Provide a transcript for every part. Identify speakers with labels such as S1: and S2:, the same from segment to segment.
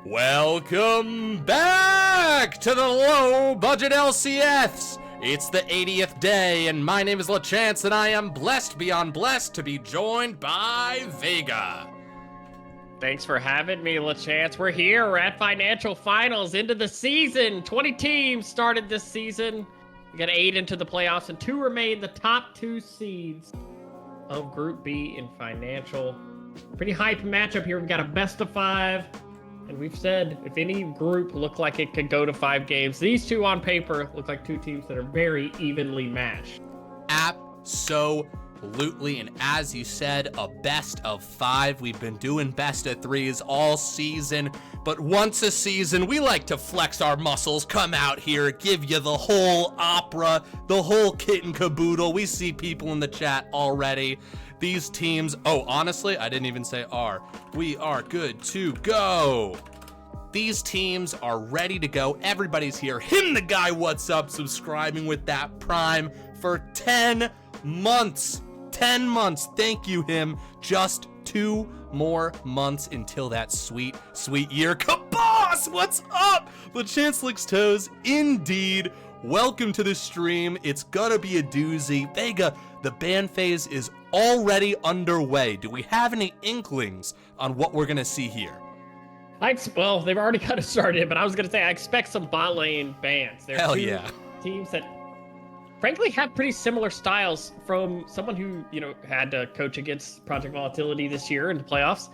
S1: Welcome back to the low budget LCS. It's the 80th day, and my name is LaChance, and I am blessed beyond blessed to be joined by Vega.
S2: Thanks for having me, LaChance. We're here. We're at Financial Finals, into the season. 20 teams started this season. We got 8 into the playoffs, and 2 remain the top 2 seeds of Group B in Financial. Pretty hype matchup here. We've got a best of 5. And we've said if any group looked like it could go to 5 games, these 2 on paper look like 2 teams that are very evenly matched.
S1: Absolutely. And as you said, a best of 5. We've been doing best of 3s all season. But once a season, we like to flex our muscles, come out here, give you the whole opera, the whole kit and caboodle. We see people in the chat already. These teams, honestly, I didn't even say are. We are good to go. These teams are ready to go. Everybody's here. Him the guy, what's up? Subscribing with that Prime for 10 months. 10 months. Thank you, him. Just 2 more months until that sweet, sweet year. Kaboss! What's up? LaChance licks toes, indeed. Welcome to the stream. It's gonna be a doozy. Vega, the ban phase is already underway. Do we have any inklings on what we're gonna see here?
S2: Well, they've already kind of started, but I was gonna say I expect some bot lane bans. There are 2 teams that frankly have pretty similar styles from someone who, had to coach against Project Volatility this year in the playoffs.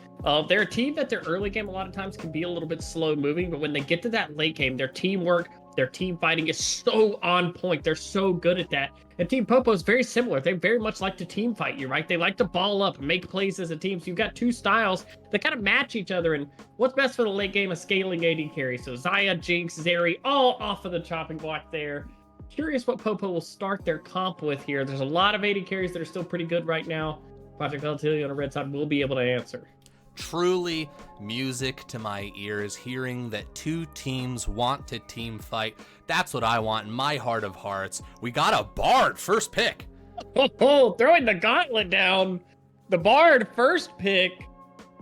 S2: They're a team that their early game a lot of times can be a little bit slow moving, but when they get to that late game, their teamwork, their team fighting is so on point. They're so good at that. And Team Popo is very similar. They very much like to team fight you, right? They like to ball up and make plays as a team. So you've got 2 styles that kind of match each other. And what's best for the late game is scaling AD carry. So Xayah, Jinx, Zeri, all off of the chopping block there. Curious what Popo will start their comp with here. There's a lot of AD carries that are still pretty good right now. Project Volatility on the red side will be able to answer.
S1: Truly music to my ears, hearing that 2 teams want to team fight. That's what I want in my heart of hearts. We got a Bard first pick.
S2: Throwing the gauntlet down. The Bard first pick.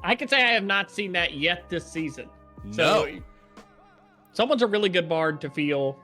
S2: I can say I have not seen that yet this season.
S1: No.
S2: So, someone's a really good Bard to feel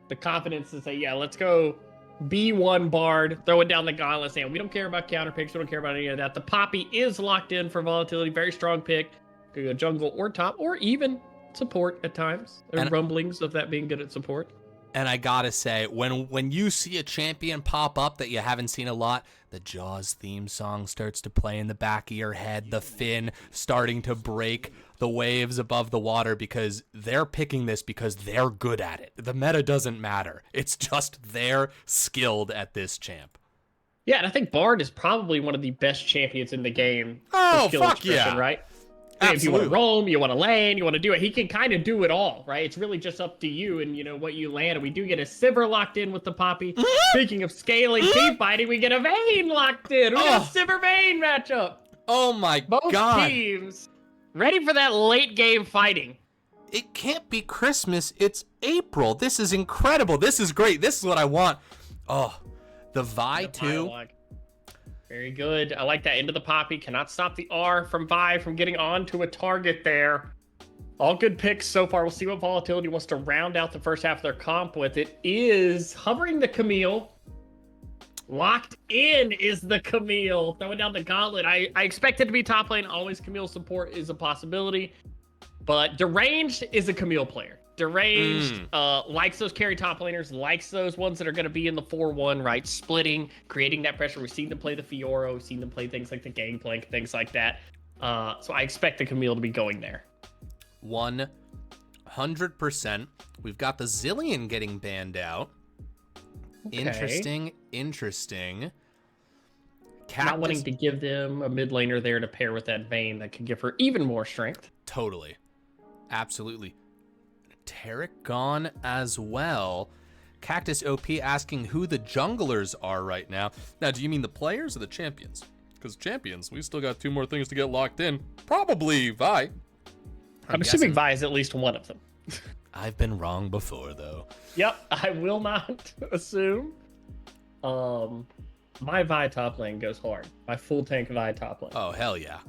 S2: the confidence to say, yeah, let's go B1 Bard, throwing down the gauntlet, saying we don't care about counter picks, we don't care about any of that. The Poppy is locked in for Volatility, very strong pick. Could go jungle or top, or even support at times. There are rumblings of that being good at support.
S1: And I gotta say, when you see a champion pop up that you haven't seen a lot, the Jaws theme song starts to play in the back of your head, the fin starting to break the waves above the water, because they're picking this because they're good at it. The meta doesn't matter. It's just they're skilled at this champ.
S2: Yeah, and I think Bard is probably one of the best champions in the game.
S1: Oh, fuck yeah.
S2: Right?
S1: Absolutely.
S2: If you want to roam, you want to lane, you want to do it, he can kind of do it all, right? It's really just up to you and, what you land. And we do get a Sivir locked in with the Poppy. Speaking of scaling team fighting, we get a Vayne locked in. We got a Sivir Vayne matchup.
S1: Oh my God.
S2: Both teams ready for that late game fighting.
S1: It can't be Christmas. It's April. This is incredible. This is great. This is what I want. Oh, the Vi too.
S2: Very good. I like that. Into the Poppy. Cannot stop the R from Vi from getting onto a target there. All good picks so far. We'll see what Volatility wants to round out the first half of their comp with. It is hovering the Camille. Locked in is the Camille. Throwing down the gauntlet. I expect it to be top lane. Always Camille support is a possibility. But Deranged is a Camille player. Deranged likes those carry top laners, likes those ones that are going to be in the 4-1, right? Splitting, creating that pressure. We've seen them play the Fiora. We've seen them play things like the Gangplank, things like that. So I expect the Camille to be going there.
S1: 100%. We've got the Zillion getting banned out. Okay. Interesting.
S2: Not wanting to give them a mid laner there to pair with that Vayne that could give her even more strength.
S1: Totally. Absolutely. Tarek gone as well. Cactus OP asking who the junglers are right now. Now, do you mean the players or the champions? Because champions, we still got 2 more things to get locked in. Probably Vi.
S2: I'm assuming Vi is at least one of them.
S1: I've been wrong before, though.
S2: Yep, I will not assume. My Vi top lane goes hard. My full tank Vi top lane.
S1: Oh, hell yeah.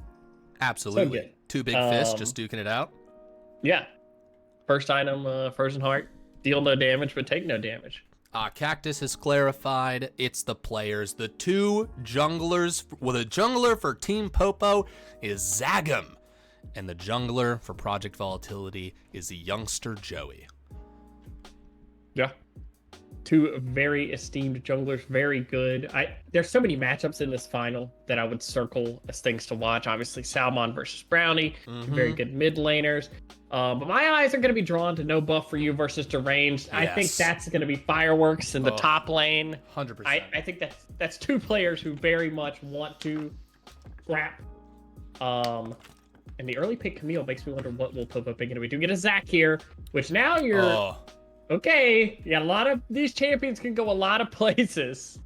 S1: Absolutely.
S2: So
S1: 2 big fists just duking it out.
S2: Yeah. First item, Frozen Heart. Deal no damage, but take no damage.
S1: Cactus has clarified it's the players. The two junglers, well, the jungler for Team Popo is Zagam, and the jungler for Project Volatility is the youngster Joey.
S2: Yeah. Two very esteemed junglers, very good. There's so many matchups in this final that I would circle as things to watch. Obviously, Salmon versus Brownie, two very good mid laners. But my eyes are going to be drawn to No Buff for You versus Deranged. Yes. I think that's going to be fireworks in the top lane.
S1: 100%.
S2: I think that's two players who very much want to scrap. And the early pick Camille makes me wonder what will Popo pick going to be. Do get a Zac here, which now you're... Okay, yeah, a lot of these champions can go a lot of places.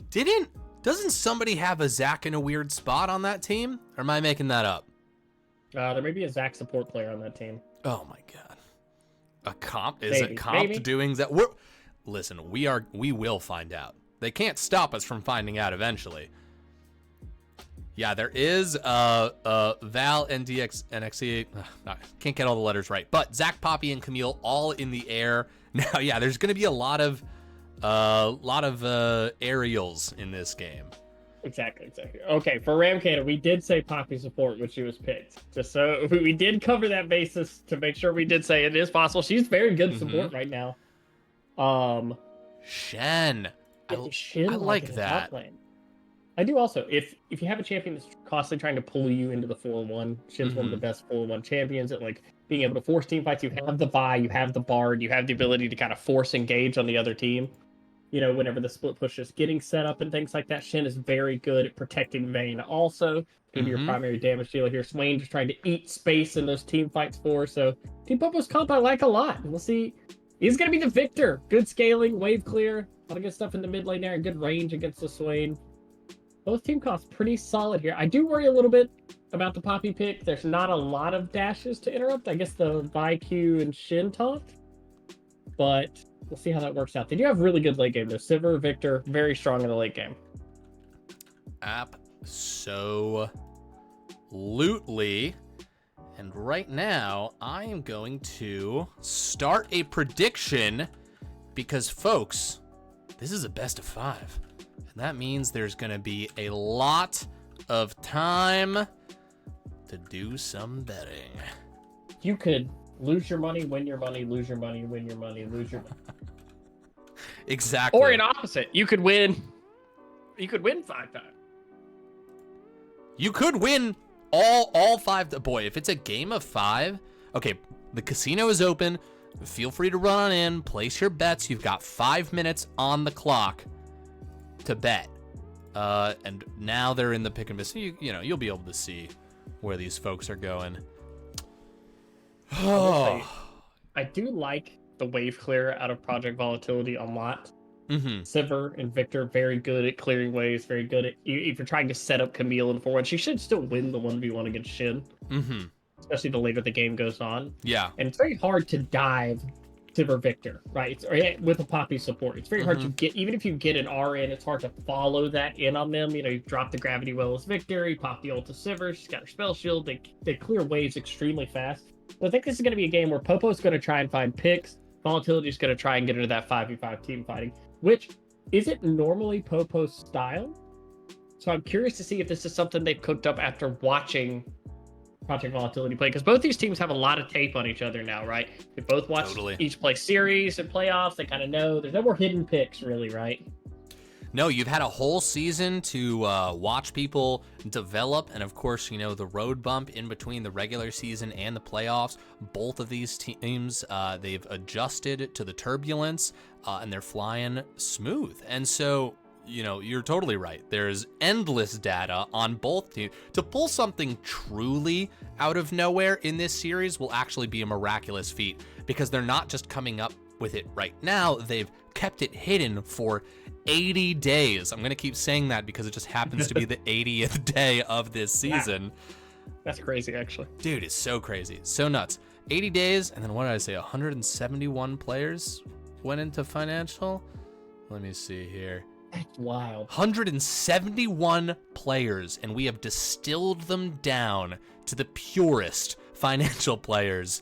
S1: Doesn't somebody have a Zac in a weird spot on that team? Or am I making that up?
S2: There may be a Zac support player on that team.
S1: Oh my god. A comp? Is it comp doing that? Listen, we will find out. They can't stop us from finding out eventually. Yeah, there is Val, NDX, NXE. Can't get all the letters right. But Zac, Poppy, and Camille all in the air. Now, yeah, there's going to be a lot of aerials in this game.
S2: Exactly. Okay, for Ramkata, we did say Poppy support when she was picked. Just so we did cover that basis to make sure we did say it is possible. She's very good support right now.
S1: Shen. I like that.
S2: I do also. If you have a champion that's constantly trying to pull you into the 4-1, Shen's one of the best 4-1 champions at like being able to force team fights. You have the Vi, you have the Bard, you have the ability to kind of force engage on the other team. You know, whenever the split push is getting set up and things like that, Shen is very good at protecting Vayne. Also, maybe your primary damage dealer here. Swain just trying to eat space in those team fights for. So Team Popo's comp I like a lot. We'll see. He's gonna be the victor. Good scaling, wave clear, a lot of good stuff in the mid lane there, and good range against the Swain. Both team comps pretty solid here. I do worry a little bit about the Poppy pick. There's not a lot of dashes to interrupt. I guess the Vi Q and Shin taunt. But we'll see how that works out. They do have really good late game though. Sivir, Victor, very strong in the late game.
S1: Absolutely. And right now, I am going to start a prediction because, folks, this is a best of 5. And that means there's going to be a lot of time to do some betting.
S2: You could lose your money, win your money, lose your money, win your money, lose your money.
S1: Exactly.
S2: Or in opposite, you could win 5 times.
S1: You could win all 5. Boy, if it's a game of 5, okay, the casino is open. Feel free to run on in, place your bets. You've got 5 minutes on the clock to bet. And now they're in the pick and miss. So you'll be able to see where these folks are going.
S2: I do like the wave clear out of Project Volatility a lot. Sivir and Victor very good at clearing waves, very good at if you're trying to set up Camille in 4-1, she should still win the 1v1 against Shin. Especially the later the game goes on. Yeah. And it's very hard to dive Sivir Victor, right? With a Poppy support. It's very hard to get, even if you get an R in, it's hard to follow that in on them. You drop the Gravity Well as Victor, you pop the ult to Sivir, she's got her spell shield, they clear waves extremely fast. So I think this is going to be a game where Popo's going to try and find picks, Volatility is going to try and get into that 5v5 team fighting, which isn't normally Popo's style. So I'm curious to see if this is something they've cooked up after watching Project Volatility play, because both these teams have a lot of tape on each other now, right? They both watch each play series and playoffs. They kind of know there's no more hidden picks, really, right?
S1: No, you've had a whole season to watch people develop, and of course, the road bump in between the regular season and the playoffs. Both of these teams, they've adjusted to the turbulence, and they're flying smooth. And so, you're totally right. There's endless data on both teams. To pull something truly out of nowhere in this series will actually be a miraculous feat, because they're not just coming up with it right now. They've kept it hidden for 80 days. I'm going to keep saying that because it just happens to be the 80th day of this season.
S2: Wow. That's crazy, actually.
S1: Dude, it's so crazy. So nuts. 80 days, and then what did I say? 171 players went into financial? Let me see here.
S2: That's wild.
S1: 171 players, and we have distilled them down to the purest financial players.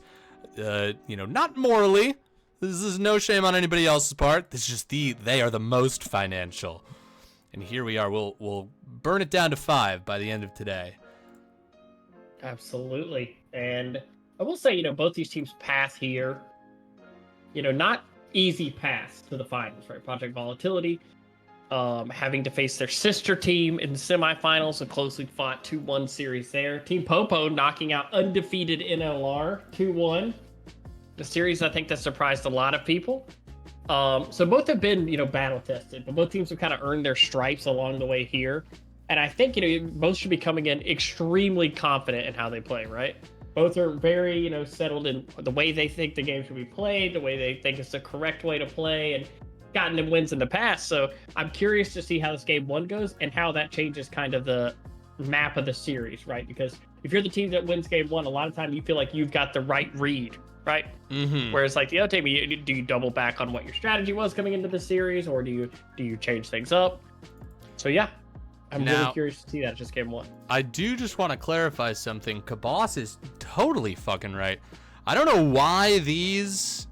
S1: not morally. This is no shame on anybody else's part. This is just they are the most financial. And here we are. We'll burn it down to 5 by the end of today.
S2: Absolutely. And I will say, both these teams' path here, not easy paths to the finals, right? Project Volatility, having to face their sister team in the semifinals, a closely fought 2-1 series there. Team Popo knocking out undefeated NLR 2-1. The series, I think, that surprised a lot of people. So both have been, battle tested, but both teams have kind of earned their stripes along the way here. And I think, both should be coming in extremely confident in how they play, right? Both are very, settled in the way they think the game should be played, the way they think it's the correct way to play, and gotten them wins in the past. So I'm curious to see how this game 1 goes and how that changes kind of the map of the series, right? Because if you're the team that wins game 1, a lot of time you feel like you've got the right read, right?
S1: Mm-hmm.
S2: Whereas like the other team, do you double back on what your strategy was coming into the series, or do you change things up? So yeah, I'm really curious to see that just game 1.
S1: I do just want to clarify something. Kabos is totally fucking right. I don't know why these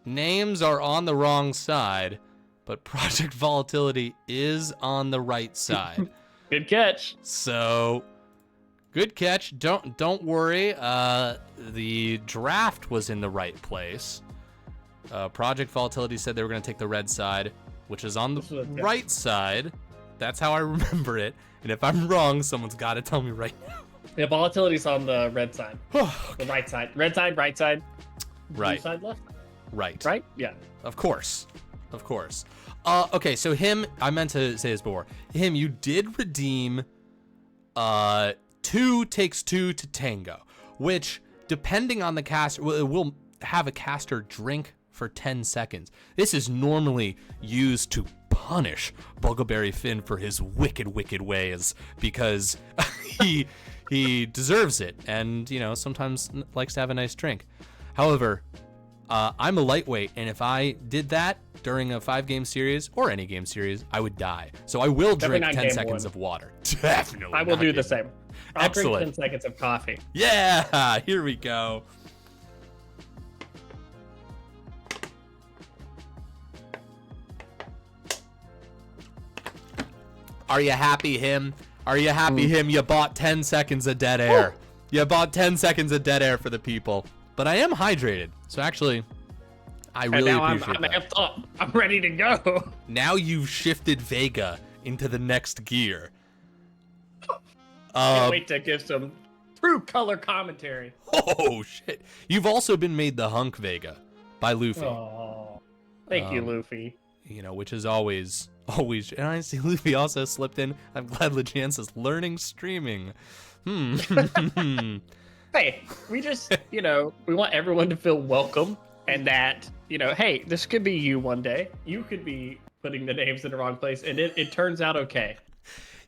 S1: names are on the wrong side, but Project Volatility is on the right side.
S2: Good catch.
S1: So, good catch. Don't worry. The draft was in the right place. Project Volatility said they were going to take the red side, which is on the right side. That's how I remember it. And if I'm wrong, someone's got to tell me right now.
S2: Yeah, Volatility's on the red side. The right side. Red side, right side.
S1: Right.
S2: Blue side, left.
S1: Right.
S2: Right? Yeah.
S1: Of course. Okay, so him, I meant to say this before. Him, you did redeem 2 takes 2 to tango, which, depending on the caster, will have a caster drink for 10 seconds. This is normally used to punish Bugleberry Finn for his wicked ways, because he deserves it, and sometimes likes to have a nice drink. However, I'm a lightweight, and if I did that during a 5-game series or any game series, I would die. So I will drink 10 seconds of water. Definitely.
S2: I will do the same. I'll drink
S1: Excellent.
S2: 10 seconds of coffee.
S1: Yeah, here we go. Are you happy, him? Are you happy, him? You bought 10 seconds of dead air. You bought 10 seconds of dead air for the people. But I am hydrated, so actually, I really appreciate that.
S2: I'm ready to go.
S1: Now you've shifted Vega into the next gear.
S2: Can't wait to give some true color commentary.
S1: Oh, shit. You've also been made the hunk Vega by Luffy.
S2: Oh, thank you, Luffy.
S1: Which is always, and I see Luffy also slipped in. I'm glad Legance is learning streaming.
S2: Hey, we just, we want everyone to feel welcome, and that, hey, this could be you one day. You could be putting the names in the wrong place, and it turns out okay.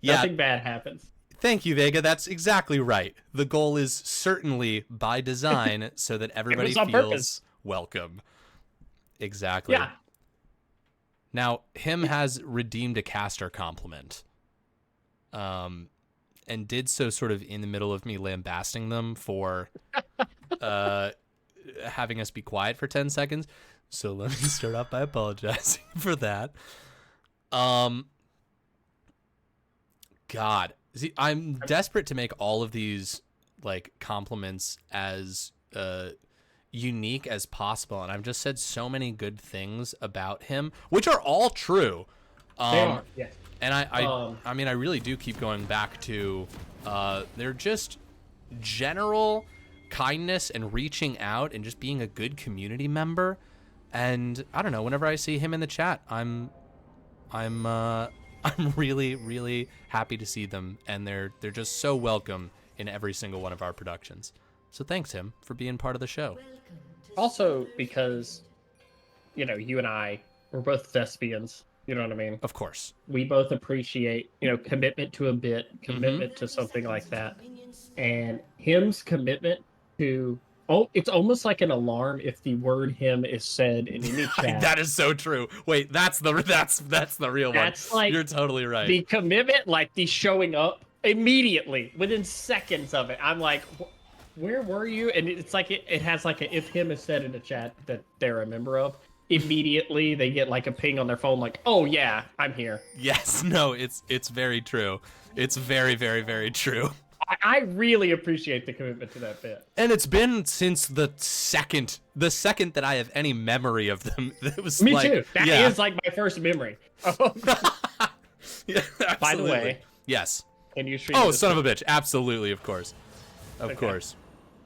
S2: Yeah. Nothing bad happens.
S1: Thank you, Vega. That's exactly right. The goal is certainly by design so that everybody feels welcome. Exactly.
S2: Yeah.
S1: Now, him has redeemed a caster compliment. And did so sort of in the middle of me lambasting them for having us be quiet for 10 seconds. So let me start off by apologizing for that. God. See, I'm desperate to make all of these compliments as unique as possible, and I've just said so many good things about him, which are all true.
S2: They are, yes.
S1: And I mean, I really do keep going back to they're just general kindness and reaching out and just being a good community member. And I don't know, whenever I see him in the chat, I'm really, really happy to see them, and they're just so welcome in every single one of our productions. So thanks, him, for being part of the show.
S2: Also, because you and I, we're both thespians. You know what I mean?
S1: Of course.
S2: We both appreciate, commitment to a bit, commitment to something like that. And him's commitment to, it's almost like an alarm if the word him is said in any chat.
S1: That is so true. Wait, that's the real
S2: that's
S1: one. You're totally right.
S2: The commitment, the showing up immediately, within seconds of it. I'm like, where were you? And it's like it has like a if him is said in the chat that they're a member of. Immediately they get like a ping on their phone like, oh yeah, I'm here.
S1: Yes, no, it's very true. It's very, very, very true.
S2: I really appreciate the commitment to that bit.
S1: And it's been since the second that I have any memory of them. It was
S2: Me
S1: like,
S2: too. That is like my first memory.
S1: Yeah,
S2: by the way.
S1: Yes.
S2: Can you stream
S1: Oh, son of a bitch. Absolutely, of course. Of course.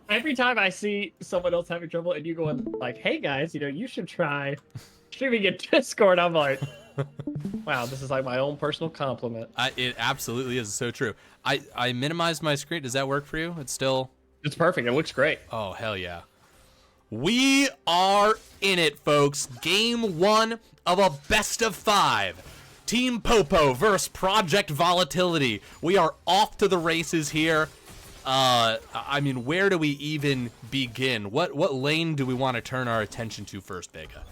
S2: Every time I see someone else having trouble and you go in like, hey guys, you should try streaming in Discord, I'm like, wow, this is like my own personal compliment.
S1: It absolutely is so true. I minimized my screen. Does that work for you? It's
S2: perfect. It looks great.
S1: Oh, hell yeah. We are in it, folks. Game 1 of a best of 5. Team Popo versus Project Volatility. We are off to the races here. I mean, where do we even begin? What lane do we want to turn our attention to first, Vega?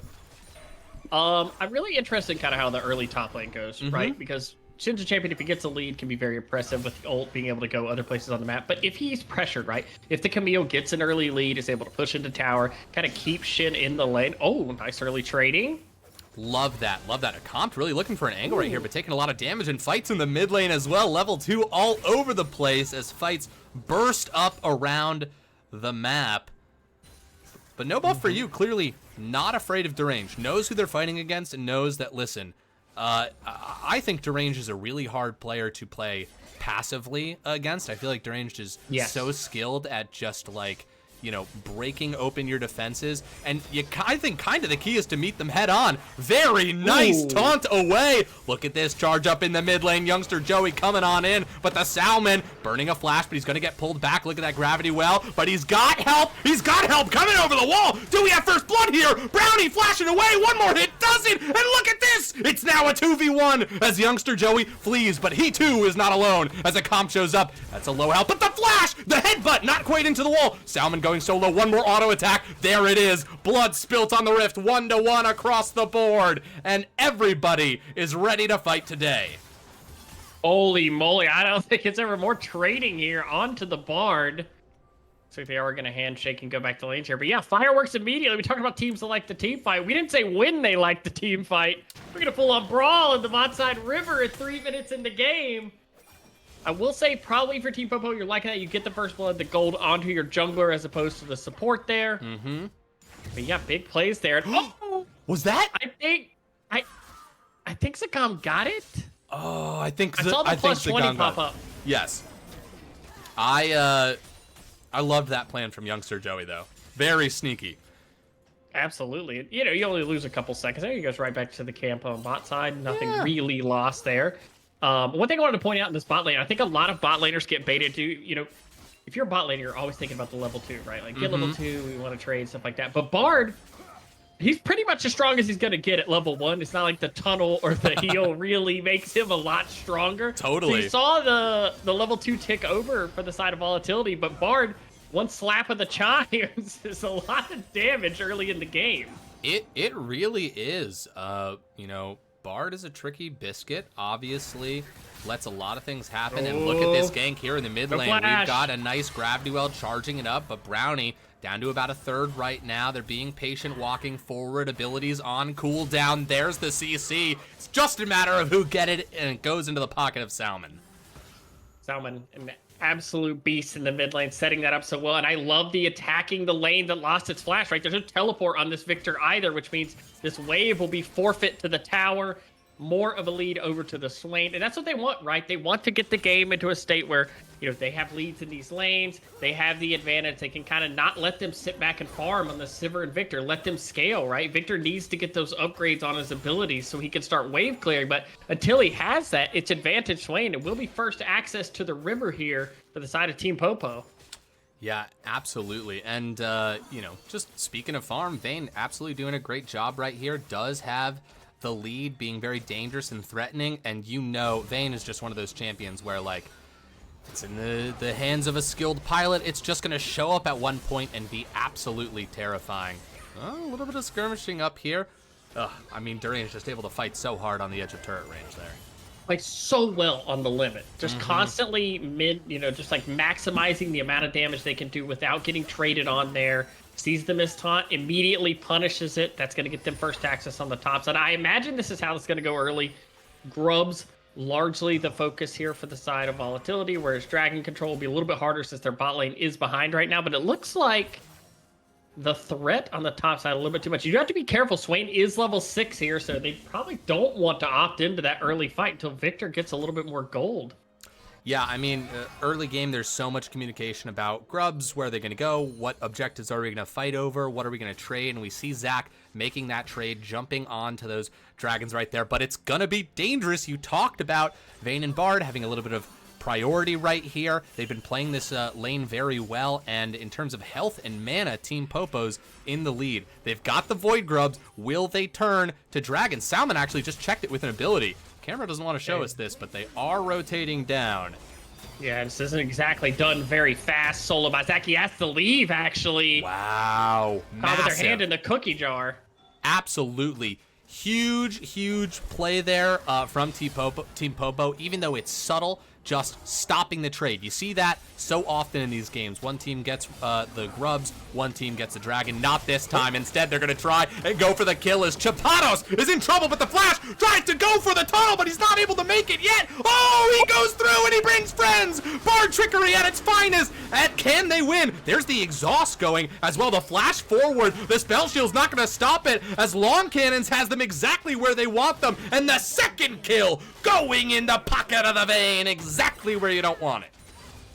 S2: I'm really interested in kind of how the early top lane goes, right? Because Shin's Champion, if he gets a lead, can be very impressive with ult being able to go other places on the map. But if he's pressured, right? If the Camille gets an early lead, is able to push into tower, kind of keep Shin in the lane. Oh, nice early trading. Love that.
S1: Comp really looking for an angle right here, but taking a lot of damage and fights in the mid lane as well. Level 2 all over the place as fights burst up around the map. But no buff for you. Clearly not afraid of Derange. Knows who they're fighting against and knows that, listen, I think Deranged is a really hard player to play passively against. I feel like Deranged is so skilled at just like, breaking open your defenses. And I think kind of the key is to meet them head on. Very nice taunt away. Look at this charge up in the mid lane. Youngster Joey coming on in, but the Salmon burning a flash, but he's going to get pulled back. Look at that gravity well, but he's got help. He's got help coming over the wall. Do we have first blood here? Brownie flashing away. One more hit does it. And look at this. It's now a 2v1 as Youngster Joey flees, but he too is not alone as a comp shows up. That's a low health, but the flash, the headbutt, not quite into the wall. Salmon going solo, one more auto attack. There it is. Blood spilt on the rift, 1-1 across the board. And everybody is ready to fight today.
S2: Holy moly, I don't think it's ever more trading here onto the Bard. So they are going to handshake and go back to lanes here. But yeah, fireworks immediately. We talked about teams that like the team fight. We didn't say when they like the team fight. We're going to full on brawl in the Modside River at 3 minutes in the game. I will say probably for Team Popo, you're liking that. You get the first blood, the gold onto your jungler as opposed to the support there. But yeah, big plays there. Oh,
S1: was that?
S2: I think Zakam got it.
S1: Oh, I think
S2: I saw the plus 20 pop up.
S1: Yes. I loved that plan from Youngster Joey, though. Very sneaky.
S2: Absolutely. You only lose a couple seconds there. He goes right back to the camp on bot side. Nothing really lost there. One thing I wanted to point out in this bot lane, I think a lot of bot laners get baited to, if you're a bot laner, you're always thinking about the level 2, right? Like, get level 2, we want to trade, stuff like that. But Bard, he's pretty much as strong as he's going to get at level 1. It's not like the tunnel or the heal really makes him a lot stronger.
S1: Totally.
S2: So you saw the level 2 tick over for the side of Volatility, but Bard, one slap of the chimes is a lot of damage early in the game.
S1: It really is. Bard is a tricky biscuit, obviously. Lets a lot of things happen. And look at this gank here in the mid lane. We've got a nice gravity well charging it up, but Brownie down to about a third right now. They're being patient, walking forward. Abilities on cooldown. There's the CC. It's just a matter of who get it, and it goes into the pocket of Salmon.
S2: Salmon, an absolute beast in the mid lane, setting that up so well. And I love the attacking the lane that lost its flash, right? There's no teleport on this Victor either, which means this wave will be forfeit to the tower. More of a lead over to the Swain. And that's what they want, right? They want to get the game into a state where, they have leads in these lanes. They have the advantage. They can kind of not let them sit back and farm on the Sivir and Victor. Let them scale, right? Victor needs to get those upgrades on his abilities so he can start wave clearing. But until he has that, it's advantage Swain. It will be first access to the river here for the side of Team Popo.
S1: Yeah, absolutely. And, just speaking of farm, Vayne absolutely doing a great job right here. Does have the lead, being very dangerous and threatening. And Vayne is just one of those champions where, like, it's in the hands of a skilled pilot. It's just going to show up at one point and be absolutely terrifying. Oh, a little bit of skirmishing up here. Duran is just able to fight so hard on the edge of turret range there.
S2: plays so well on the limit. Just constantly just like maximizing the amount of damage they can do without getting traded on there. Sees them as taunt, immediately punishes it. That's going to get them first access on the top side. I imagine this is how it's going to go early. Grubs, largely the focus here for the side of Volatility, whereas Dragon Control will be a little bit harder since their bot lane is behind right now. But it looks like the threat on the top side a little bit too much. You do have to be careful. Swain is level 6 here, so they probably don't want to opt into that early fight until Victor gets a little bit more gold.
S1: Yeah, I mean, early game, there's so much communication about grubs, where they're going to go, what objectives are we going to fight over, what are we going to trade, and we see Zach making that trade, jumping onto those dragons right there, but it's going to be dangerous. You talked about Vayne and Bard having a little bit of priority right here. They've been playing this lane very well, and in terms of health and mana, Team Popo's in the lead. They've got the Void Grubs. Will they turn to Dragon? Salmon actually just checked it with an ability. Camera doesn't want to show us this, but they are rotating down.
S2: Yeah, this isn't exactly done very fast. Solo by Zach. He has to leave, actually.
S1: Wow.
S2: Caught with their hand in the cookie jar.
S1: Absolutely. Huge play there from Team Popo, even though it's subtle, just stopping the trade. You see that so often in these games. One team gets the grubs, one team gets the dragon. Not this time. Instead, they're going to try and go for the kill as Chapados is in trouble, but the Flash tries to go for the tunnel, but he's not able to make it yet. Oh, he goes through and he brings friends. Bard trickery at its finest. And can they win? There's the exhaust going as well. The flash forward. The spell shield's not going to stop it as Long Cannons has them exactly where they want them. And the second kill going in the pocket of the Vayne, exactly where you don't want it.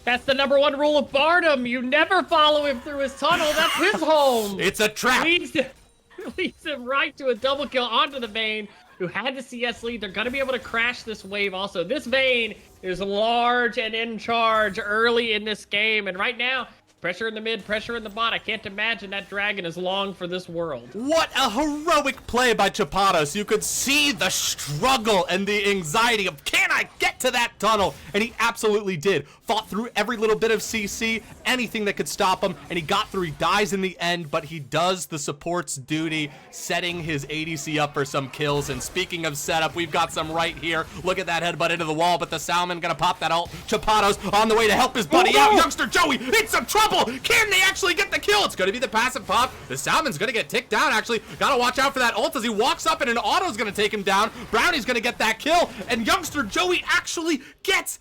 S2: That's the #1 rule of Bardom. You never follow him through his tunnel. That's his home.
S1: It's a trap.
S2: Leads him right to a double kill onto the Vayne, who had the CS lead. They're going to be able to crash this wave also. This Vayne is large and in charge early in this game. And right now, pressure in the mid, pressure in the bot. I can't imagine that dragon is long for this world.
S1: What a heroic play by Chapados. You could see the struggle and the anxiety of, can I get to that tunnel? And he absolutely did. Fought through every little bit of CC, anything that could stop him, and he got through. He dies in the end, but he does the support's duty, setting his ADC up for some kills. And speaking of setup, we've got some right here. Look at that headbutt into the wall, but the Salmon gonna pop that ult. Chapados on the way to help his buddy out. Youngster Joey in some trouble. Can they actually get the kill? It's gonna be the passive pop. The Salmon's gonna get ticked down, actually. Gotta watch out for that ult as he walks up and an auto's gonna take him down. Brownie's gonna get that kill, and Youngster Joey actually gets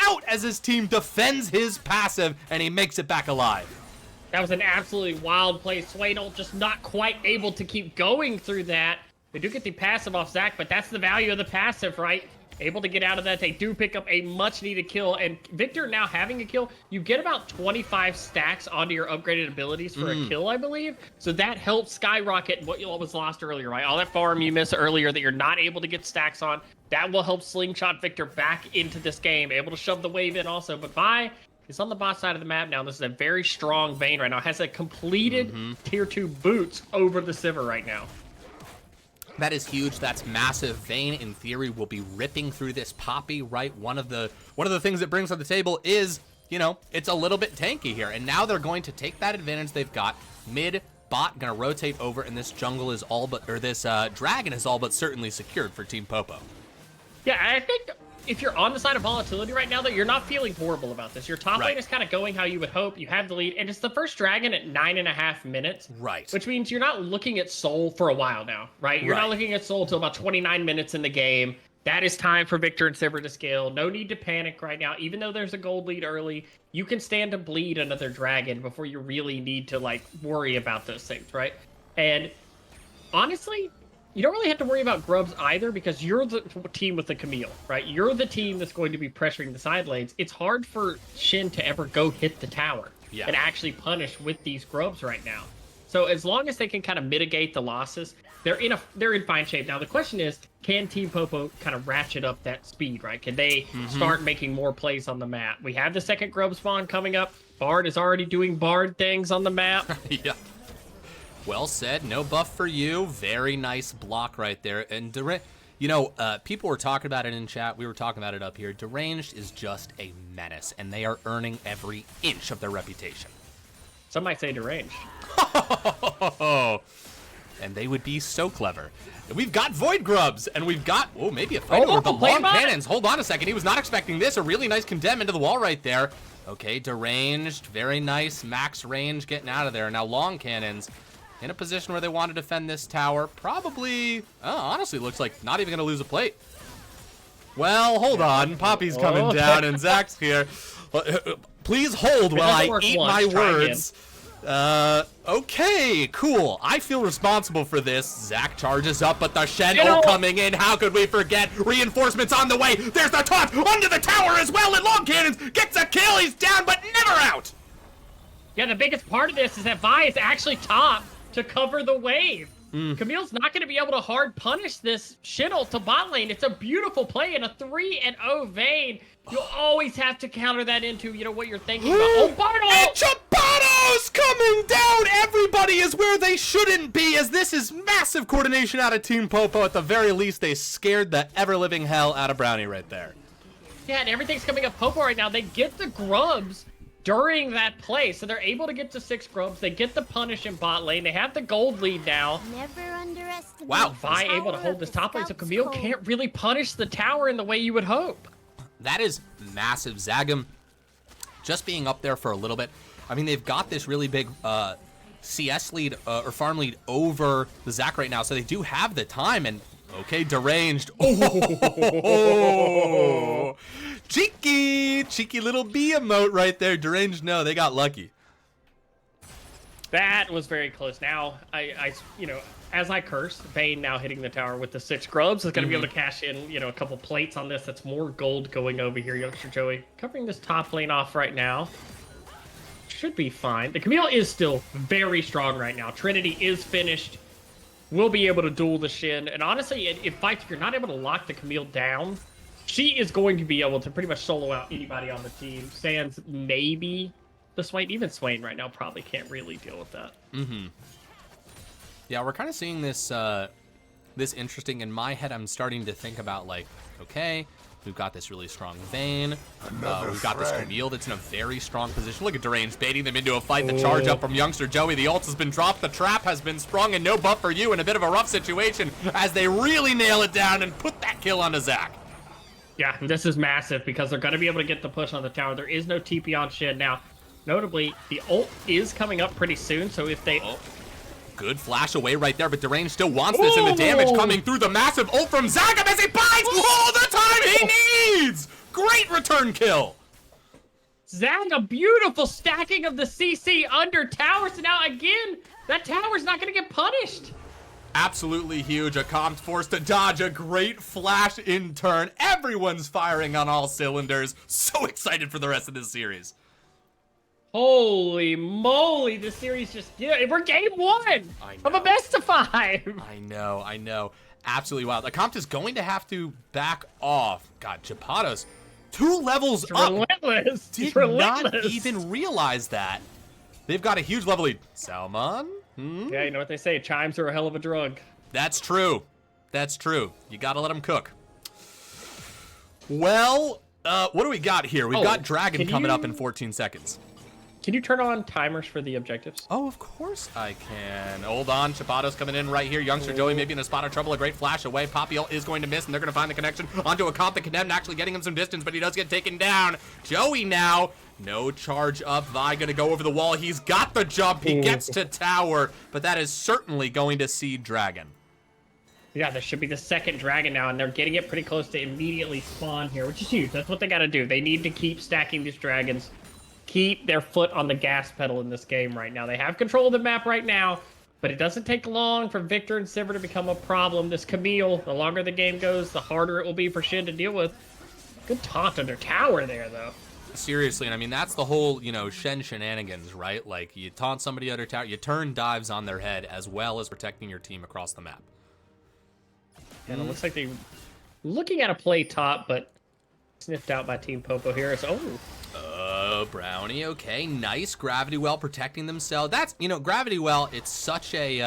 S1: out as his team defends his passive, and he makes it back alive.
S2: That was an absolutely wild play. Swain ult just not quite able to keep going through that. They do get the passive off Zach, but that's the value of the passive, right? Able to get out of that. They do pick up a much-needed kill, and Victor now having a kill, you get about 25 stacks onto your upgraded abilities for a kill, I believe. So that helps skyrocket what was lost earlier, right? All that farm you missed earlier that you're not able to get stacks on, that will help slingshot Victor back into this game, able to shove the wave in also. But Vi is on the bot side of the map now. This is a very strong Vayne right now. Has a completed tier 2 boots over the Sivir right now.
S1: That is huge. That's massive. Vayne, in theory, will be ripping through this Poppy, right? One of the things it brings on the table is, you know, it's a little bit tanky here. And now they're going to take that advantage they've got. Mid, bot, gonna rotate over, and this jungle is all but, or this dragon is all but certainly secured for Team Popo.
S2: Yeah, I think if you're on the side of Volatility right now, that you're not feeling horrible about this. Your top lane is kind of going how you would hope. You have the lead, and it's the first dragon at 9.5 minutes.
S1: Right.
S2: Which means you're not looking at Soul for a while now, right? You're not looking at Soul until about 29 minutes in the game. That is time for Victor and Sivir to scale. No need to panic right now. Even though there's a gold lead early, you can stand to bleed another dragon before you really need to, like, worry about those things, right? And honestly, you don't really have to worry about grubs either, because you're the team with the Camille, right? You're the team that's going to be pressuring the side lanes. It's hard for Shin to ever go hit the tower and actually punish with these grubs right now. So as long as they can kind of mitigate the losses, they're in fine shape. Now the question is, can Team Popo kind of ratchet up that speed, right? Can they start making more plays on the map? We have the second grub spawn coming up. Bard is already doing Bard things on the map.
S1: Yeah. Well said. No buff for you. Very nice block right there. And you know, people were talking about it in chat. We were talking about it up here. Deranged is just a menace, and they are earning every inch of their reputation.
S2: Some might say deranged.
S1: and they would be so clever. And we've got Void Grubs, and we've got, oh, maybe a fight over the long cannons. Hold on a second. He was not expecting this. A really nice condemn into the wall right there. Okay, deranged. Very nice. Max range getting out of there. Now long cannons in a position where they want to defend this tower. Probably, honestly, looks like not even going to lose a plate. Well, hold on. Poppy's coming down, and Zach's here. Please hold while I eat my words. Okay, cool. I feel responsible for this. Zach charges up, but the Shen ult coming in. How could we forget? Reinforcements on the way. There's the taunt under the tower as well, and long cannons gets a kill. He's down, but never out.
S2: Yeah, the biggest part of this is that Vi is actually top to cover the wave. Camille's not going to be able to hard punish this Shen ult to bot lane. It's a beautiful play in a 3-0 Vayne. You'll always have to counter that into, you know, what you're thinking about. Oh, Bartle!
S1: And Chapato's coming down! Everybody is where they shouldn't be, as this is massive coordination out of Team Popo. At the very least, they scared the ever-living hell out of Brownie right there.
S2: Yeah, and everything's coming up Popo right now. They get the grubs during that play, so they're able to get to 6 grubs. They get the punish in bot lane. They have the gold lead now.
S3: Never underestimate.
S1: Wow.
S2: Vi able to hold this top lane, so Camille can't really punish the tower in the way you would hope.
S1: That is massive. Zagam just being up there for a little bit. I mean, they've got this really big CS lead or farm lead over the Zach right now, so they do have the time. And okay, deranged. Oh, cheeky little bee emote right there. Deranged, no, they got lucky.
S2: That was very close. Now, I you know, as I curse, Vayne now hitting the tower with the 6 grubs is going to be able to cash in, you know, a couple plates on this. That's more gold going over here. Youngster Joey covering this top lane off right now. Should be fine. The Camille is still very strong right now. Trinity is finished. We'll be able to duel the Shen. And honestly, if you're not able to lock the Camille down, she is going to be able to pretty much solo out anybody on the team. Sans maybe the Swain. Even Swain right now probably can't really deal with that.
S1: Yeah, we're kind of seeing this this interesting. In my head, I'm starting to think about, like, okay, we've got this really strong Vayne. We've got this Camille that's in a very strong position. Look at Deranged baiting them into a fight. The charge up from Youngster Joey. The ult has been dropped. The trap has been sprung, and no buff for you in a bit of a rough situation as they really nail it down and put that kill onto Zach.
S2: Yeah, this is massive because they're going to be able to get the push on the tower. There is no TP on Shen. Now, notably, the ult is coming up pretty soon, so if they...
S1: Good flash away right there, but Deranged still wants this, and the damage coming through the massive ult from Zagam as he buys all the time he needs! Great return kill!
S2: Zag, a beautiful stacking of the CC under towers, and now again, that tower's not going to get punished.
S1: Absolutely huge. A comp forced to dodge a great flash in turn. Everyone's firing on all cylinders. So excited for the rest of this series.
S2: Holy moly, this series just... Yeah, we're game 1 of a best of 5.
S1: I know. Absolutely wild. The comp is going to have to back off. God, Chapados, 2 levels up.
S2: Relentless.
S1: Did not even realize that. They've got a huge level lead. Salmon?
S2: Yeah, you know what they say, chimes are a hell of a drug.
S1: That's true. That's true. You gotta let them cook. Well, what do we got here? We've got Dragon coming up in 14 seconds.
S2: Can you turn on timers for the objectives?
S1: Oh, of course I can. Hold on. Chapado's coming in right here. Youngster Joey maybe in a spot of trouble. A great flash away. Poppy ult is going to miss, and they're going to find the connection onto a comp that condemned, actually getting him some distance, but he does get taken down. Joey now. No charge up. Vi going to go over the wall. He's got the jump. He gets to tower, but that is certainly going to see Dragon.
S2: Yeah, there should be the second Dragon now, and they're getting it pretty close to immediately spawn here, which is huge. That's what they got to do. They need to keep stacking these Dragons. Keep their foot on the gas pedal in this game right now. They have control of the map right now, but it doesn't take long for Victor and Sivir to become a problem. This Camille, the longer the game goes, the harder it will be for Shen to deal with. Good taunt under tower there, though.
S1: Seriously, and I mean, that's the whole, you know, Shen shenanigans, right? Like, you taunt somebody under tower, you turn dives on their head, as well as protecting your team across the map.
S2: And it looks like they're looking at a play top, but sniffed out by Team Popo here. So,
S1: Brownie, okay, nice. Gravity Well protecting themselves. That's, you know, Gravity Well, it's such a,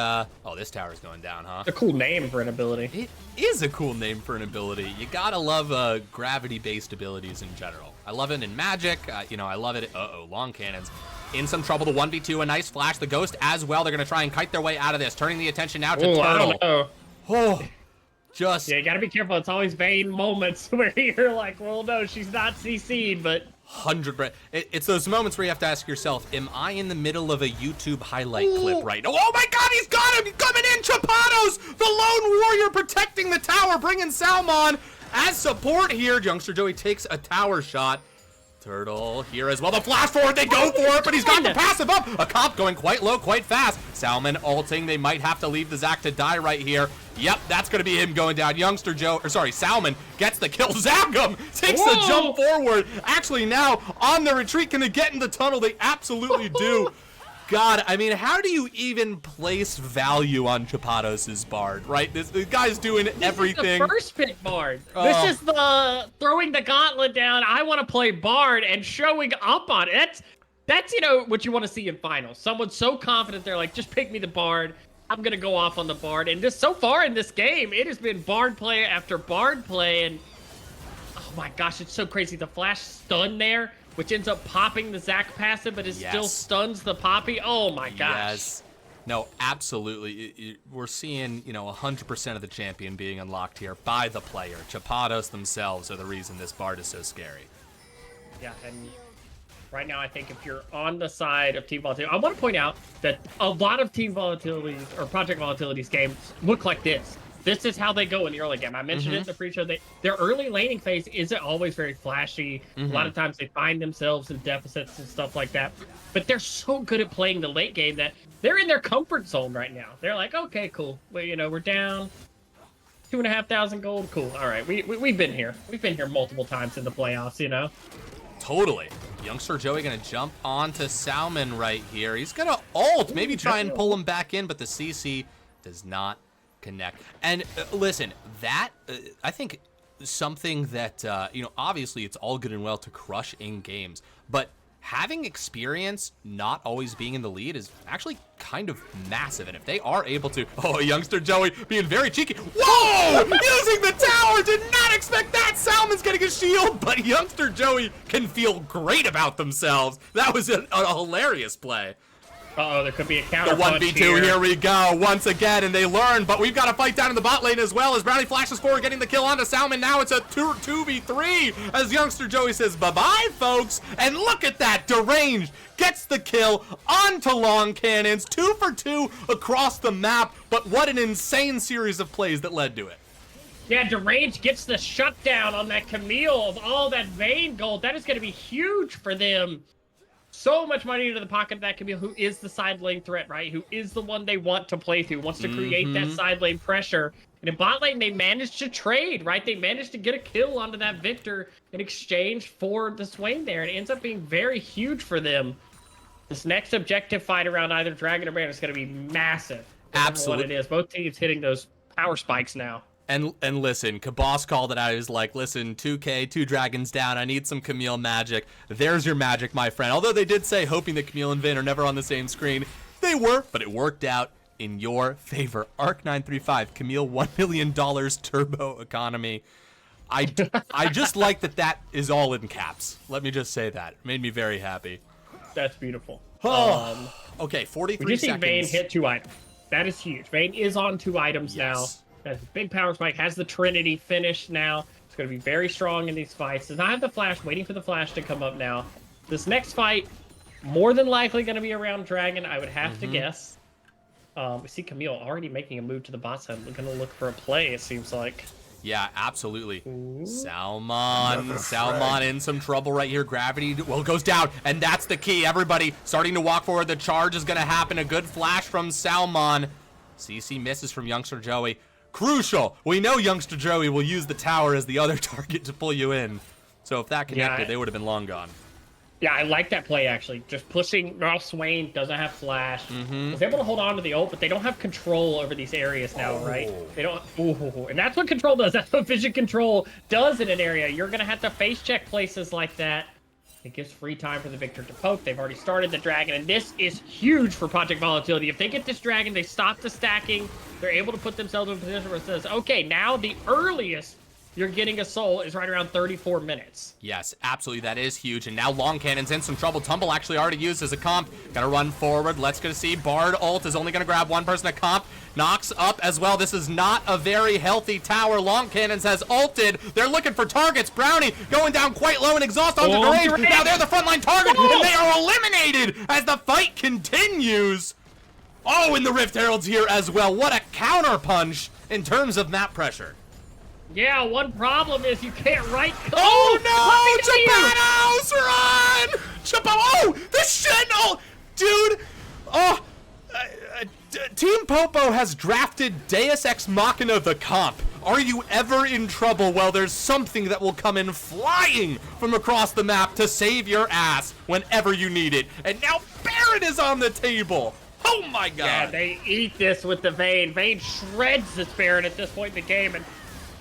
S1: oh, this tower's going down, huh?
S2: A cool name for an ability.
S1: It is a cool name for an ability. You gotta love gravity-based abilities in general. I love it in Magic, you know, I love it, long cannons. in some trouble. The 1v2, a nice flash. The Ghost as well. They're going to try and kite their way out of this, turning the attention now to
S2: Ooh,
S1: Turtle.
S2: I don't know.
S1: Oh, just...
S2: Yeah, you gotta be careful. It's always Vayne moments where you're like, well, no, she's not CC'd, but...
S1: 100%. It's those moments where you have to ask yourself, am I in the middle of a YouTube highlight clip right now? Oh my god, he's got him! He's coming in! Chapados! The lone warrior protecting the tower, bringing Salmon as support here. Youngster Joey takes a tower shot. Turtle here as well. The flash forward, they go for it, but he's got the passive up. A comp going quite low, quite fast. Salmon ulting. They might have to leave the Zac to die right here. Yep, that's going to be him going down. Salmon gets the kill. Zagum takes the jump forward. Actually, now on the retreat, can they get in the tunnel? They absolutely do. God, I mean, how do you even place value on Chapados' Bard, right? This guy's doing everything.
S2: This is the first pick Bard. This is the throwing the gauntlet down. I want to play Bard and showing up on it. That's what you want to see in finals. Someone so confident they're like, just pick me the Bard. I'm gonna go off on the Bard. And so far in this game, it has been Bard play after Bard play, and oh my gosh, it's so crazy. The flash stun there, which ends up popping the Zac passive, but it still stuns the Poppy. Oh my gosh.
S1: Yes. No, absolutely. We're seeing, 100% of the champion being unlocked here by the player. Chapados themselves are the reason this Bard is so scary.
S2: Yeah, and right now I think if you're on the side of Team Volatility, I want to point out that a lot of Team Volatility's or Project Volatility's games look like this. This is how they go in the early game. I mentioned it in the pre-show. Their early laning phase isn't always very flashy. A lot of times they find themselves in deficits and stuff like that. But they're so good at playing the late game that they're in their comfort zone right now. They're like, okay, cool. Well, we're down 2,500 gold. Cool. All right, we've been here. We've been here multiple times in the playoffs.
S1: Totally. Youngster Joey gonna jump onto Salmon right here. He's gonna ult, maybe try and pull him back in, but the CC does not connect. And listen, that I think something that obviously it's all good and well to crush in games, but having experience not always being in the lead is actually kind of massive. And if they are able to, Youngster Joey being very cheeky. Whoa! Using the tower, did not expect that. Salmon's getting a shield, but Youngster Joey can feel great about themselves. That was a hilarious play.
S2: Uh-oh, there could be a counter
S1: The 1v2, here we go, once again, and they learn, but we've got to fight down in the bot lane as well as Brownie flashes forward, getting the kill onto Salmon. Now it's a 2v3 as Youngster Joey says bye-bye, folks. And look at that, Deranged gets the kill onto Long Cannons, 2 for 2 across the map, but what an insane series of plays that led to it.
S2: Yeah, Deranged gets the shutdown on that Camille of all that Vayne gold. That is going to be huge for them. So much money into the pocket of that Camille, who is the side lane threat, right? Who is the one they want to play through, wants to create that side lane pressure. And in bot lane, they managed to trade, right? They managed to get a kill onto that Victor in exchange for the Swain there. And it ends up being very huge for them. This next objective fight around either Dragon or Baron is going to be massive.
S1: Absolutely.
S2: What it is. Both teams hitting those power spikes now.
S1: And listen, Kabos called it out. He was like, listen, 2K, 2 dragons down. I need some Camille magic. There's your magic, my friend. Although they did say hoping that Camille and Vayne are never on the same screen. They were, but it worked out in your favor. Arc935, Camille, $1 million turbo economy. I just like that is all in caps. Let me just say that. It made me very happy.
S2: That's beautiful.
S1: Okay, 43
S2: we just
S1: seconds.
S2: See Vayne hit 2 items. That is huge. Vayne is on 2 items now. Has a big power spike, has the Trinity finished now. It's going to be very strong in these fights. Does not have the flash, waiting for the flash to come up now. This next fight, more than likely going to be around Dragon, I would have to guess. We see Camille already making a move to the bot side. We're going to look for a play, it seems like.
S1: Yeah, absolutely. Salmon in some trouble right here. Gravity, goes down, and that's the key. Everybody starting to walk forward. The charge is going to happen. A good flash from Salmon. CC misses from Youngster Joey. Crucial. We know Youngster Joey will use the tower as the other target to pull you in. So if that connected, they would have been long gone.
S2: Yeah, I like that play, actually. Just pushing. Ralph Swain doesn't have flash. Was able to hold on to the ult, but they don't have control over these areas now, right? They don't. And that's what control does. That's what vision control does in an area. You're going to have to face check places like that. It gives free time for the Victor to poke. They've already started the Dragon, and this is huge for Project Volatility. If they get this Dragon, they stop the stacking. They're able to put themselves in a position where it says, okay, now the earliest you're getting a soul is right around 34 minutes.
S1: Yes, absolutely. That is huge. And now Long Cannon's in some trouble. Tumble actually already used as a comp. Gonna run forward. Let's go see. Bard ult is only gonna grab one person at comp. Knocks up as well. This is not a very healthy tower. Long Cannons has ulted. They're looking for targets. Brownie going down quite low and exhaust onto Deranged. Now they're the frontline target, and they are eliminated as the fight continues. Oh, and the Rift Herald's here as well. What a counter punch in terms of map pressure.
S2: Yeah, one problem is you can't right.
S1: Oh no! Chapados, run! Oh, the Sentinel! Dude! Oh, Team Popo has drafted Deus Ex Machina the comp. Are you ever in trouble? Well, there's something that will come in flying from across the map to save your ass whenever you need it. And now Baron is on the table. Oh my god.
S2: Yeah, they eat this with the Vayne. Vayne shreds this Baron at this point in the game. And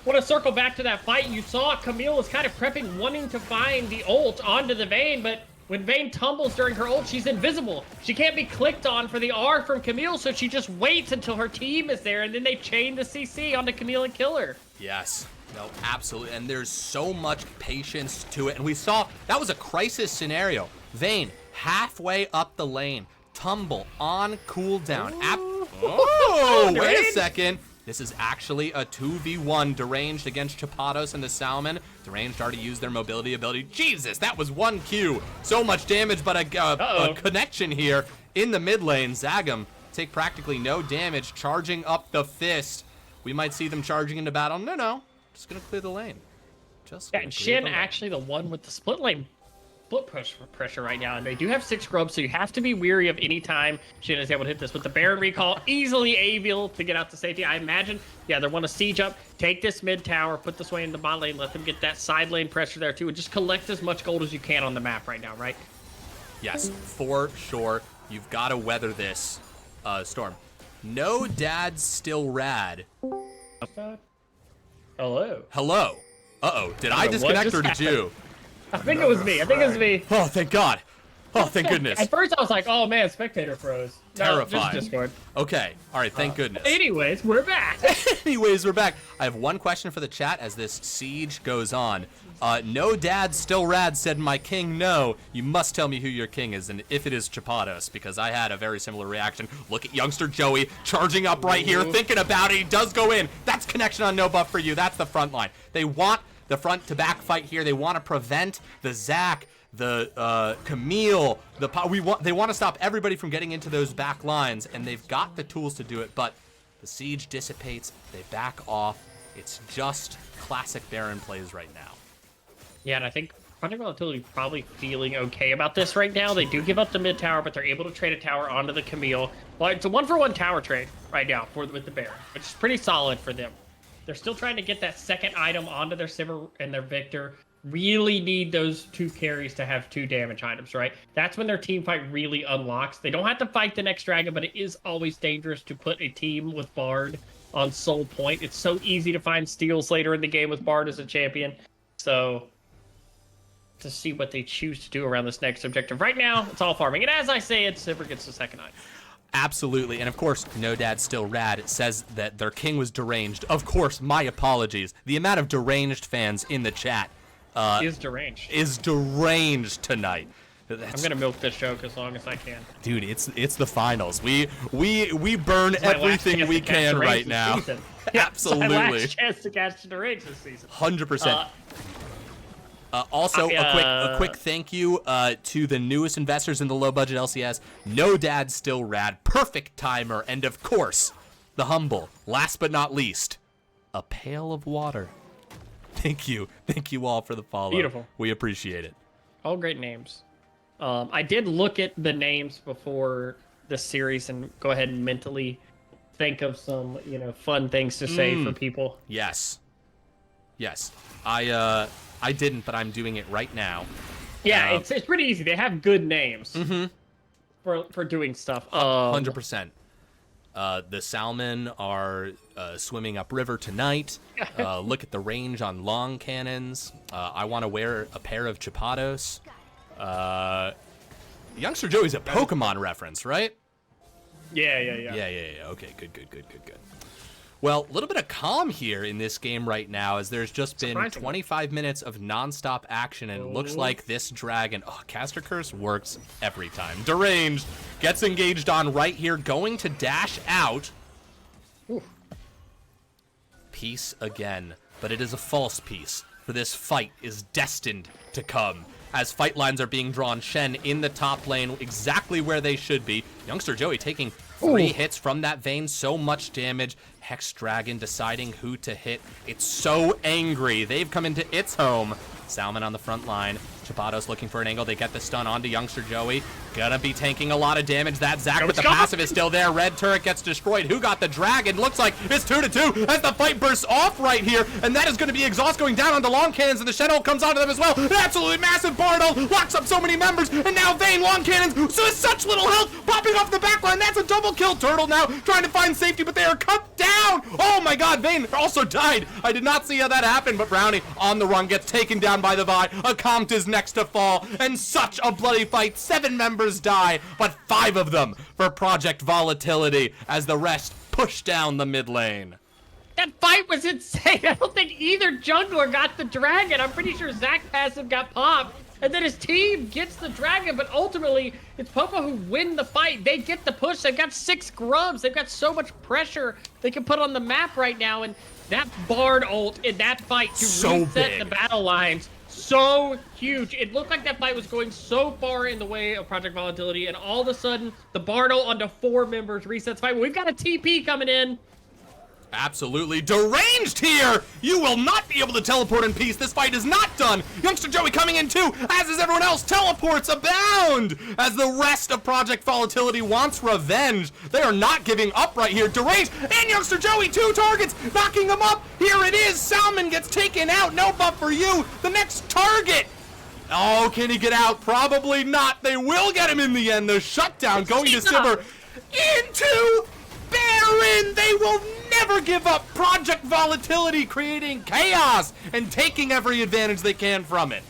S2: want to circle back to that fight. You saw Camille was kind of prepping, wanting to find the ult onto the Vayne, but when Vayne tumbles during her ult, she's invisible. She can't be clicked on for the R from Camille, so she just waits until her team is there, and then they chain the CC onto Camille and kill her.
S1: Yes. No, absolutely. And there's so much patience to it. And we saw that was a crisis scenario. Vayne halfway up the lane. Tumble on cooldown. Oh, wait a second. This is actually a 2v1 Deranged against Chapados and the Salmon. Deranged already used their mobility ability. Jesus, that was 1 Q. So much damage, but a connection here in the mid lane. Zagam take practically no damage, charging up the fist. We might see them charging into battle. No. Just gonna clear the lane.
S2: And Shin actually the one with the split lane. Split pressure right now, and they do have 6 grubs, so you have to be weary of any time Shin is able to hit this. With the Baron recall, easily able to get out to safety. I imagine, yeah, they want to siege up, take this mid tower, put this way in the bot lane, let them get that side lane pressure there too, and just collect as much gold as you can on the map right now, right?
S1: Yes, for sure. You've got to weather this storm. No dad's still rad.
S2: Hello.
S1: Hello. Uh-oh, did I disconnect or did you?
S2: I think it was me.
S1: Oh, thank God. Oh, thank goodness.
S2: At first, I was like, oh, man, spectator froze.
S1: Terrifying.
S2: No, just Discord.
S1: Okay. All right. Thank goodness.
S2: Anyways, we're back.
S1: Anyways, we're back. I have one question for the chat as this siege goes on. No dad still rad said, my king, no. You must tell me who your king is and if it is Chapados, because I had a very similar reaction. Look at youngster Joey charging up right here, thinking about it. He does go in. That's connection on no buff for you. That's the front line. They want the front to back fight here. They want to prevent the Zac, the Camille, they want to stop everybody from getting into those back lines, and they've got the tools to do it, but the siege dissipates, they back off. It's just classic Baron plays right now.
S2: Yeah, and I think Project Volatility probably feeling okay about this right now. They do give up the mid tower, but they're able to trade a tower onto the Camille. Well, it's a 1-for-1 tower trade right now with the Baron, which is pretty solid for them. They're still trying to get that second item onto their Sivir and their Victor. Really need those 2 carries to have 2 damage items, right? That's when their team fight really unlocks. They don't have to fight the next dragon, but it is always dangerous to put a team with Bard on soul point. It's so easy to find steals later in the game with Bard as a champion. So, to see what they choose to do around this next objective. Right now, it's all farming. And as I say it, Sivir gets the second item.
S1: Absolutely, and of course, No Dad's Still Rad says that their king was deranged. Of course, my apologies. The amount of deranged fans in the chat
S2: is deranged
S1: tonight.
S2: I'm gonna milk this joke as long as I can.
S1: Dude, it's the finals. We burn everything we can right now. Absolutely.
S2: My last chance to catch the deranged this season.
S1: 100%. Also, a quick thank you to the newest investors in the low budget LCS. No Dad Still Rad, perfect timer, and of course, the humble. Last but not least, a pail of water. Thank you all for the follow.
S2: Beautiful.
S1: We appreciate it.
S2: All great names. I did look at the names before the series and go ahead and mentally think of some fun things to say for people.
S1: Yes. I didn't, but I'm doing it right now.
S2: Yeah, it's pretty easy. They have good names for doing stuff.
S1: 100%. The Salmon are swimming upriver tonight. Look at the range on long cannons. I want to wear a pair of Chapados. Youngster Joey's a Pokemon reference, right?
S2: Yeah.
S1: Okay, good. Well, a little bit of calm here in this game right now, as there's just been 25 minutes of nonstop action, and it looks like this dragon, Caster Curse works every time. Deranged gets engaged on right here, going to dash out.
S2: Ooh.
S1: Peace again, but it is a false peace, for this fight is destined to come. As fight lines are being drawn, Shen in the top lane, exactly where they should be. Youngster Joey taking 3 hits from that Vayne, so much damage. Hex Dragon deciding who to hit. It's so angry. They've come into its home. Salmon on the front line. Chapados looking for an angle. They get the stun onto Youngster Joey. Gonna be taking a lot of damage. That Zac with the passive is still there. Red turret gets destroyed. Who got the dragon? Looks like it's 2-2 as the fight bursts off right here. And that is going to be Exhaust going down onto Long Cannons, and the Shadow comes onto them as well. An absolutely massive Bardo locks up so many members. And now Vayne Long Cannons, so with such little health, popping off the backline. That's a double kill. Turtle now trying to find safety, but they are cut down. Oh my god, Vayne also died. I did not see how that happened, but Brownie on the run gets taken down by the Vi. Akamt is next to fall, and such a bloody fight. 7 members die, but 5 of them for Project Volatility as the rest push down the mid lane.
S2: That fight was insane. I don't think either jungler got the dragon. I'm pretty sure Zac passive got popped, and then his team gets the dragon, but ultimately it's Popo who win the fight. They get the push. They've got 6 grubs. They've got so much pressure they can put on the map right now, and that Bard ult in that fight to reset the battle lines, so huge. It looked like that fight was going so far in the way of Project Volatility, and all of a sudden the Bard ult onto 4 members resets fight. We've got a TP coming in.
S1: Absolutely deranged here! You will not be able to teleport in peace. This fight is not done. Youngster Joey coming in too, as is everyone else. Teleports abound as the rest of Project Volatility wants revenge. They are not giving up right here. Deranged and Youngster Joey, 2 targets, knocking them up. Here it is. Salmon gets taken out. No buff for you. The next target. Oh, can he get out? Probably not. They will get him in the end. The shutdown going to Sivir into Baron. They will never give up. Project Volatility creating chaos and taking every advantage they can from it.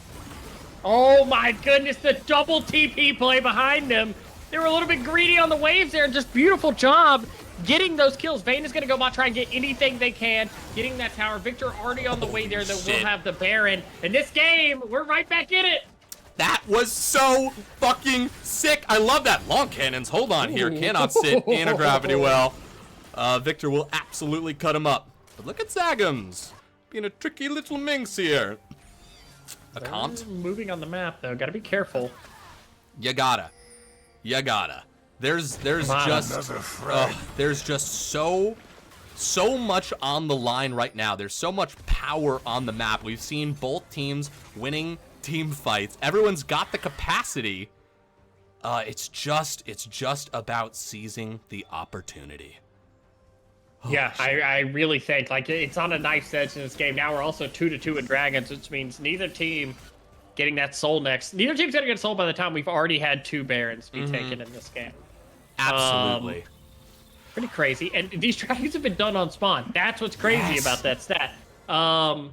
S2: Oh my goodness, the double TP play behind them. They were a little bit greedy on the waves there. Just beautiful job getting those kills. Vayne is going to go out, try and get anything they can, getting that tower. Victor already on the way there, that will have the Baron. In this game, we're right back in it.
S1: That was so fucking sick. I love that. Long Cannons, hold on here. Cannot sit in a gravity well. Victor will absolutely cut him up. But look at Zagums being a tricky little minx here. Akamt
S2: moving on the map though. Gotta be careful.
S1: You gotta. There's just so much on the line right now. There's so much power on the map. We've seen both teams winning team fights. Everyone's got the capacity. It's just about seizing the opportunity.
S2: Yeah, I really think like it's on a knife's edge in this game. Now we're also 2-2 in Dragons, which means neither team getting that soul next. Neither team's gonna get soul by the time we've already had 2 Barons be taken in this game.
S1: Absolutely.
S2: Pretty crazy. And these dragons have been done on spawn. That's what's crazy about that stat. But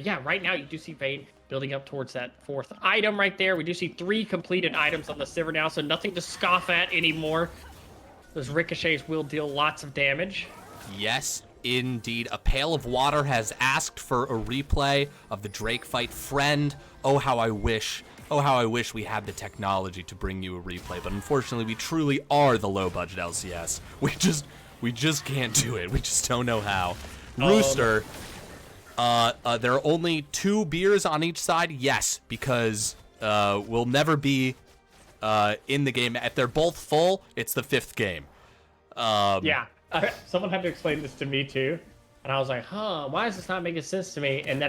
S2: yeah, right now you do see Vayne building up towards that 4th item right there. We do see 3 completed items on the Sivir now, so nothing to scoff at anymore. Those ricochets will deal lots of damage.
S1: Yes, indeed. A Pail of Water has asked for a replay of the Drake fight. Friend, oh how I wish we had the technology to bring you a replay, but unfortunately we truly are the low budget LCS. We just can't do it. We just don't know how. Rooster, there are only 2 beers on each side. Yes, because we'll never be in the game. If they're both full, it's the 5th game.
S2: Yeah. Someone had to explain this to me too, and I was like, huh, why is this not making sense to me? And then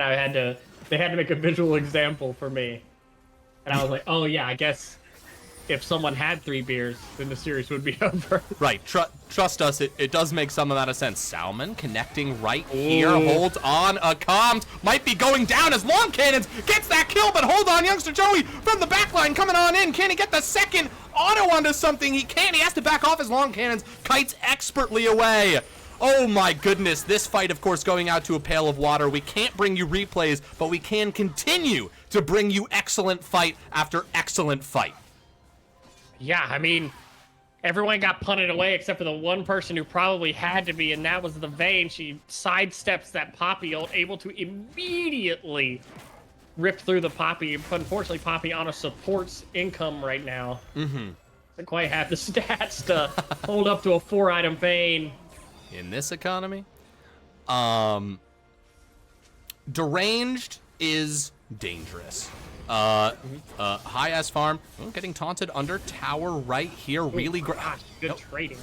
S2: they had to make a visual example for me, and I was like, oh yeah, I guess if someone had 3 beers, then the series would be over.
S1: Right, trust us, it does make some amount of sense. Salmon connecting right here, holds on. Akamt might be going down as Long Cannons gets that kill, but hold on, Youngster Joey from the backline coming on in. Can he get the second auto onto something? He can't. He has to back off as Long Cannons kites expertly away. Oh my goodness, this fight, of course, going out to a Pail of Water. We can't bring you replays, but we can continue to bring you excellent fight after excellent fight.
S2: Yeah, I mean, Everyone got punted away except for the one person who probably had to be, and that was the Vayne. She sidesteps that Poppy ult, able to immediately rip through the Poppy. But unfortunately, Poppy on a support's income right now. Doesn't quite have the stats to hold up to a 4-item Vayne.
S1: In this economy? Deranged is dangerous. High S farm, getting taunted under tower right here. Really great.
S2: Good trading.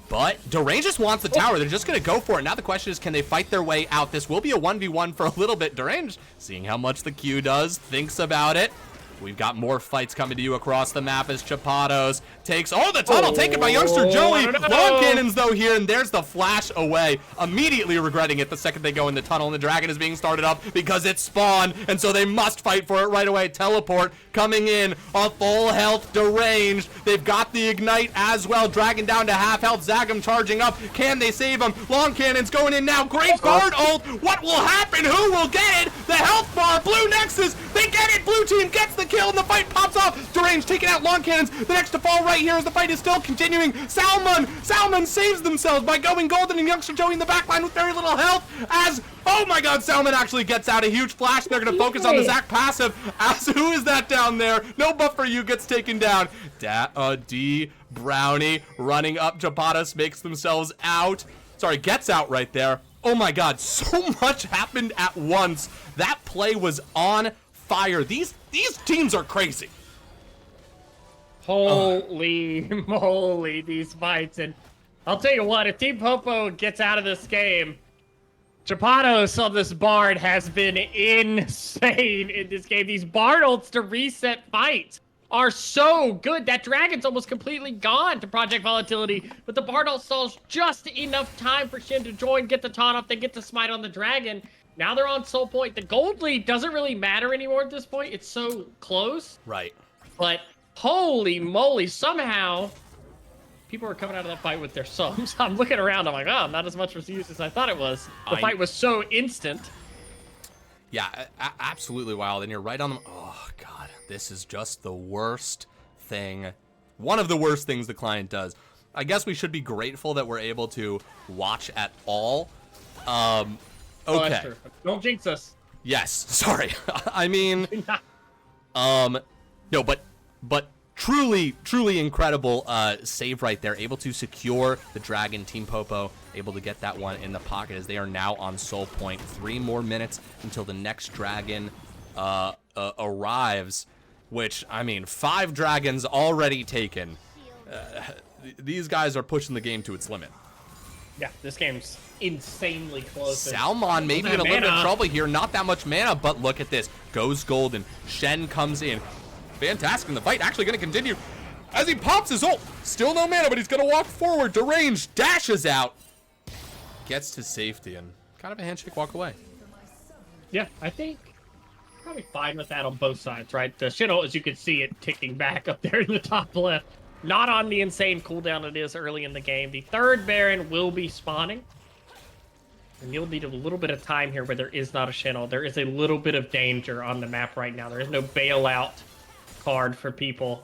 S1: But Deranged just wants the tower. They're just going to go for it. Now the question is, can they fight their way out? This will be a 1v1 for a little bit. Deranged, seeing how much the Q does, thinks about it. We've got more fights coming to you across the map as Chapados takes, the tunnel taken by youngster Joey.
S2: No.
S1: Long cannons though here, and there's the flash away. Immediately regretting it the second they go in the tunnel, and the dragon is being started up because it's spawned, and so they must fight for it right away. Teleport coming in, a full health Deranged. They've got the ignite as well. Dragon down to half health. Zagam charging up. Can they save him? Long cannons going in now. Great guard ult. What will happen? Who will get it? The health bar. Blue Nexus. They get it. Blue team gets the kill, and the fight pops off. Deranged taking out Long cannons. The next to fall right here as the fight is still continuing. Salmon saves themselves by going golden, and youngster Joey in the backline with very little health as, oh my god, Salmon actually gets out a huge flash. They're going to focus on the Zac passive as, who is that down there? No buff for you, gets taken down. D Brownie running up. Chapados makes themselves out. Sorry, gets out right there. Oh my god, so much happened at once. That play was on fire. These teams are crazy.
S2: Holy moly, these fights. And I'll tell you what, if Team Popo gets out of this game, Chapados on this Bard has been insane in this game. These Bard ults to reset fights are so good. That Dragon's almost completely gone to Project Volatility, but the Bard ult stalls just enough time for Shin to join, get the taunt off, then get the smite on the Dragon. Now they're on Soul Point. The gold lead doesn't really matter anymore at this point. It's so close.
S1: Right.
S2: But holy moly, somehow people are coming out of that fight with their subs. I'm looking around, I'm like, oh, not as much use as I thought it was. The fight was so instant.
S1: Yeah, absolutely wild. And you're right on them. Oh, God. This is just the worst thing. One of the worst things the client does. I guess we should be grateful that we're able to watch at all. Okay.
S2: Oh, that's true. Don't jinx us.
S1: Yes. Sorry. I mean, no, but truly incredible save right there. Able to secure the dragon. Team Popo able to get that one in the pocket as they are now on Soul Point. 3 more minutes until the next dragon arrives, which, I mean, 5 dragons already taken. These guys are pushing the game to its limit.
S2: Yeah, this game's insanely close.
S1: Salmon maybe in a little bit of trouble here. Not that much mana, but look at this. Goes golden. Shen comes in. Fantastic in the fight. Actually going to continue as he pops his ult. Still no mana, but he's going to walk forward. Deranged dashes out. Gets to safety and kind of a handshake walk away.
S2: Yeah, I think probably fine with that on both sides, right? The Shin ult, as you can see it ticking back up there in the top left. Not on the insane cooldown it is early in the game. The third Baron will be spawning. And you'll need a little bit of time here where there is not a Shin ult. There is a little bit of danger on the map right now. There is no bailout card for people.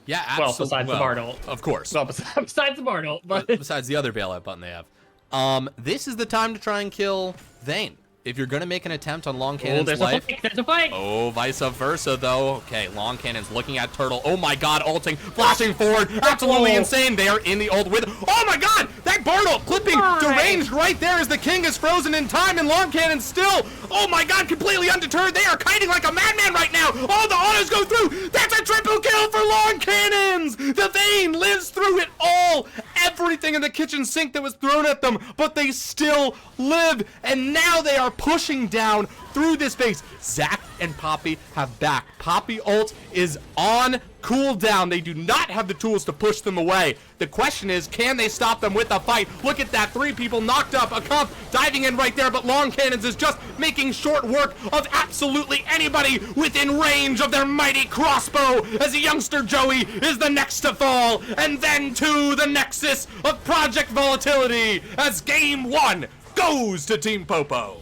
S1: Yeah, absolutely.
S2: Well, besides the Bard ult.
S1: Of course.
S2: Well, besides the Bard ult. But
S1: besides the other bailout button they have. This is the time to try and kill Vayne. If you're going to make an attempt on Long Cannon's life.
S2: There's a fight.
S1: Oh, vice versa, though. Okay, Long Cannon's looking at Turtle. Oh, my God, ulting, flashing forward. Absolutely insane. They are in the ult with... Oh, my God! That Bard ult clipping Deranged right there as the king is frozen in time, and Long Cannon still... Oh, my God, completely undeterred. They are kiting like a madman right now. Oh, the autos go through. That's a triple kill for Long Cannons. The Vayne lives through it all. Everything in the kitchen sink that was thrown at them, but they still live, and now they are pushing down through this base. Zac and Poppy have back. Poppy ult is on cooldown. They do not have the tools to push them away. The question is, can they stop them with a fight? Look at that, 3 people knocked up. A comp diving in right there, but Long Cannons is just making short work of absolutely anybody within range of their mighty crossbow, as a youngster Joey is the next to fall, and then to the nexus of Project Volatility, as game 1 goes to Team Popo.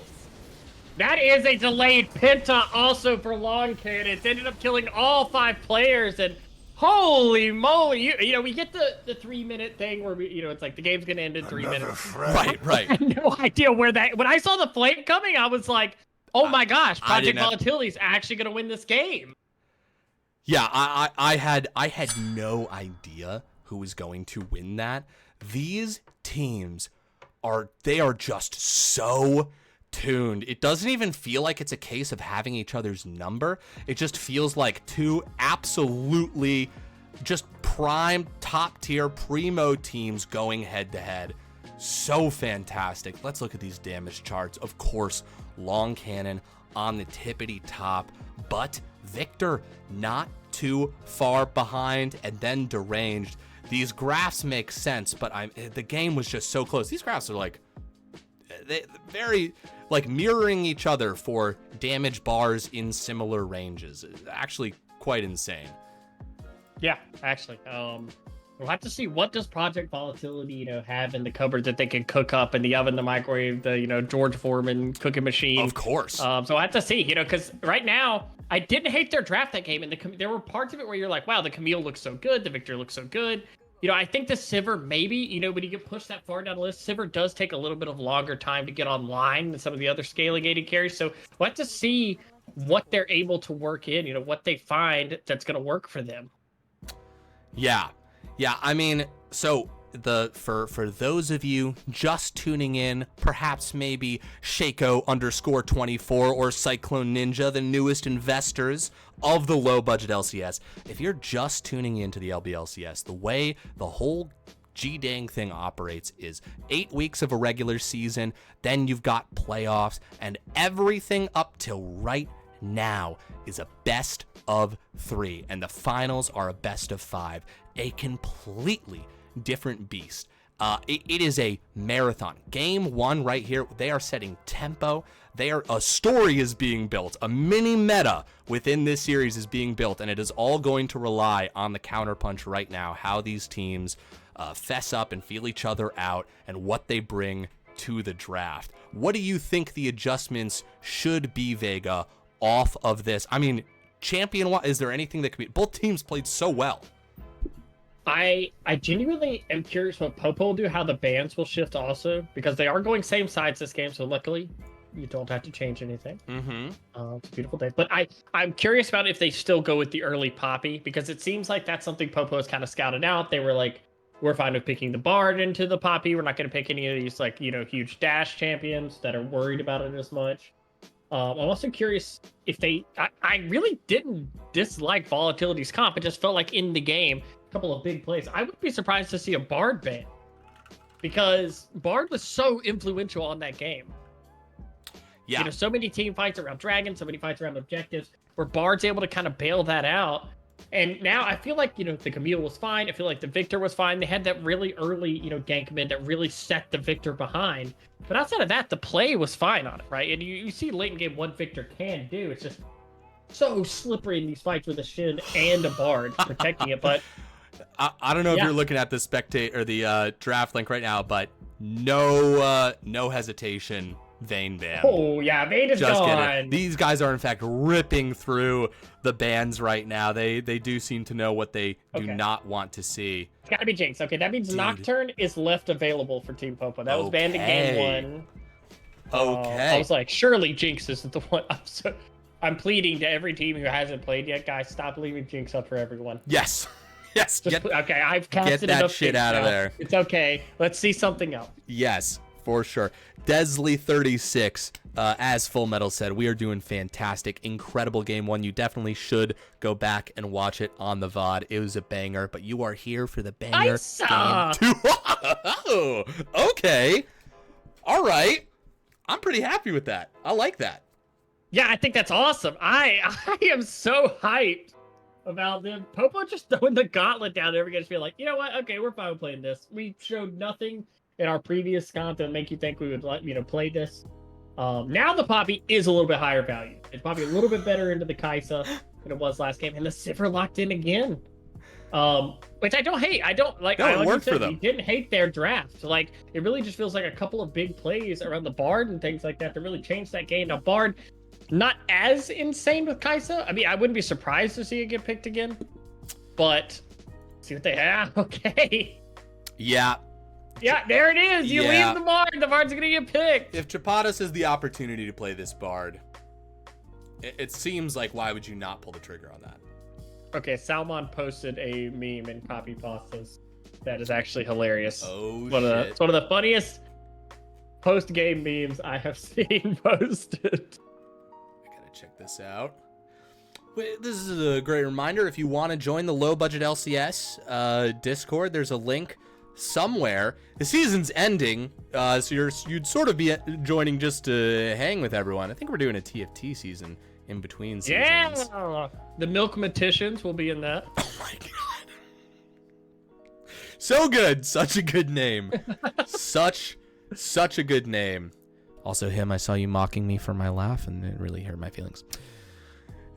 S2: That is a delayed penta also for Long Cannons. Ended up killing all 5 players, and Holy moly! You know, we get the 3-minute thing where it's like the game's gonna end in 3 minutes.
S1: Right.
S2: I had no idea where that. When I saw the flame coming, I was like, "Oh my gosh! Project Volatility is actually gonna win this game."
S1: Yeah, I had no idea who was going to win that. These teams are just so tuned. It doesn't even feel like it's a case of having each other's number. It just feels like two absolutely just prime top tier primo teams going head to head. So fantastic. Let's look at these damage charts. Of course, long cannon on the tippity top, but Victor not too far behind, and then deranged. These graphs make sense, but the game was just so close. These graphs are like very like mirroring each other for damage bars in similar ranges. Actually quite insane.
S2: Yeah, actually. We'll have to see what does Project Volatility, have in the cupboard that they can cook up in the oven, the microwave, the George Foreman cooking machine.
S1: Of course.
S2: So I have to see, because right now I didn't hate their draft that game, and there were parts of it where you're like, wow, the Camille looks so good, the Victor looks so good. I think the Sivir maybe, when you get pushed that far down the list, Sivir does take a little bit of longer time to get online than some of the other scaling gated carries. So we'll have to see what they're able to work in, what they find that's going to work for them.
S1: Yeah. I mean, so for those of you just tuning in, perhaps maybe Shaco_24 or Cyclone Ninja, the newest investors of the low budget LCS. If you're just tuning into the LBLCS, the way the whole G-dang thing operates is 8 weeks of a regular season, then you've got playoffs, and everything up till right now is a best of 3, and the finals are a best of 5, a completely different beast. It is a marathon. Game 1 right here, they are setting tempo. A story is being built. A mini meta within this series is being built, and it is all going to rely on the counterpunch right now, how these teams fess up and feel each other out, and what they bring to the draft. What do you think the adjustments should be, Vega, off of this? I mean, champion-wise, is there anything that could be? Both teams played so well.
S2: I genuinely am curious what Popo will do, how the bans will shift also, because they are going same sides this game, so luckily you don't have to change anything. It's a beautiful day. But I'm curious about if they still go with the early Poppy, because it seems like that's something Popo has kind of scouted out. They were like, we're fine with picking the Bard into the Poppy. We're not going to pick any of these huge dash champions that are worried about it as much. I'm also curious if I really didn't dislike Volatility's comp. It just felt like in the game, a couple of big plays. I would be surprised to see a Bard ban, because Bard was so influential on that game.
S1: Yeah.
S2: So many team fights around Dragon, so many fights around objectives, where Bard's able to kind of bail that out. And now I feel like, the Camille was fine. I feel like the Victor was fine. They had that really early, gank mid that really set the Victor behind. But outside of that, the play was fine on it, right? And you see late in game what Victor can do. It's just so slippery in these fights with a Shin and a Bard protecting it. But
S1: I don't know if you're looking at the spectate or the draft link right now, but no hesitation. Vayne ban.
S2: Oh yeah, Vayne is
S1: just
S2: gone.
S1: Kidding. These guys are in fact ripping through the bans right now. They do seem to know what they do not want to see.
S2: It's gotta be Jinx. Okay, that means Nocturne is left available for Team Popo. That was banned in game 1.
S1: Okay.
S2: I was like, surely Jinx isn't the one. I'm pleading to every team who hasn't played yet, guys, stop leaving Jinx up for everyone.
S1: Yes.
S2: Okay, I've casted
S1: get that
S2: enough
S1: shit
S2: Jinx
S1: out of
S2: now.
S1: there.
S2: It's okay. Let's see something else.
S1: Yes. For sure. Desley36, as Full Metal said, we are doing fantastic. Incredible game 1. You definitely should go back and watch it on the VOD. It was a banger, but you are here for the banger game 2. Oh, okay. All right. I'm pretty happy with that. I like that.
S2: Yeah, I think that's awesome. I am so hyped about them. Popo just throwing the gauntlet down there. We're going to feel like, you know what? Okay, we're fine with playing this. We showed nothing in our previous content make you think we would play this. Now the Poppy is a little bit higher value. It's probably a little bit better into the Kaisa than it was last game, and the Sivir locked in again. Which I don't hate. I don't like.
S1: No, it worked for them.
S2: We didn't hate their draft. So, like, it really just feels like a couple of big plays around the Bard and things like that to really change that game. Now Bard, not as insane with Kaisa. I mean, I wouldn't be surprised to see it get picked again. but see what they have. Okay.
S1: Yeah.
S2: Yeah, there it is. You leave the Bard. The Bard's going to get picked.
S1: If Chapadas has the opportunity to play this Bard, it seems like why would you not pull the trigger on that?
S2: Okay, Salmon posted a meme in Copy Pastas that is actually hilarious.
S1: Oh,
S2: shit. It's one of the funniest post-game memes I have seen posted.
S1: I gotta check this out. Wait, this is a great reminder. If you want to join the Low Budget LCS Discord, there's a link somewhere. The season's ending, so you'd sort of be joining just to hang with everyone. I think we're doing a TFT season in between seasons.
S2: Yeah, the Milkmaticians will be in that.
S1: Oh my god, so good, such a good name, such a good name. Also, him, I saw you mocking me for my laugh, and it really hurt my feelings.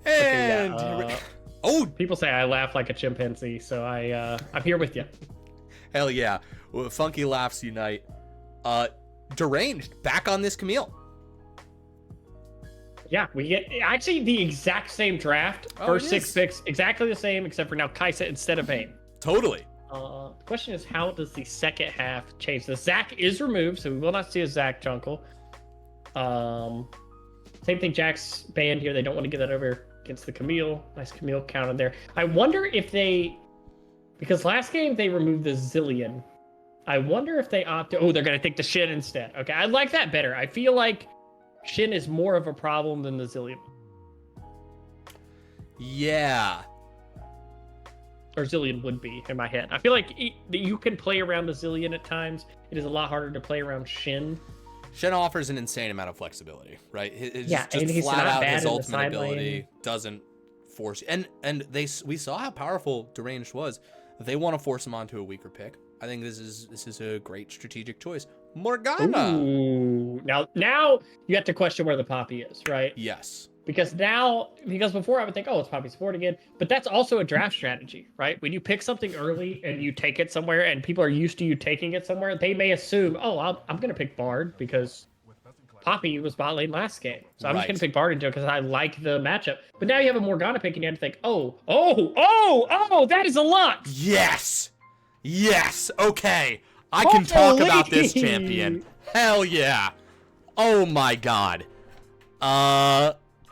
S1: And
S2: oh, people say I laugh like a chimpanzee, so I'm here with you.
S1: Hell yeah. Well, funky laughs unite. Deranged, back on this Camille.
S2: Yeah, we get actually the exact same draft. First 6 picks, exactly the same, except for now Kaisa instead of Vayne.
S1: Totally.
S2: The question is, how does the second half change? The Zac is removed, so we will not see a Zac jungle. Same thing, Jack's banned here. They don't want to get that over against the Camille. Nice Camille counted there. I wonder if they... Because last game they removed the Zillion. I wonder if they opt... Oh, they're going to take the Shin instead. Okay, I like that better. I feel like Shin is more of a problem than the Zillion.
S1: Yeah.
S2: Or Zillion would be in my head. I feel like you can play around the Zillion at times. It is a lot harder to play around Shin.
S1: Shen offers an insane amount of flexibility, right?
S2: Just
S1: he's flat out his ultimate ability doesn't force... And we saw how powerful Deranged was. They want to force him onto a weaker pick. I think this is a great strategic choice. Morgana.
S2: Ooh. Now you have to question where the Poppy is, right?
S1: Yes.
S2: Because before I would think, oh, it's Poppy support again, but that's also a draft strategy, right? When you pick something early and you take it somewhere, and people are used to you taking it somewhere, they may assume, oh, I'm gonna pick Bard because Poppy was bot lane last game, so I'm just gonna pick Bard into it because I like the matchup. But now you have a Morgana pick, and you have to think, oh, that is a lot.
S1: Yes. Okay, I can talk about this champion. Hell yeah. Oh my god.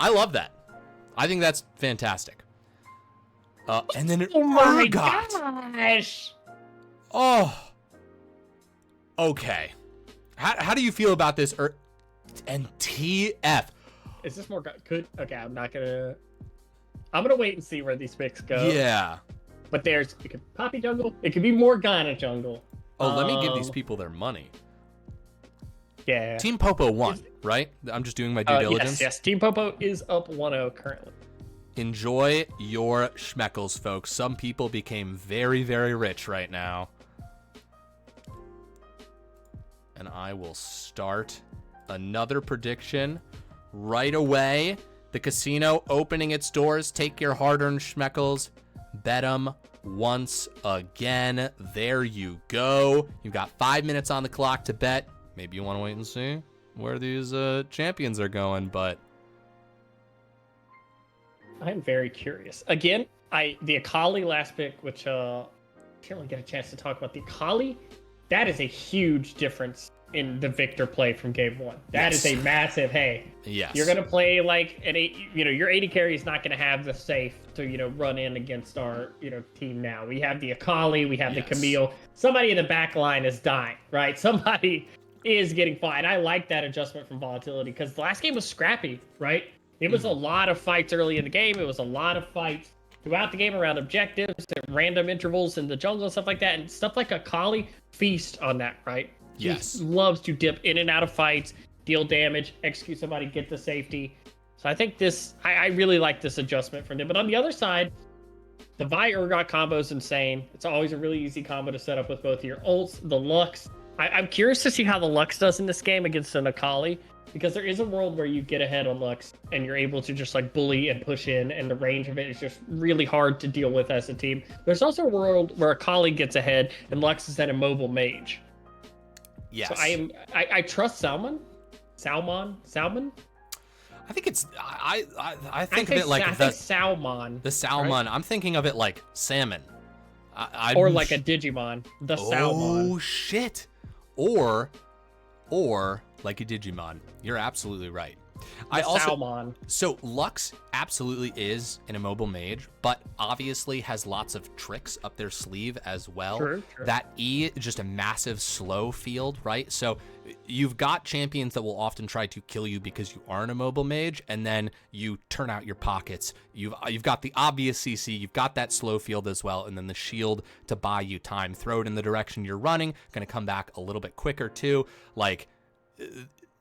S1: I love that. I think that's fantastic. And then
S2: oh my gosh.
S1: Oh. Okay. How do you feel about this? And TF.
S2: Is this more good? Okay, I'm gonna wait and see where these picks go.
S1: Yeah.
S2: But it could Poppy jungle. It could be Morgana jungle.
S1: Oh, let me give these people their money.
S2: Yeah.
S1: Team Popo won, right? I'm just doing my due diligence.
S2: Yes. Team Popo is up 1-0 currently.
S1: Enjoy your schmeckles, folks. Some people became very, very rich right now. And I will start another prediction right away. The casino opening its doors. Take your hard-earned schmeckles. Bet them once again. There you go. You've got 5 minutes on the clock to bet. Maybe you want to wait and see where these champions are going, but
S2: I'm very curious. Again, the Akali last pick, which can't really get a chance to talk about the Akali. That is a huge difference in the Victor play from game 1. That is a massive. Hey,
S1: yes,
S2: you're gonna play like your 80 carry is not gonna have the safe to run in against our team now. We have the Akali, we have the Camille. Somebody in the back line is dying, right? Somebody is getting fought. And I like that adjustment from Volatility because the last game was scrappy, right? It was a lot of fights early in the game. It was a lot of fights throughout the game around objectives at random intervals in the jungle and stuff like that. And stuff like Akali feast on that, right?
S1: Yes.
S2: He loves to dip in and out of fights, deal damage, execute somebody, get the safety. So I think I really like this adjustment from them. But on the other side, the Vi Urgot combo is insane. It's always a really easy combo to set up with both your ults, the Lux. I'm curious to see how the Lux does in this game against an Akali, because there is a world where you get ahead on Lux and you're able to just like bully and push in, and the range of it is just really hard to deal with as a team. There's also a world where Akali gets ahead and Lux is an immobile mage.
S1: Yes.
S2: So I trust Salmon.
S1: I think it's I think of it like
S2: the salmon.
S1: The salmon. Right? I'm thinking of it like salmon.
S2: Or like a Digimon. The salmon.
S1: Oh shit. Or like a Digimon. You're absolutely right.
S2: Salmon.
S1: So Lux absolutely is an immobile mage, but obviously has lots of tricks up their sleeve as well.
S2: True.
S1: That E is just a massive slow field, right? So you've got champions that will often try to kill you because you are an immobile mage, and then you turn out your pockets. You've got the obvious CC, you've got that slow field as well, and then the shield to buy you time. Throw it in the direction you're running, gonna come back a little bit quicker too. Like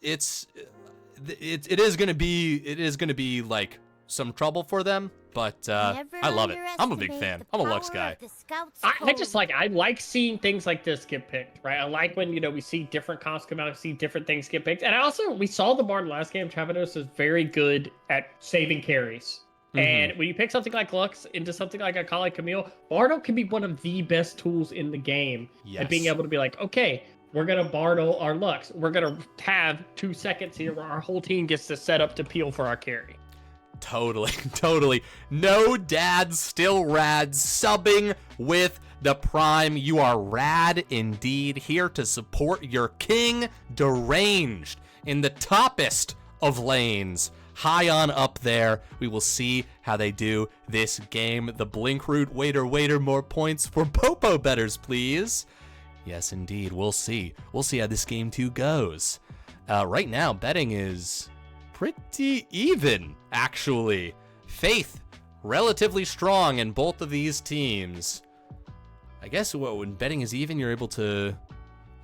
S1: it is gonna be like some trouble for them, but I love it. I'm a big fan. I'm a Lux guy.
S2: I like seeing things like this get picked, right? I like when, we see different comps come out, see different things get picked. And we saw the Bard last game. Travados is very good at saving carries. Mm-hmm. And when you pick something like Lux into something like a Kali Camille, Bardo can be one of the best tools in the game.
S1: Yes.
S2: At being able to be like, okay, we're going to Bardo our Lux. We're going to have 2 seconds here where our whole team gets to set up to peel for our carry.
S1: Totally. No dads, still rad, subbing with the Prime. You are rad indeed, here to support your king, deranged in the toppest of lanes. High on up there. We will see how they do this game. The Blink Root, waiter, more points for Popo betters, please. Yes, indeed. We'll see. We'll see how this game 2 goes. Right now, betting is pretty even, actually. Faith, relatively strong in both of these teams. I guess when betting is even, you're able to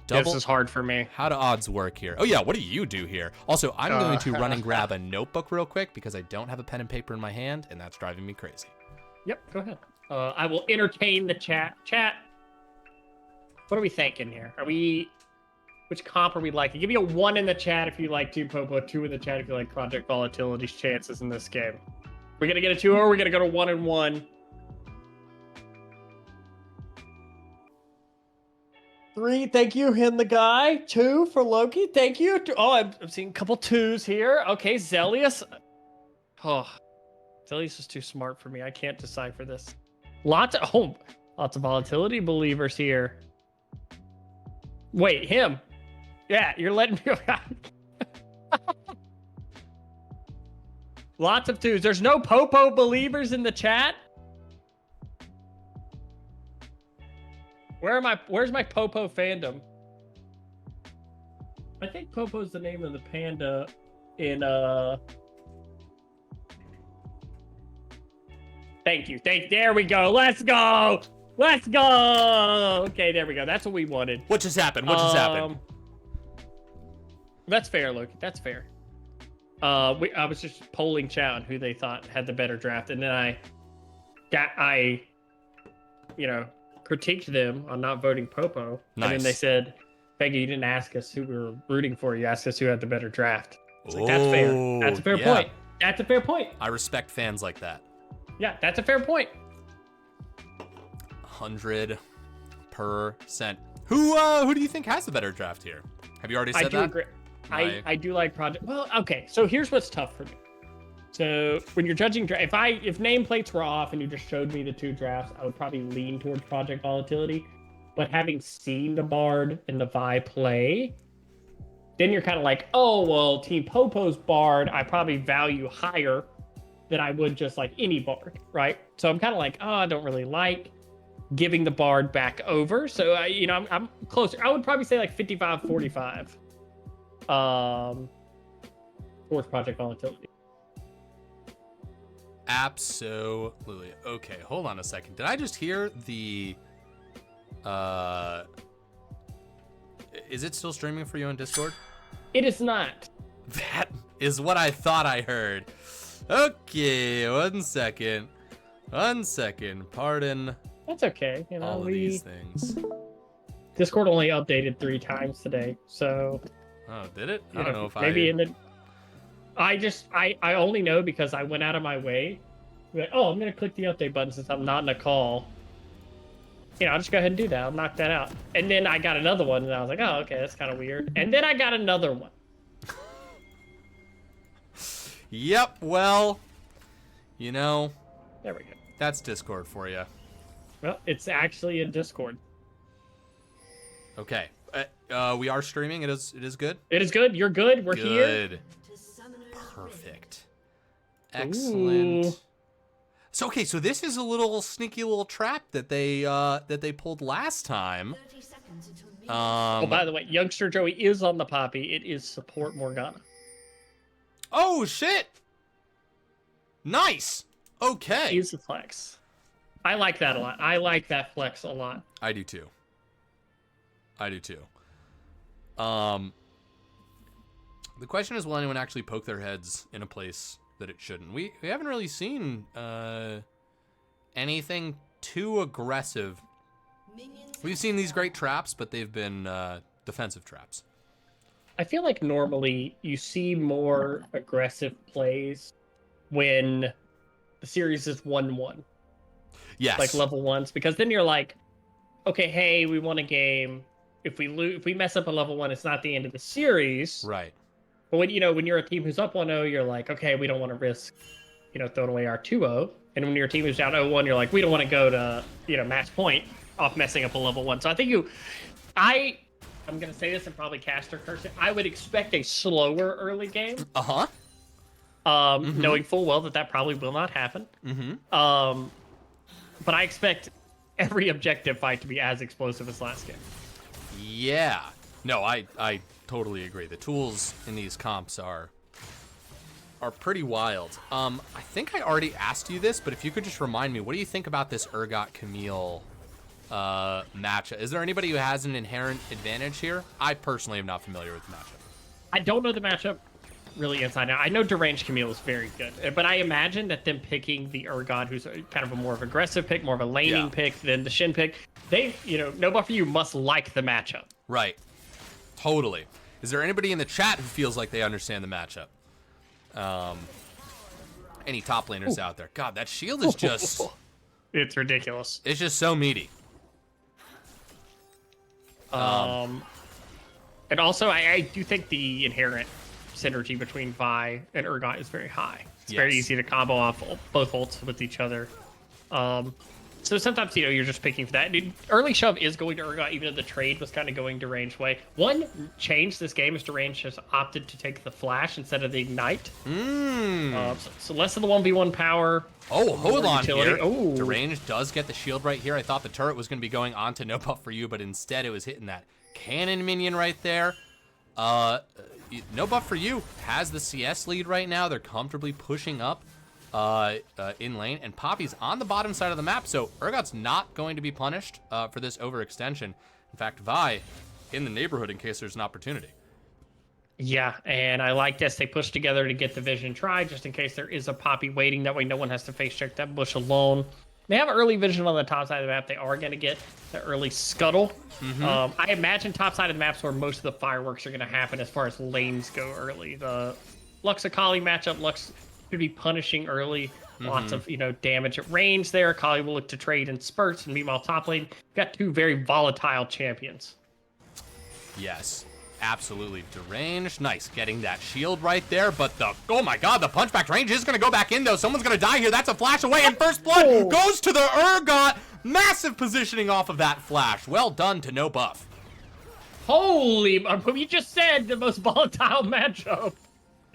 S1: double.
S2: This is hard for me.
S1: How do odds work here? Oh yeah, what do you do here? Also, I'm going to run and grab a notebook real quick because I don't have a pen and paper in my hand, and that's driving me crazy.
S2: Yep, go ahead. I will entertain the chat. Chat, what are we thinking here? Which comp are we liking? Give me a 1 in the chat if you like Team Popo, 2 in the chat if you like Project Volatility's chances in this game. We're going to get a 2 or we're going to go to 1 and 1. 3, thank you, Him the Guy. 2 for Loki, thank you. Oh, I'm seeing a couple 2s here. Okay, Zelius. Oh, Zelius is too smart for me. I can't decipher this. Lots of Volatility believers here. Wait, him. Yeah, you're letting me. Lots of 2s. There's no Popo believers in the chat. Where's my Popo fandom? I think Popo's the name of the panda in Thank you. There we go. Let's go. Okay, there we go. That's what we wanted.
S1: What just happened?
S2: That's fair, Loki. That's fair. I was just polling chat on who they thought had the better draft, and then I critiqued them on not voting Popo.
S1: Nice.
S2: And then they said, Peggy, you didn't ask us who we were rooting for. You asked us who had the better draft. It's like, that's fair. That's a fair point. That's a fair point.
S1: I respect fans like that.
S2: Yeah, that's a fair point.
S1: 100%. Who do you think has the better draft here? Have you already said that?
S2: Agree. I do like Project. Well, okay. So here's what's tough for me. So when you're judging, if nameplates were off and you just showed me the 2 drafts, I would probably lean towards Project Volatility. But having seen the Bard and the Vi play, then you're kind of like, oh well, Team Popo's Bard I probably value higher than I would just like any Bard, right? So I'm kind of like, I don't really like giving the Bard back over. So I'm closer. I would probably say like 55-45 towards Project Volatility.
S1: Absolutely. Okay, hold on a second. Did I just hear the is it still streaming for you on Discord?
S2: It is not.
S1: That is what I thought I heard. Okay, one second. Pardon.
S2: That's okay.
S1: All of these things.
S2: Discord only updated 3 times today, so.
S1: Oh, did it? I don't know if
S2: maybe in the. I only know because I went out of my way. Like, I'm gonna click the update button since I'm not in a call. I'll just go ahead and do that. I'll knock that out. And then I got another one, and I was like, oh, okay, that's kind of weird. And then I got another one.
S1: Yep, well, you know.
S2: There we go.
S1: That's Discord for you.
S2: Well, it's actually in Discord.
S1: Okay. We are streaming. It is good?
S2: It is good. You're good. We're here.
S1: Good. Perfect. Excellent. Ooh. So, okay, so this is a little sneaky little trap that they pulled last time.
S2: Oh, by the way, Youngster Joey is on the Poppy. It is support Morgana.
S1: Oh, shit! Nice! Okay.
S2: He's a flex. I like that a lot. I like that flex a lot.
S1: I do too. The question is, will anyone actually poke their heads in a place that it shouldn't? We haven't really seen anything too aggressive. We've seen these great traps, but they've been defensive traps.
S2: I feel like normally you see more aggressive plays when the series is 1-1.
S1: Yes.
S2: Like level ones, because then you're like, okay, hey, we won a game. If we mess up a level 1, it's not the end of the series.
S1: Right.
S2: But when you're a team who's up 1-0, you're like, okay, we don't want to risk, throwing away our 2-0. And when your team is down 0-1, you're like, we don't want to go to, match point off messing up a level 1. So I think I'm going to say this and probably caster curse it. I would expect a slower early game.
S1: Uh-huh.
S2: Knowing full well that probably will not happen.
S1: Mm-hmm.
S2: But I expect every objective fight to be as explosive as last game.
S1: Yeah. No, I totally agree. The tools in these comps are pretty wild. I think I already asked you this, but if you could just remind me, what do you think about this Urgot Camille matchup? Is there anybody who has an inherent advantage here? I personally am not familiar with the matchup.
S2: I don't know the matchup really inside out. I know Deranged Camille is very good, but I imagine that them picking the Urgot, who's kind of a more of aggressive pick, more of a laning pick than the Shin pick, they, No Buff For You must like the matchup.
S1: Right. Totally. Is there anybody in the chat who feels like they understand the matchup? Any top laners out there? God, that shield is just...
S2: It's ridiculous.
S1: It's just so meaty.
S2: And also, I do think the inherent synergy between Vi and Urgot is very high. It's very easy to combo off both ults with each other. So sometimes, you're just picking for that. Early shove is going to Urgot, even though the trade was kind of going Deranged way. One change this game is Deranged has opted to take the flash instead of the ignite. So less of the 1v1 power.
S1: Oh, hold on here.
S2: Oh.
S1: Deranged does get the shield right here. I thought the turret was going to be going on to No Buff For You, but instead it was hitting that cannon minion right there. No Buff For You has the CS lead right now. They're comfortably pushing up in lane, and Poppy's on the bottom side of the map, so Urgot's not going to be punished for this overextension. In fact, Vi in the neighborhood in case there's an opportunity.
S2: Yeah, and I like this. They push together to get the vision tried, just in case there is a Poppy waiting. That way no one has to face check that bush alone. They have early vision on the top side of the map. They are going to get the early scuttle. I imagine top side of the map's where most of the fireworks are going to happen as far as lanes go early. The Lux Akali matchup, Lux could be punishing early. Lots of, damage at range there. Akali will look to trade in spurts, and meanwhile top lane, got two very volatile champions.
S1: Yes, absolutely. Deranged, nice, getting that shield right there, but oh my god, the punchback range is going to go back in, though. Someone's going to die here. That's a flash away, and first blood goes to the Urgot. Massive positioning off of that flash. Well done to No Buff.
S2: Holy, we just said the most volatile matchup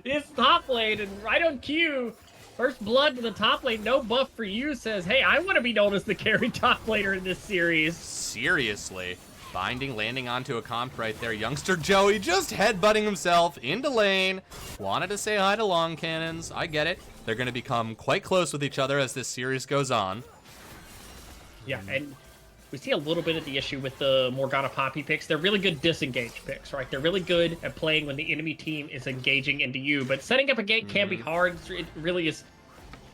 S2: is top lane, and right on cue, first blood to the top lane. No Buff For You says, hey, I want to be known as the carry top laner in this series.
S1: Seriously. Binding, landing onto a comp right there. Youngster Joey just headbutting himself into lane. Wanted to say hi to Long Cannons. I get it. They're going to become quite close with each other as this series goes on.
S2: Yeah, and we see a little bit of the issue with the Morgana Poppy picks. They're really good disengaged picks, right? They're really good at playing when the enemy team is engaging into you, but setting up a gate can be hard. It really is.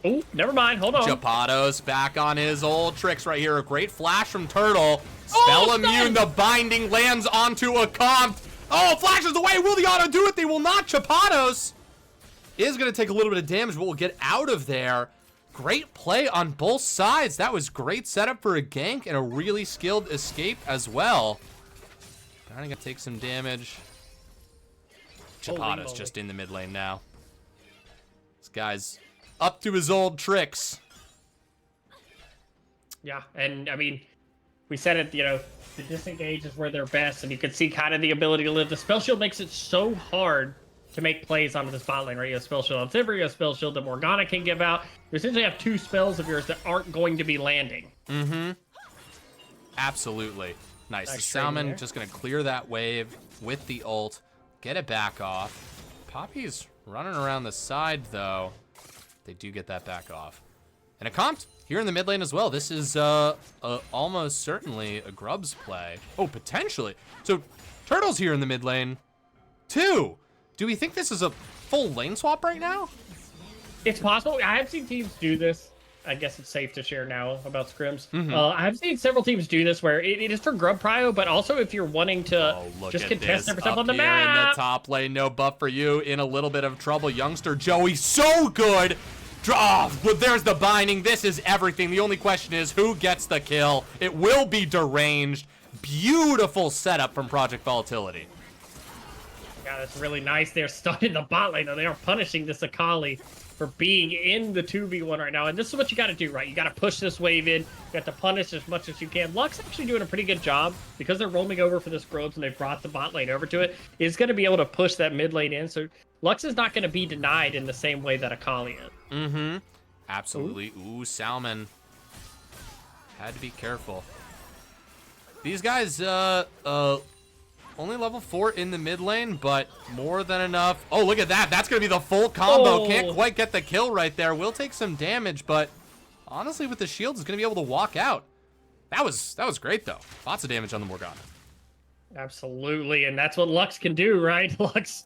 S2: Oh, never mind. Hold on.
S1: Chapado's back on his old tricks right here. A great flash from Turtle. Spell immune. The binding lands onto a comp. Oh, flashes away. Will the auto do it? They will not. Chapado's is going to take a little bit of damage, but will get out of there. Great play on both sides. That was great setup for a gank and a really skilled escape as well. Going to take some damage. Chapado's just in the mid lane now. This guy's up to his old tricks.
S2: Yeah, and I mean, we said it, the disengage is where they're best, and you can see kind of the ability to live. The spell shield makes it so hard to make plays onto this bot lane, right? You have spell shield on Sivir, you have spell shield that Morgana can give out. You essentially have 2 spells of yours that aren't going to be landing.
S1: Mm-hmm. Absolutely. Nice. The Salmon just going to clear that wave with the ult, get it back off. Poppy's running around the side, though. They do get that back off. And a comp here in the mid lane as well. This is almost certainly a Grubs play. Oh, potentially. So Turtle's here in the mid lane, too. Do we think this is a full lane swap right now?
S2: It's possible. I have seen teams do this. I guess it's safe to share now about scrims. I've seen several teams do this where it is for grub prio, but also if you're wanting to just contest every step on the map.
S1: In the top lane, no buff for you. In a little bit of trouble, youngster Joey, so good. But there's the binding. This is everything. The only question is who gets the kill. It will be deranged. Beautiful setup from Project Volatility.
S2: Yeah, that's really nice. They're stuck in the bot lane, though. They are punishing this Akali for being in the 2v1 right now. And this is what you got to do, right? You got to push this wave in. You got to punish as much as you can. Luck's actually doing a pretty good job because they're roaming over for this Grubs and they've brought the bot lane over to it. Is going to be able to push that mid lane in. So Lux is not going to be denied in the same way that Akali is.
S1: Mm-hmm. Absolutely. Ooh, Salmon. Had to be careful. These guys, only level 4 in the mid lane, but more than enough. Oh, look at that. That's going to be the full combo.
S2: Oh.
S1: Can't quite get the kill right there. Will take some damage, but honestly, with the shields, is going to be able to walk out. That was great, though. Lots of damage on the Morgana.
S2: Absolutely, and that's what Lux can do, right? Lux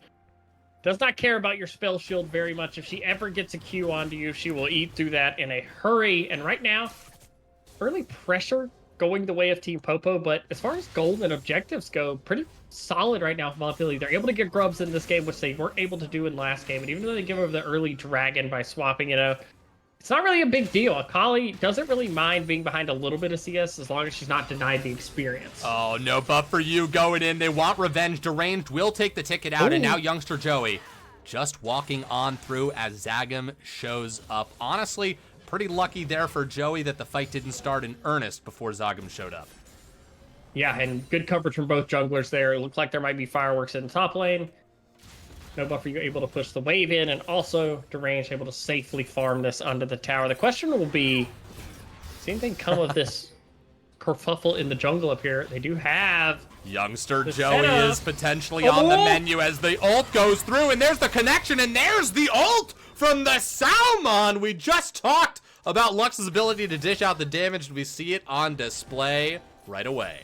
S2: does not care about your spell shield very much. If she ever gets a Q onto you, she will eat through that in a hurry. And right now, early pressure going the way of Team Popo, but as far as gold and objectives go, pretty solid right now. Volatility. They're able to get Grubs in this game, which they weren't able to do in last game. And even though they give over the early dragon by swapping it out, it's not really a big deal. Akali doesn't really mind being behind a little bit of CS as long as she's not denied the experience.
S1: Oh, no buff for you going in. They want revenge. Deranged will take the ticket out, and now youngster Joey just walking on through as Zagam shows up. Honestly, pretty lucky there for Joey that the fight didn't start in earnest before Zagam showed up.
S2: Yeah, and good coverage from both junglers there. It looked like there might be fireworks in the top lane. No buffer, you're able to push the wave in, and also Deranged able to safely farm this under the tower. The question will be, does anything come of this kerfuffle in the jungle up here? They do have
S1: youngster Joey is potentially on the menu as the ult goes through, and there's the connection, and there's the ult from the Salmon. We just talked about Lux's ability to dish out the damage, and we see it on display right away.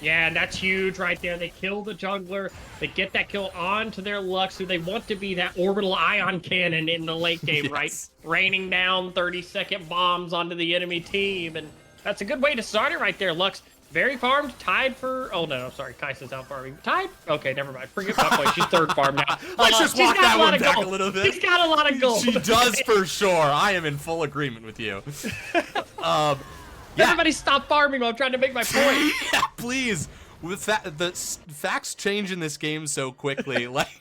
S2: Yeah, and that's huge right there. They kill the jungler. They get that kill onto their Lux, who they want to be that orbital ion cannon in the late game, right? Raining down 30-second bombs onto the enemy team. And that's a good way to start it right there. Lux, very farmed, tied for... Oh, no, sorry. Kaisa's out farming. Tied? Okay, never mind. Forget my point. She's third farm now.
S1: Let's just walk that one back a little bit.
S2: She's got a lot of gold.
S1: She does for sure. I am in full agreement with you.
S2: Everybody stop farming while I'm trying to make my point.
S1: Yeah, please. With the facts change in this game so quickly. Like,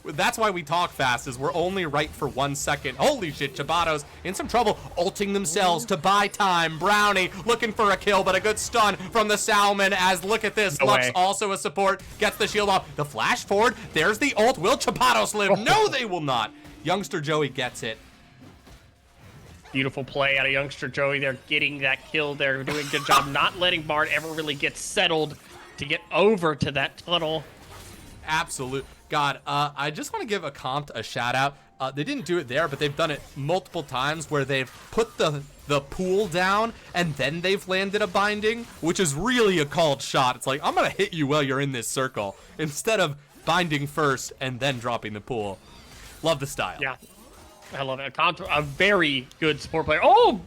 S1: that's why we talk fast, is we're only right for 1 second. Holy shit, Chabatos in some trouble, ulting themselves to buy time. Brownie looking for a kill, but a good stun from the Salmon as, look at this, Lux also a support, gets the shield off. The flash forward, there's the ult. Will Chabatos live? No, they will not. Youngster Joey gets it.
S2: Beautiful play out of youngster Joey. They're getting that kill. They're doing a good job not letting Bard ever really get settled to get over to that tunnel.
S1: Absolute. God, I just want to give a comp a shout out. They didn't do it there, but they've done it multiple times where they've put the pool down and then they've landed a binding, which is really a called shot. It's like, I'm going to hit you while you're in this circle instead of binding first and then dropping the pool. Love the style.
S2: Yeah. I love it. A very good support player. Oh,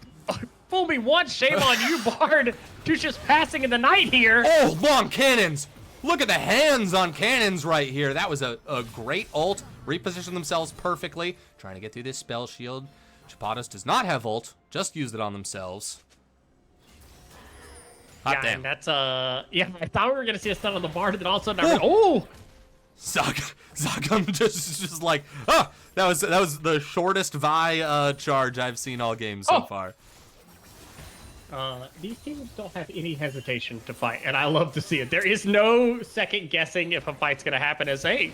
S2: fool me once. Shame on you, Bard. Dude's just passing in the night here.
S1: Oh, long cannons. Look at the hands on cannons right here. That was a great ult. Reposition themselves perfectly. Trying to get through this spell shield. Chapados does not have ult. Just used it on themselves. Hot damn.
S2: And that's, yeah, I thought we were going to see a stun on the Bard, and then all of a sudden, oh!
S1: Zagum just like, oh, that was the shortest Vi charge I've seen all game so far.
S2: These teams don't have any hesitation to fight, and I love to see it. There is no second guessing if a fight's gonna happen. As hey,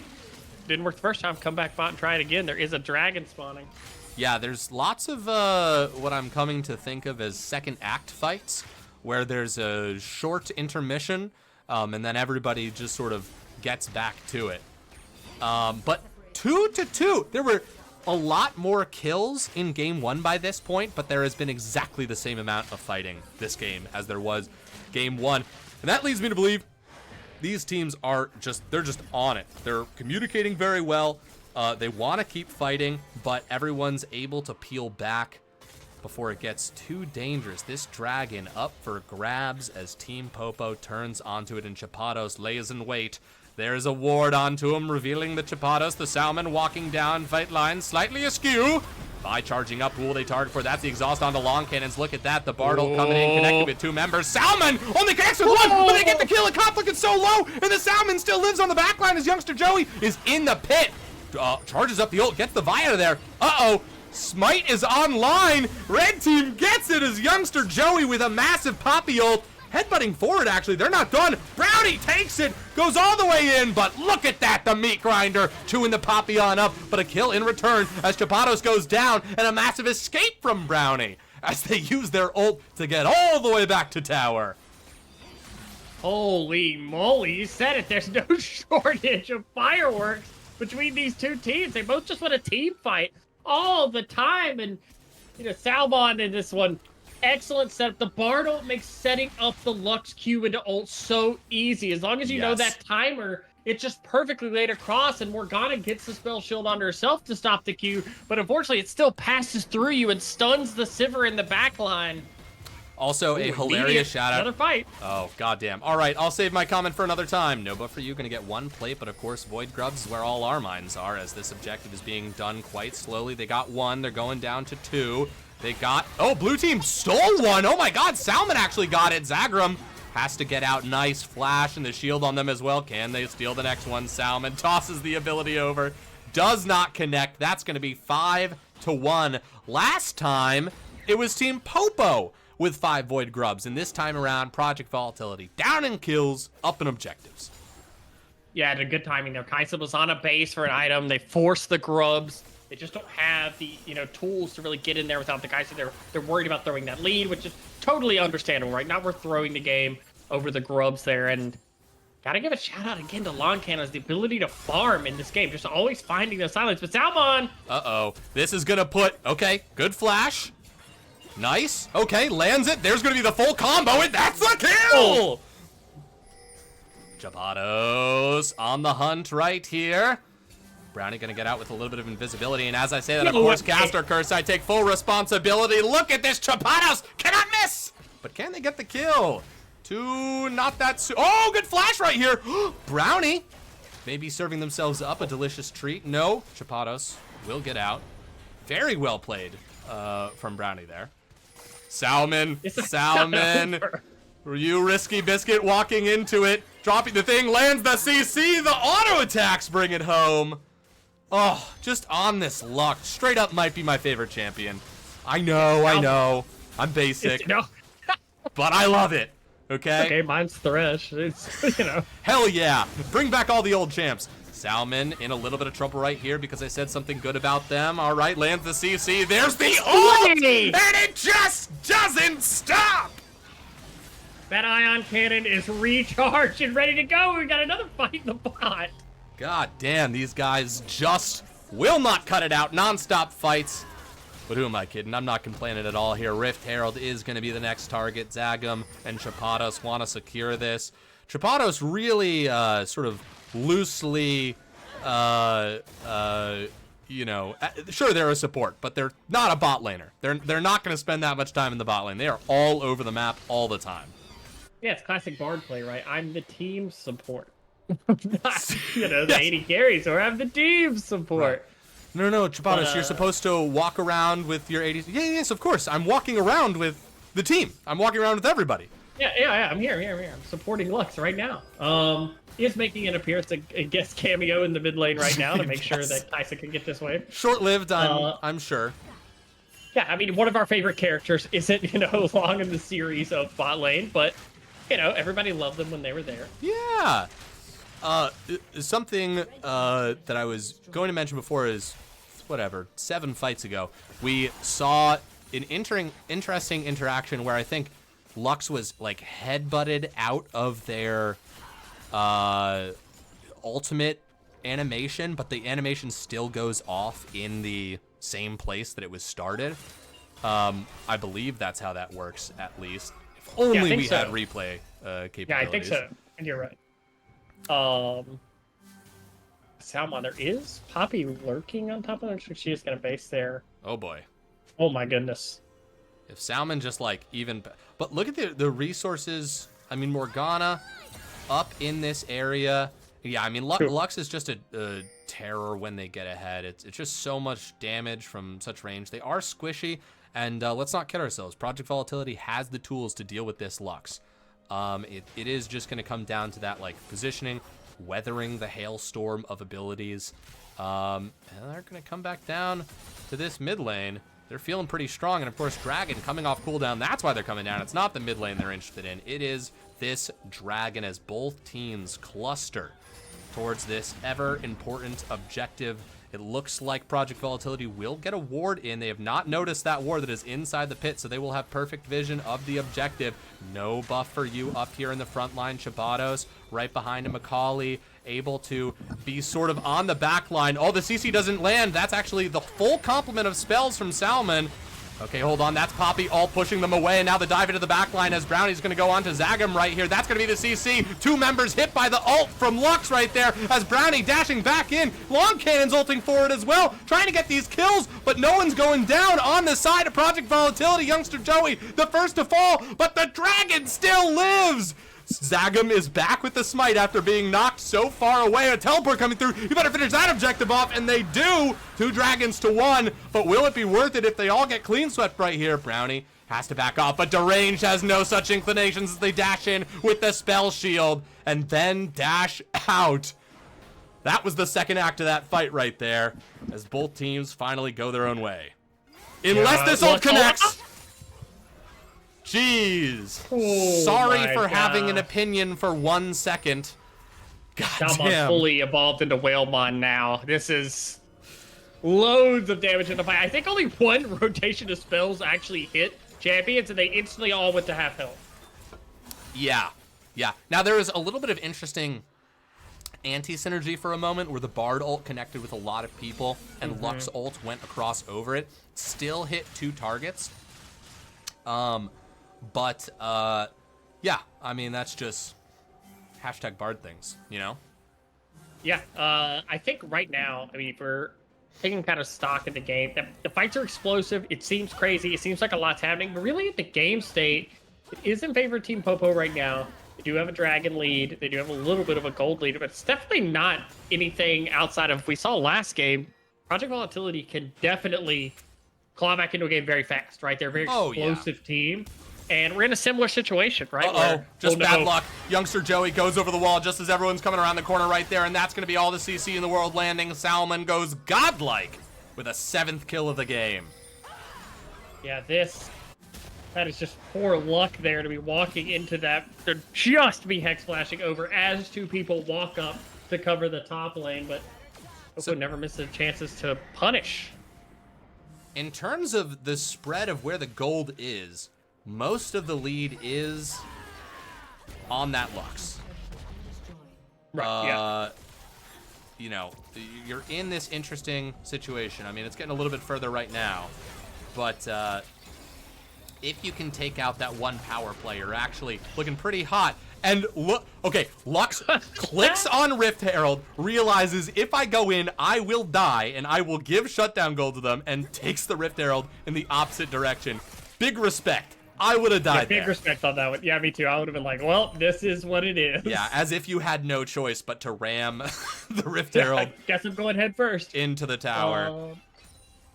S2: didn't work the first time, come back bot and try it again. There is a dragon spawning.
S1: Yeah, there's lots of what I'm coming to think of as second act fights, where there's a short intermission, and then everybody just sort of gets back to it. But 2-2, there were a lot more kills in game 1 by this point, but there has been exactly the same amount of fighting this game as there was game 1. And that leads me to believe these teams are they're just on it. They're communicating very well. They want to keep fighting, but everyone's able to peel back before it gets too dangerous. This dragon up for grabs as Team Popo turns onto it, and Chapados lays in wait. There's a ward onto him, revealing the Chapados. The Salmon walking down, fight line slightly askew. By charging up, who will they target for? That's the exhaust onto long cannons. Look at that. The Bartle coming in, connected with 2 members. Salmon only connects with 1, but they get the kill. The conflict is so low, and the Salmon still lives on the backline as youngster Joey is in the pit. Charges up the ult, gets the Vi out of there. Uh-oh. Smite is online. Red team gets it as youngster Joey with a massive poppy ult. Headbutting forward, actually. They're not done. Brownie takes it, goes all the way in, but look at that. The meat grinder chewing the poppy on up, but a kill in return as Chapados goes down, and a massive escape from Brownie as they use their ult to get all the way back to tower.
S2: Holy moly, you said it. There's no shortage of fireworks between these two teams. They both just want a team fight all the time, and Salmon in this one, excellent setup. The Bartle makes setting up the Lux Q into ult so easy. As long as you know that timer, it's just perfectly laid across, and Morgana gets the spell shield onto herself to stop the Q, but unfortunately it still passes through you and stuns the Sivir in the back line.
S1: Also, a hilarious shout out.
S2: Another fight.
S1: Oh, goddamn. All right, I'll save my comment for another time. No, but for you, gonna get 1 plate, but of course, Void Grubs is where all our minds are, as this objective is being done quite slowly. They got 1, they're going down to 2. They got, oh, blue team stole 1. Oh my God, Salmon actually got it. Zagrum has to get out. Nice flash and the shield on them as well. Can they steal the next one? Salmon tosses the ability over, does not connect. That's gonna be 5-1. Last time, it was Team Popo with 5 Void Grubs, and this time around, Project Volatility down in kills, up in objectives.
S2: Yeah, the good timing there. Kaisa was on a base for an item. They forced the Grubs. They just don't have the tools to really get in there without the Kaisa. They're worried about throwing that lead, which is totally understandable, right? Not worth throwing the game over the Grubs there. And gotta give a shout out again to Long Cannon's the ability to farm in this game, just always finding the silence. But Salmon!
S1: Uh-oh, this is gonna put, okay, good flash. Nice. Okay, lands it. There's going to be the full combo, and that's the kill! Chapados on the hunt right here. Brownie going to get out with a little bit of invisibility, and as I say that, of course, Caster Curse, I take full responsibility. Look at this, Chapados cannot miss! But can they get the kill? 2, not that soon. Oh, good flash right here. Brownie maybe serving themselves up a delicious treat. No, Chapados will get out. Very well played from Brownie there. Salmon, you risky biscuit walking into it, dropping the thing, lands the CC, the auto attacks bring it home. Oh, just on this luck, straight up might be my favorite champion. I know, I'm basic, but I love it, okay?
S2: Okay, mine's Thresh, it's,
S1: Hell yeah, bring back all the old champs. Salmon in a little bit of trouble right here because I said something good about them. All right, lands the CC. There's the ult, and it just doesn't stop.
S2: That ion cannon is recharged and ready to go. We got another fight in the bot.
S1: God damn, these guys just will not cut it out. Non-stop fights. But who am I kidding? I'm not complaining at all here. Rift Herald is going to be the next target. Zagum and Chapados want to secure this. Chapados really sort of loosely, sure, they're a support, but they're not a bot laner. They're not going to spend that much time in the bot lane. They are all over the map all the time.
S2: Yeah, it's classic Bard play, right? I'm the team support. Not, the 80 carries, or I'm the team support.
S1: Right. No, Chapados, you're supposed to walk around with your 80s. Yes, of course. I'm walking around with the team. I'm walking around with everybody.
S2: Yeah, I'm here. I'm supporting Lux right now. He is making an appearance, a guest cameo in the mid lane right now to make sure that Kaisa can get this wave.
S1: Short-lived, I'm sure.
S2: Yeah, I mean, one of our favorite characters isn't, long in the series of bot lane, but, everybody loved them when they were there.
S1: Yeah. Something that I was going to mention before is, 7 fights ago, we saw an interesting interaction where I think Lux was like headbutted out of their ultimate animation, but the animation still goes off in the same place that it was started. I believe that's how that works, at least. If only we had replay capabilities.
S2: Yeah, I think so. And you're right. Salmon, there is Poppy lurking on top of her. She is going to base there.
S1: Oh boy.
S2: Oh my goodness.
S1: If Salmon just but look at the resources. I mean, Morgana up in this area. Yeah, I mean, Lux is just a terror when they get ahead. It's just so much damage from such range. They are squishy, and let's not kid ourselves. Project Volatility has the tools to deal with this Lux. It is just going to come down to that positioning, weathering the hailstorm of abilities. And they're going to come back down to this mid lane. They're feeling pretty strong, and of course, Dragon coming off cooldown. That's why they're coming down. It's not the mid lane they're interested in. It is this Dragon, as both teams cluster towards this ever important objective. It looks like Project Volatility will get a ward in. They have not noticed that ward that is inside the pit, so they will have perfect vision of the objective. No buff for you up here in the front line. Chabados right behind him. Macaulay able to be sort of on the back line. Oh, the CC doesn't land. That's actually the full complement of spells from Salmon. Okay, hold on. That's Poppy all pushing them away. And now the dive into the back line as Brownie's going to go on to Zagam right here. That's going to be the CC. 2 members hit by the ult from Lux right there as Brownie dashing back in. Long Cannon's ulting forward as well, trying to get these kills, but no one's going down on the side of Project Volatility. Youngster Joey, the first to fall, but the Dragon still lives. Zagam is back with the smite after being knocked so far away. A teleport coming through. You better finish that objective off, and they do. 2 dragons to 1, but will it be worth it if they all get clean swept right here? Brownie has to back off, but Deranged has no such inclinations as they dash in with the spell shield and then dash out. That was the second act of that fight right there, as both teams finally go their own way. Unless this ult connects. Jeez.
S2: Oh,
S1: sorry for having an opinion for 1 second. God damn.
S2: Fully evolved into Whalemon now. This is loads of damage in the fight. I think only 1 rotation of spells actually hit champions, and they instantly all went to half health.
S1: Yeah. Now, there was a little bit of interesting anti-synergy for a moment where the Bard ult connected with a lot of people, and Lux ult went across over it. Still hit 2 targets. But, yeah, I mean, that's just hashtag Bard things, Yeah,
S2: I think right now, I mean, if we're taking kind of stock in the game, the fights are explosive. It seems crazy. It seems like a lot's happening. But really, at the game state, it is in favor of Team Popo right now. They do have a Dragon lead. They do have a little bit of a gold lead, but it's definitely not anything outside of, we saw last game, Project Volatility can definitely claw back into a game very fast, right? They're a very explosive team. And we're in a similar situation, right?
S1: Just bad luck. Youngster Joey goes over the wall just as everyone's coming around the corner right there, and that's going to be all the CC in the world landing. Salmon goes godlike with a 7th kill of the game.
S2: Yeah, that is just poor luck there to be walking into that, to just be hex flashing over as 2 people walk up to cover the top lane, but Popo never misses chances to punish.
S1: In terms of the spread of where the gold is, most of the lead is on that Lux.
S2: Right,
S1: You're in this interesting situation. I mean, it's getting a little bit further right now, but if you can take out that 1 power play, you're actually looking pretty hot. And look, okay, Lux clicks on Rift Herald, realizes if I go in, I will die, and I will give shutdown gold to them, and takes the Rift Herald in the opposite direction. Big respect. I would have died there.
S2: Big respect on that one. Yeah, me too. I would have been like, well, this is what it is.
S1: Yeah, as if you had no choice but to ram the Rift Herald.
S2: I guess I'm going head first.
S1: Into the tower.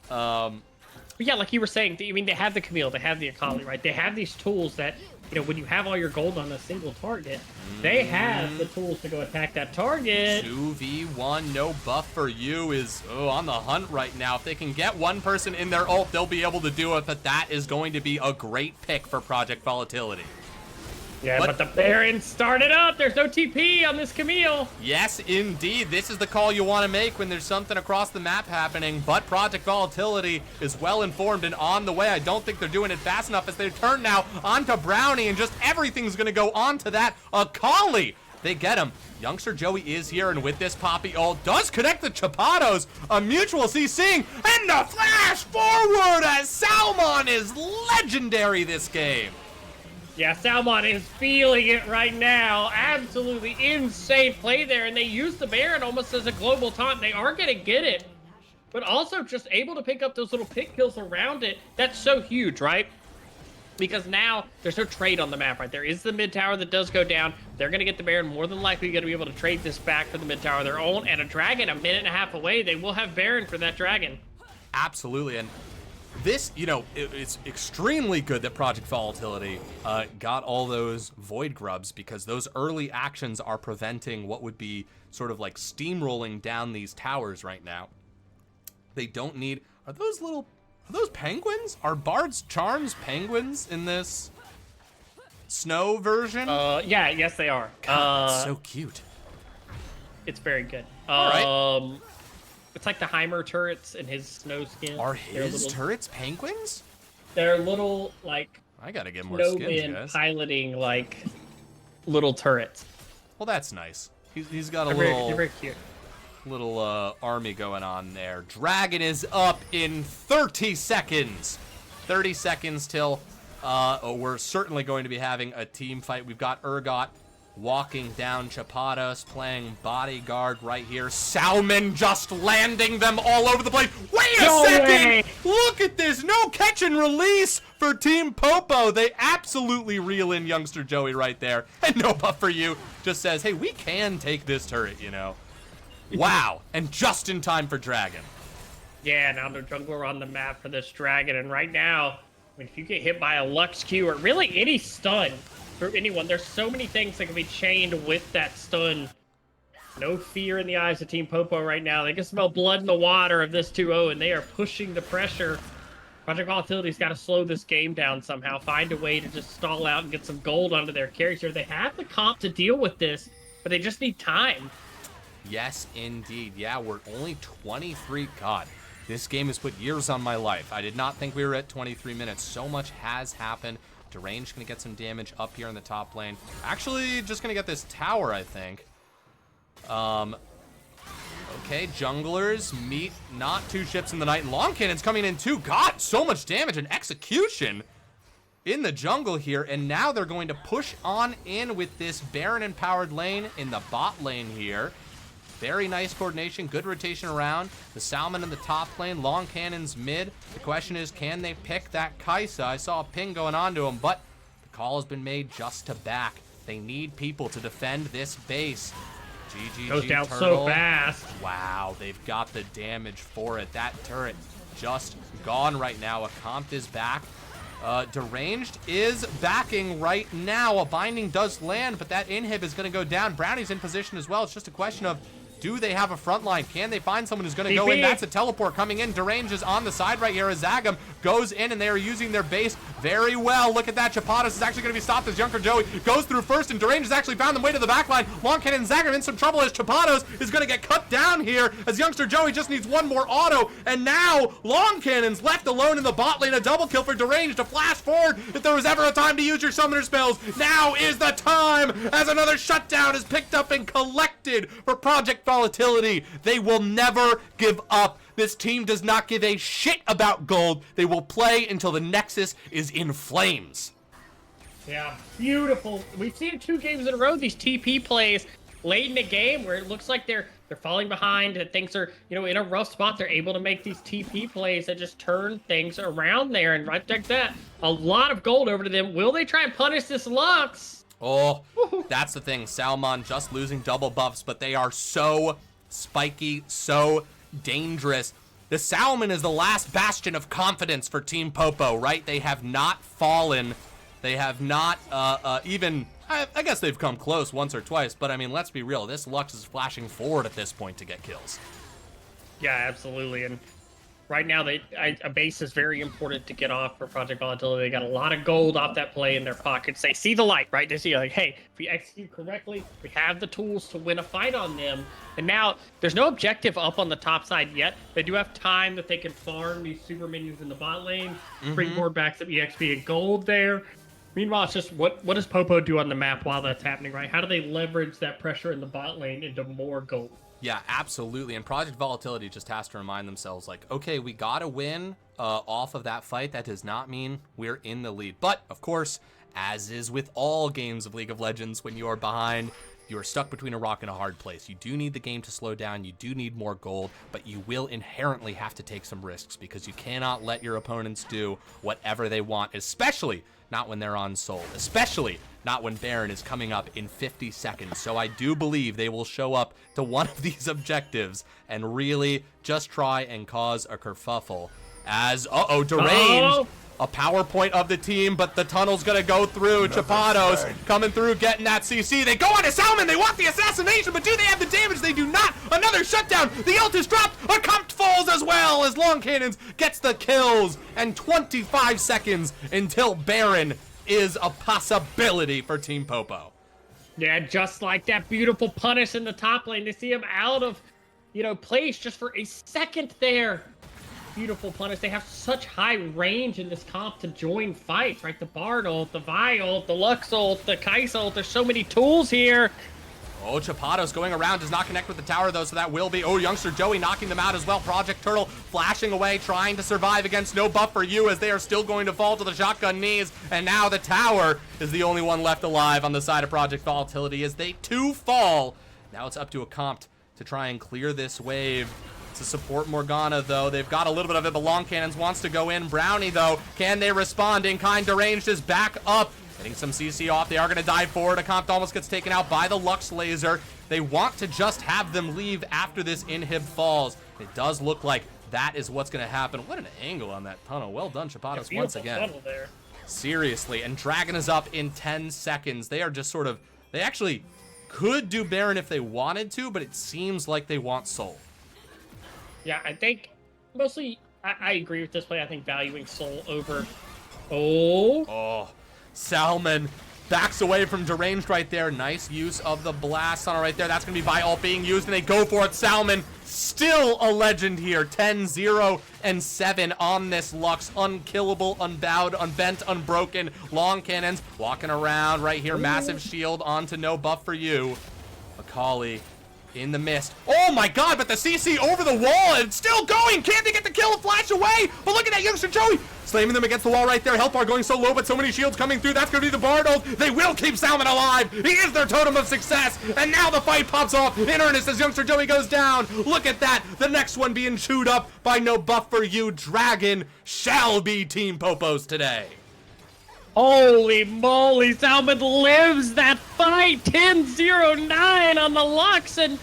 S2: But yeah, like you were saying, I mean, they have the Camille, they have the Akali, right? They have these tools that when you have all your gold on a single target, they have the tools to go attack that target.
S1: 2v1, no buff for you is on the hunt right now. If they can get one person in their ult, they'll be able to do it, but that is going to be a great pick for Project Volatility.
S2: Yeah, but the Baron started up. There's no TP on this Camille.
S1: Yes, indeed. This is the call you want to make when there's something across the map happening, but Project Volatility is well informed and on the way. I don't think they're doing it fast enough as they turn now onto Brownie, and just everything's going to go onto that Akali. They get him. Youngster Joey is here, and with this Poppy ult, does connect the Chapados. A mutual CCing, and the flash forward as Salmon is legendary this game.
S2: Yeah, Salmon is feeling it right now. Absolutely insane play there, and they use the Baron almost as a global taunt. They are going to get it, but also just able to pick up those little pick kills around it. That's so huge, right? Because now there's no trade on the map, right? There is the mid tower that does go down. They're going to get the Baron, more than likely going to be able to trade this back for the mid tower of their own, and a Dragon a minute and a half away. They will have Baron for that Dragon.
S1: Absolutely, and this, it's extremely good that Project Volatility got all those Void Grubs, because those early actions are preventing what would be sort of like steamrolling down these towers right now. They don't need... Are those penguins? Are Bard's Charms penguins in this snow version?
S2: Yeah, yes they are.
S1: God, that's so cute.
S2: It's very good.
S1: All right.
S2: It's like the Heimer turrets in his snow skin.
S1: Are his turrets penguins?
S2: They're little, like,
S1: I gotta get more skins, guys.
S2: Piloting, like, little turrets.
S1: Well, that's nice. He's got a
S2: they're very cute.
S1: Little army going on there. Dragon is up in 30 seconds. 30 seconds till we're certainly going to be having a team fight. We've got Urgot walking down Chapados, playing bodyguard right here. Salmon just landing them all over the place. Wait a second! Look at this! No catch and release for Team Popo. They absolutely reel in Youngster Joey right there. And no buff for you. Just says, hey, we can take this turret, Wow. And just in time for Dragon.
S2: Yeah, now the jungler on the map for this Dragon. And right now, if you get hit by a Lux Q or really any stun, for anyone, there's so many things that can be chained with that stun. No fear in the eyes of Team Popo right now. They can smell blood in the water of this 2-0, and they are pushing the pressure. Project Volatility's got to slow this game down somehow, find a way to just stall out and get some gold onto their carries here. They have the comp to deal with this, but they just need time.
S1: Yes, indeed. Yeah, we're only 23. God, this game has put years on my life. I did not think we were at 23 minutes. So much has happened. Deranged gonna get some damage up here in the top lane. Actually, just gonna get this tower, I think. Okay, junglers meet not two ships in the night. Long Cannon's coming in too. God, so much damage and execution in the jungle here. And now they're going to push on in with this Baron empowered lane in the bot lane here. Very nice coordination, good rotation around. The Salmon in the top lane, Long Cannon's mid. The question is, can they pick that Kai'Sa? I saw a ping going on to him, but the call has been made just to back. They need people to defend this base. GG
S2: goes down
S1: Turtle.
S2: so fast.
S1: Wow, they've got the damage for it. That turret just gone right now. A comp is back. Deranged is backing right now. A binding does land, but that inhib is going to go down. Brownie's in position as well. It's just a question of, do they have a front line? Can they find someone who's going to go in? That's a teleport coming in. Deranged is on the side right here as Zagam goes in, and they are using their base very well. Look at that. Chapados is actually going to be stopped as Youngster Joey goes through first, and Deranged has actually found them way to the back line. Long Cannon and Zagam in some trouble as Chapados is going to get cut down here as Youngster Joey just needs one more auto, and now Long Cannon's left alone in the bot lane. A double kill for Deranged to flash forward. If there was ever a time to use your summoner spells, now is the time as another shutdown is picked up and collected for Project Volatility. They will never give up. This team does not give a shit about gold. They will play until the Nexus is in flames.
S2: Yeah, beautiful. We've seen 2 games in a row, these TP plays late in the game where it looks like they're falling behind, that things are, in a rough spot. They're able to make these TP plays that just turn things around there, and right like that, a lot of gold over to them. Will they try and punish this Lux?
S1: Oh, that's the thing. Salmon just losing double buffs, but they are so spiky, so dangerous. The Salmon is the last bastion of confidence for Team Popo, right? They have not fallen They have not even, I guess they've come close once or twice, but I mean, let's be real. This Lux is flashing forward at this point to get kills.
S2: Yeah, absolutely. And right now, a base is very important to get off for Project Volatility. They got a lot of gold off that play in their pockets. They see the light, right? They see like, hey, if we execute correctly, we have the tools to win a fight on them. And now there's no objective up on the top side yet. They do have time that they can farm these super minions in the bot lane, springboard back some EXP and gold there. Meanwhile, it's just what does Popo do on the map while that's happening, right? How do they leverage that pressure in the bot lane into more gold?
S1: Yeah, absolutely. And Project Volatility just has to remind themselves, like, okay, we got to win off of that fight. That does not mean we're in the lead. But, of course, as is with all games of League of Legends, when you are behind, you are stuck between a rock and a hard place. You do need the game to slow down. You do need more gold, but you will inherently have to take some risks because you cannot let your opponents do whatever they want, especially not when they're on Soul, especially not when Baron is coming up in 50 seconds. So I do believe they will show up to one of these objectives and really just try and cause a kerfuffle as, deranged. A PowerPoint of the team, but the tunnel's gonna go through. Chapados coming through, getting that CC. They go on to Salmon. They want the assassination, but do they have the damage? They do not. Another shutdown. The ult is dropped. A Compt falls as well as Long Cannons gets the kills. And 25 seconds until Baron is a possibility for Team Popo.
S2: Yeah, just like that beautiful punish in the top lane. They see him out of, place just for a second there. Beautiful punish. They have such high range in this comp to join fights, right? The Bard ult, the Vi ult, the Lux ult, the Kai'Sa ult. There's so many tools here.
S1: Oh, Chapados going around, does not connect with the tower though, so that will be, Youngster Joey knocking them out as well. Project Turtle flashing away, trying to survive against no buff for you as they are still going to fall to the shotgun knees. And now the tower is the only one left alive on the side of Project Volatility as they too fall. Now it's up to a Compt to try and clear this wave. To support Morgana, though. They've got a little bit of it, but Long Cannons wants to go in. Brownie, though, can they respond? In kind deranged is back up. Getting some CC off. They are going to dive forward. A Compt almost gets taken out by the Lux Laser. They want to just have them leave after this inhib falls. It does look like that is what's going to happen. What an angle on that tunnel. Well done, Chapados, once again.
S2: There.
S1: Seriously, and Dragon is up in 10 seconds. They are just sort of... They actually could do Baron if they wanted to, but it seems like they want Soul.
S2: Yeah, I think mostly I agree with this play. I think valuing Soul over. Oh,
S1: Salmon backs away from deranged right there. Nice use of the blast on it right there. That's gonna be Vi ult being used, and they go for it. Salmon still a legend here. 10, 0, and 7 on this Lux. Unkillable, unbowed, unbent, unbroken. Long Cannons walking around right here. Massive shield onto no buff for you. Akali in the mist. Oh my god, but the CC over the wall and it's still going. Can't they get the kill and flash away? But look at that Youngster Joey slamming them against the wall right there. Hellpar going so low, but so many shields coming through. That's going to be the Bard ult. They will keep Salmon alive. He is their totem of success. And now the fight pops off in earnest as Youngster Joey goes down. Look at that. The next one being chewed up by no buff for you. Dragon shall be Team Popo's today.
S2: Holy moly, Salmon lives that fight. 10-0-9 on the Lux, and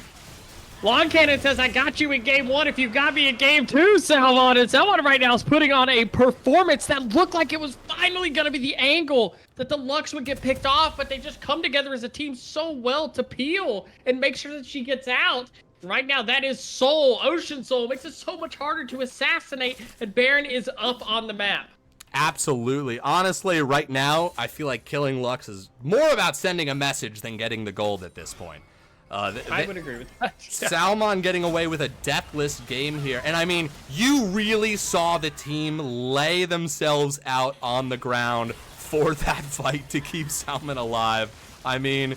S2: Long Cannon says, I got you in game 1 if you got me in game 2, Salmon. And Salmon right now is putting on a performance that looked like it was finally going to be the angle that the Lux would get picked off, but they just come together as a team so well to peel and make sure that she gets out. Right now, that is Soul, Ocean Soul. Makes it so much harder to assassinate, and Baron is up on the map.
S1: Absolutely. Honestly, right now, I feel like killing Lux is more about sending a message than getting the gold at this point.
S2: I would agree with that.
S1: Salmon getting away with a deathless game here. And I mean, you really saw the team lay themselves out on the ground for that fight to keep Salmon alive. I mean...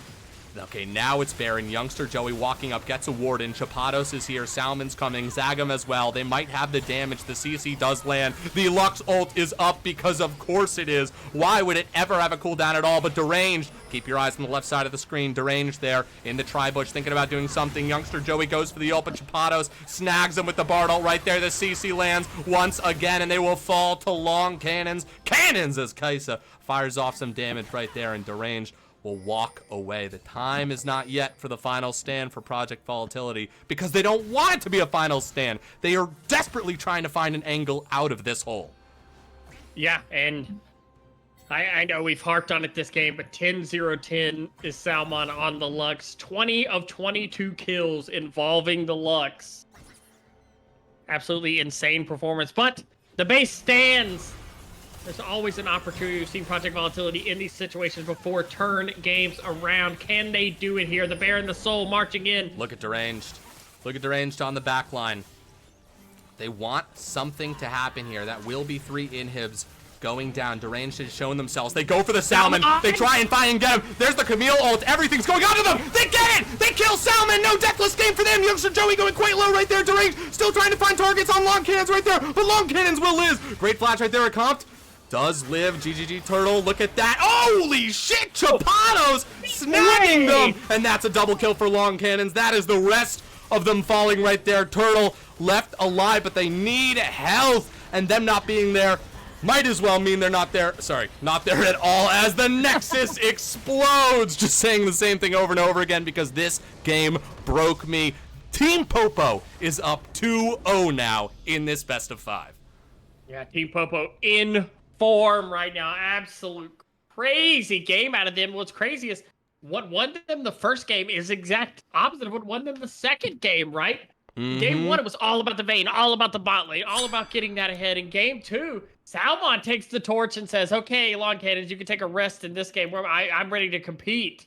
S1: Okay, now it's Baron. Youngster Joey walking up, gets a ward in. Chapados is here. Salmon's coming. Zagam as well. They might have the damage. The CC does land. The Lux ult is up because of course it is. Why would it ever have a cooldown at all? But deranged. Keep your eyes on the left side of the screen. Deranged there in the tri-bush, thinking about doing something. Youngster Joey goes for the ult, but Chapados snags him with the Bard ult right there. The CC lands once again, and they will fall to Long Cannons. Cannons as Kai'Sa fires off some damage right there, and deranged will walk away. The time is not yet for the final stand for Project Volatility because they don't want it to be a final stand. They are desperately trying to find an angle out of this hole.
S2: Yeah, and I know we've harped on it this game, but 10-0-10 is Salmon on the Lux. 20 of 22 kills involving the Lux. Absolutely insane performance, but the base stands. There's always an opportunity. We've seen Project Volatility in these situations before turn games around. Can they do it here? The Bear and the Soul marching in.
S1: Look at Deranged. Look at Deranged on the back line. They want something to happen here. That will be 3 inhibs going down. Deranged has shown themselves. They go for the Salmon. They try and find and get him. There's the Camille ult. Everything's going on to them. They get it. They kill Salmon. No deathless game for them. Youngster Joey going quite low right there. Deranged still trying to find targets on long cannons right there. But long cannons will live. Great flash right there at Compt. Does live. GGG Turtle. Look at that. Holy shit. Chapados snagging them. And that's a double kill for long cannons. That is the rest of them falling right there. Turtle left alive, but they need health. And them not being there might as well mean they're not there. Sorry, not there at all as the Nexus explodes. Just saying the same thing over and over again because this game broke me. Team Popo is up 2-0 now in this best of 5.
S2: Yeah, Team Popo in form right now. Absolute crazy game out of them. What's crazy is what won them the first game is exact opposite of what won them the second game, right? Game 1, it was all about the Vayne, all about the bot lane, all about getting that ahead. In Game 2, Salmon takes the torch and says, okay, long cannons, you can take a rest in this game. I'm ready to compete.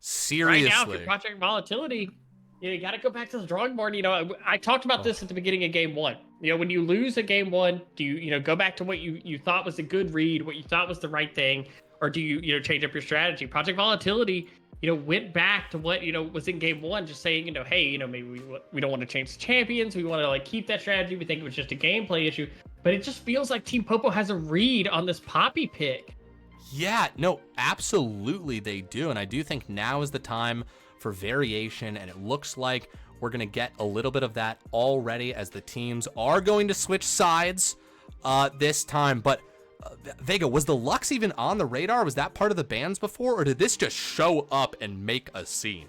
S1: Seriously.
S2: Right now, if you're Project Volatility, you got to go back to the drawing board. I talked about this at the beginning of Game 1. When you lose a Game 1, do you go back to what you thought was a good read, what you thought was the right thing, or do you change up your strategy? Project Volatility, went back to what, was in Game 1, just saying, hey, maybe we don't want to change the champions. We want to, keep that strategy. We think it was just a gameplay issue. But it just feels like Team Popo has a read on this Poppy pick.
S1: Yeah, no, absolutely they do. And I do think now is the time for variation. And it looks like we're going to get a little bit of that already as the teams are going to switch sides this time. But Vega, was the Lux even on the radar? Was that part of the bans before, or did this just show up and make a scene?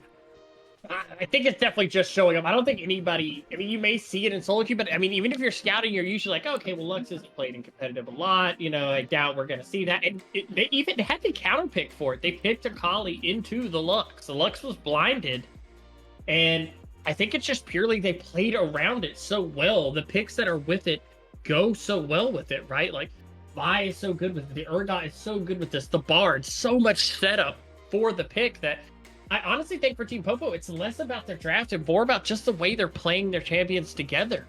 S2: I think it's definitely just showing up. I don't think anybody, you may see it in solo queue, but even if you're scouting, you're usually like, okay, well, Lux isn't played in competitive a lot. I doubt we're going to see that. And they even had the counter pick for it. They picked Akali into the Lux. The Lux was blinded. And I think it's just purely they played around it so well. The picks that are with it go so well with it, right? Vi is so good with it. The Urgot is so good with this. The Bard, so much setup for the pick that I honestly think for Team Popo, it's less about their draft and more about just the way they're playing their champions together.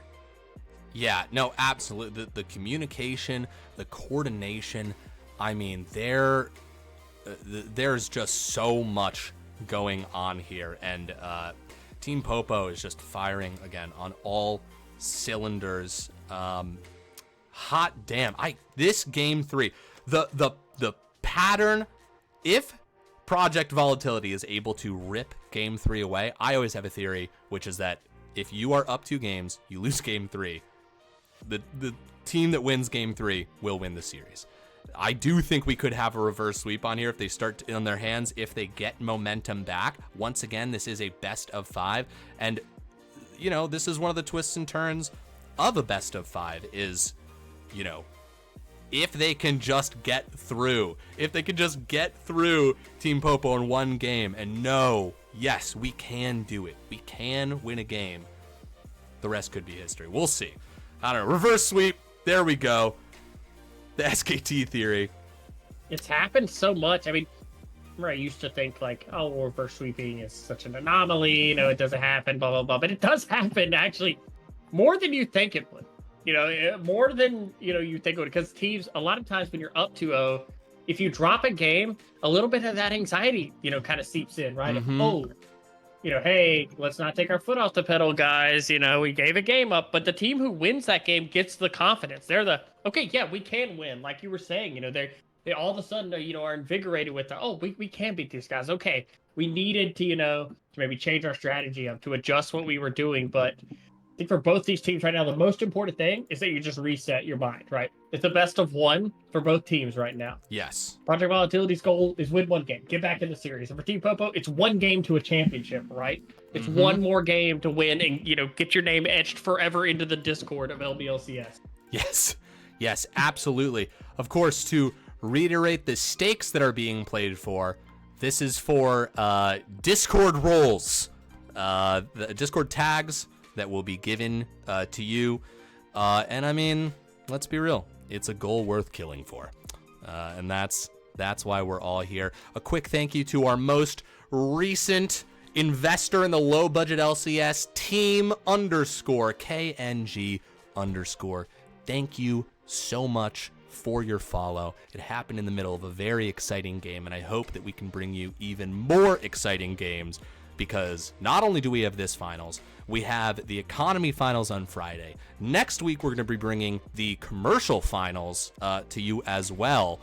S1: Yeah, no, absolutely. The communication, the coordination, there's just so much going on here. And Team Popo is just firing, again, on all cylinders. Hot damn. This Game 3, the pattern, if Project Volatility is able to rip Game 3 away, I always have a theory, which is that if you are up 2 games, you lose Game 3, the team that wins Game 3 will win the series. I do think we could have a reverse sweep on here if they start in their hands, if they get momentum back. Once again, this is a best of 5, and this is one of the twists and turns of a best of 5 is, if they can just get through, Team Popo in one game and know, yes, we can do it. We can win a game. The rest could be history. We'll see. I don't know. Reverse sweep. There we go. The SKT theory.
S2: It's happened so much. I used to think reverse sweeping is such an anomaly. It doesn't happen, blah, blah, blah. But it does happen actually more than you think it would. More than, you think it would, because teams, a lot of times when you're up 2-0, if you drop a game, a little bit of that anxiety, kind of seeps in, right?
S1: Mm-hmm.
S2: Hey, let's not take our foot off the pedal, guys. We gave a game up, but the team who wins that game gets the confidence. They're okay, yeah, we can win. Like you were saying, they all of a sudden, are invigorated with we can beat these guys. Okay, we needed to maybe change our strategy up to adjust what we were doing, but I think for both these teams right now, the most important thing is that you just reset your mind, right? It's a best of 1 for both teams right now.
S1: Yes.
S2: Project Volatility's goal is win 1 game, get back in the series. And for Team Popo, it's 1 game to a championship, right? It's 1 more game to win and, get your name etched forever into the Discord of LBLCS.
S1: Yes, absolutely. Of course, to reiterate the stakes that are being played for. This is for Discord roles, the Discord tags that will be given to you. And I mean, let's be real. It's a goal worth killing for. And that's why we're all here. A quick thank you to our most recent investor in the low budget LCS, team_KNG_. Thank you so much for your follow. It happened in the middle of a very exciting game, and I hope that we can bring you even more exciting games, because not only do we have this finals, we have the economy finals on Friday. Next week, we're going to be bringing the commercial finals to you as well.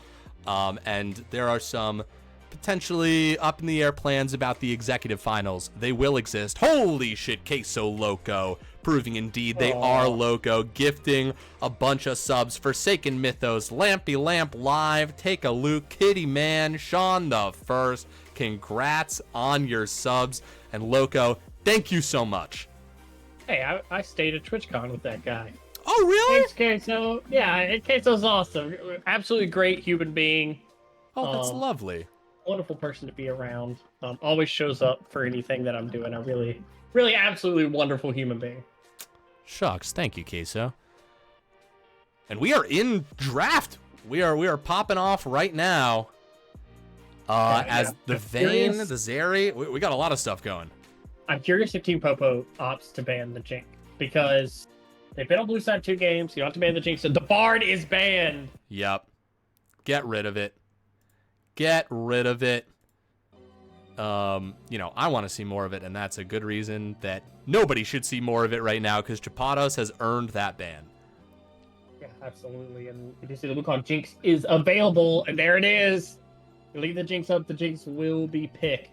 S1: And there are some potentially up in the air plans about the executive finals. They will exist. Holy shit, Queso Loco, proving indeed they are loco, gifting a bunch of subs. Forsaken Mythos, Lampy Lamp Live, Take a Luke, Kitty Man, Sean the First. Congrats on your subs. And Loco, thank you so much.
S2: Hey, I stayed at TwitchCon with that guy.
S1: Oh, really?
S2: Thanks, Queso. Yeah, Queso's awesome. Absolutely great human being.
S1: Oh, that's lovely.
S2: Wonderful person to be around. Always shows up for anything that I'm doing. A really, really absolutely wonderful human being.
S1: Shucks, thank you, Queso. And we are in draft. We are popping off right now. As the Vayne, the Zeri, we got a lot of stuff going.
S2: I'm curious if Team Popo opts to ban the Jinx, because they've been on blue side 2 games. You don't have to ban the Jinx. So the Bard is banned.
S1: Yep. Get rid of it. Get rid of it. I want to see more of it, and that's a good reason that nobody should see more of it right now, because Chapados has earned that ban.
S2: Yeah, absolutely. And you see the Wukong Jinx is available, and there it is. You leave the Jinx up, the Jinx will be picked.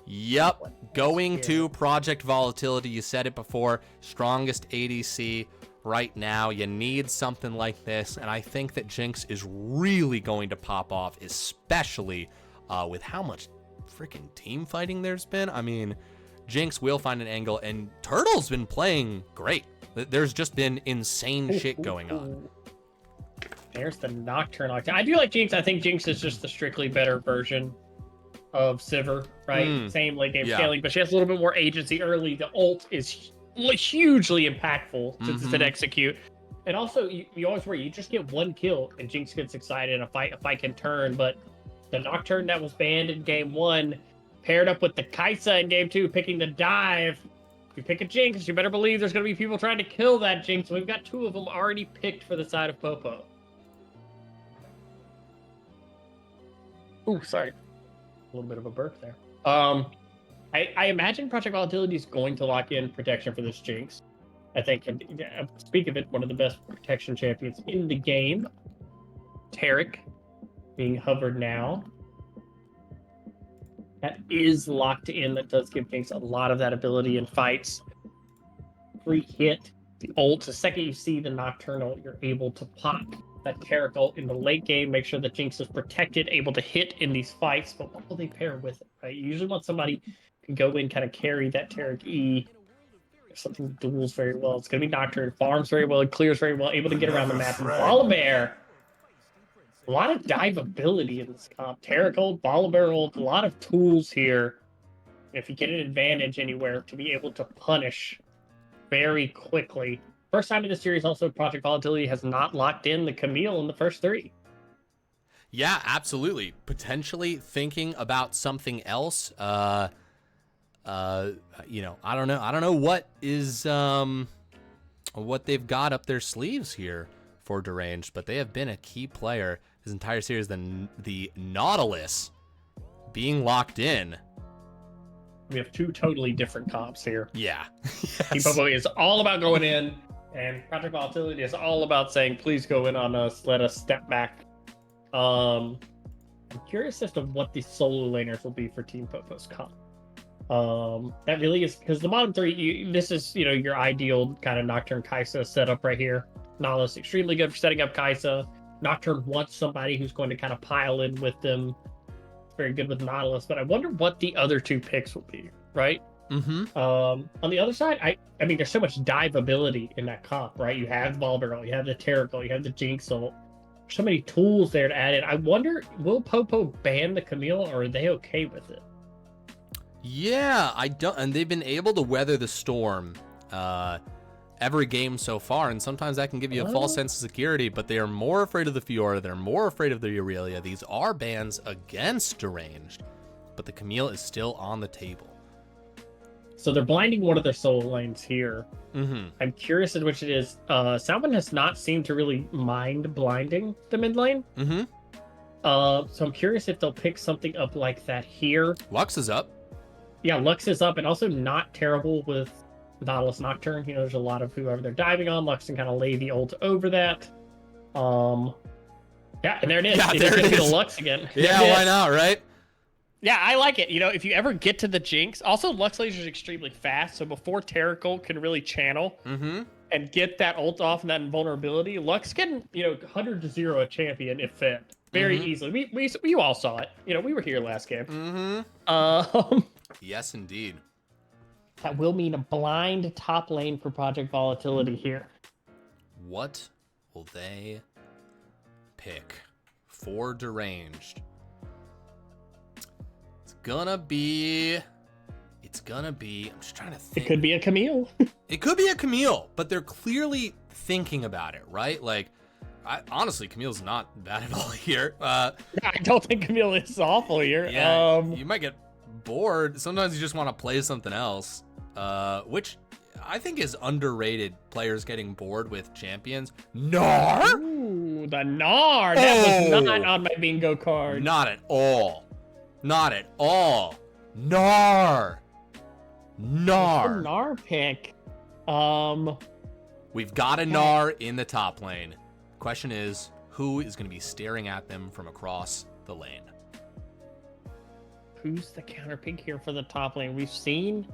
S1: Yep. Going to Project Volatility. You said it before. Strongest ADC right now. You need something like this, and I think that Jinx is really going to pop off, especially with how much freaking team fighting there's been. I mean, Jinx will find an angle, and Turtle's been playing great. There's just been insane shit going on.
S2: There's the Nocturne. I do like Jinx. I think Jinx is just the strictly better version of Sivir, right? Same late game scaling, but she has a little bit more agency early. The ult is hugely impactful since it's an execute. And also, you always worry, you just get one kill and Jinx gets excited and a fight can turn. But the Nocturne that was banned in game 1 paired up with the Kai'Sa in game 2, picking the dive. If you pick a Jinx, you better believe there's going to be people trying to kill that Jinx. We've got 2 of them already picked for the side of Popo. Ooh, sorry. A little bit of a burp there. I imagine Project Volatility is going to lock in protection for this Jinx. I think, and speak of it, one of the best protection champions in the game. Taric being hovered now. That is locked in. That does give Jinx a lot of that ability in fights. Free hit, the ult. The second you see the Nocturnal, you're able to pop that Taric ult in the late game. Make sure that Jinx is protected, able to hit in these fights. But what will they pair with it, right? You usually want somebody who can go in, kind of carry that Taric E. If something duels very well, it's going to be Nocturne. Farms very well, clears very well, able to get around the map. And Volibear, a lot of dive ability in this comp. Taric ult, Volibear ult, a lot of tools here. If you get an advantage anywhere, to be able to punish very quickly. First time in the series, also, Project Volatility has not locked in the Camille in the first 3.
S1: Yeah, absolutely. Potentially thinking about something else. I don't know what is what they've got up their sleeves here for Deranged, but they have been a key player this entire series. The Nautilus being locked in.
S2: We have 2 totally different comps here.
S1: Yeah.
S2: Team Popo is all about going in, and Project Volatility is all about saying, please go in on us, let us step back. I'm curious as to what the solo laners will be for Team Popo's comp. That really is, because the bottom 3, this is, your ideal kind of Nocturne Kai'Sa setup right here. Nautilus extremely good for setting up Kai'Sa. Nocturne wants somebody who's going to kind of pile in with them. Very good with Nautilus, but I wonder what the other 2 picks will be, right? On the other side, I mean, there's so much dive ability in that comp, right? You have Volibear ult, you have the Taric ult, you have the Jinx ult. so many tools there to add in. I wonder, will Popo ban the Camille, or are they okay with it?
S1: Yeah, I don't, and they've been able to weather the storm every game so far, and sometimes that can give you a false sense of security, but they are more afraid of the Fiora, they're more afraid of the Aurelia. These are bans against Deranged, but the Camille is still on the table.
S2: So they're blinding one of their solo lanes here.
S1: Mm-hmm.
S2: I'm curious at which it is. Salmon has not seemed to really mind blinding the mid lane.
S1: Mm-hmm.
S2: So I'm curious if they'll pick something up like that here.
S1: Lux is up.
S2: Yeah, Lux is up, and also not terrible with Nautilus Nocturne. You know, there's a lot of whoever they're diving on. Lux can kind of lay the ult over that. Yeah, and there it is.
S1: Yeah, there it is.
S2: The Lux again.
S1: Yeah, why not, right?
S2: Yeah, I like it. You know, if you ever get to the Jinx, also Lux Laser is extremely fast, so before Terracolt can really channel and get that ult off and that invulnerability, Lux can, 100-0 a champion if fed very easily. We all saw it. You know, we were here last game.
S1: Yes, indeed.
S2: That will mean a blind top lane for Project Volatility here.
S1: What will they pick for Deranged? It's gonna be, I'm just trying to think.
S2: It could be a Camille.
S1: It could be a Camille, but they're clearly thinking about it, right? Like, honestly, Camille's not bad at all here. I
S2: don't think Camille is awful here.
S1: Yeah, you might get bored. Sometimes you just want to play something else, which I think is underrated. Players getting bored with champions. Gnar?
S2: Ooh, the Gnar. That was not on my bingo card.
S1: Not at all. Not at all. Gnar. Gnar.
S2: Gnar pick.
S1: We've got a Gnar in the top lane. Question is, who is going to be staring at them from across the lane?
S2: Who's the counter pick here for the top lane? We've seen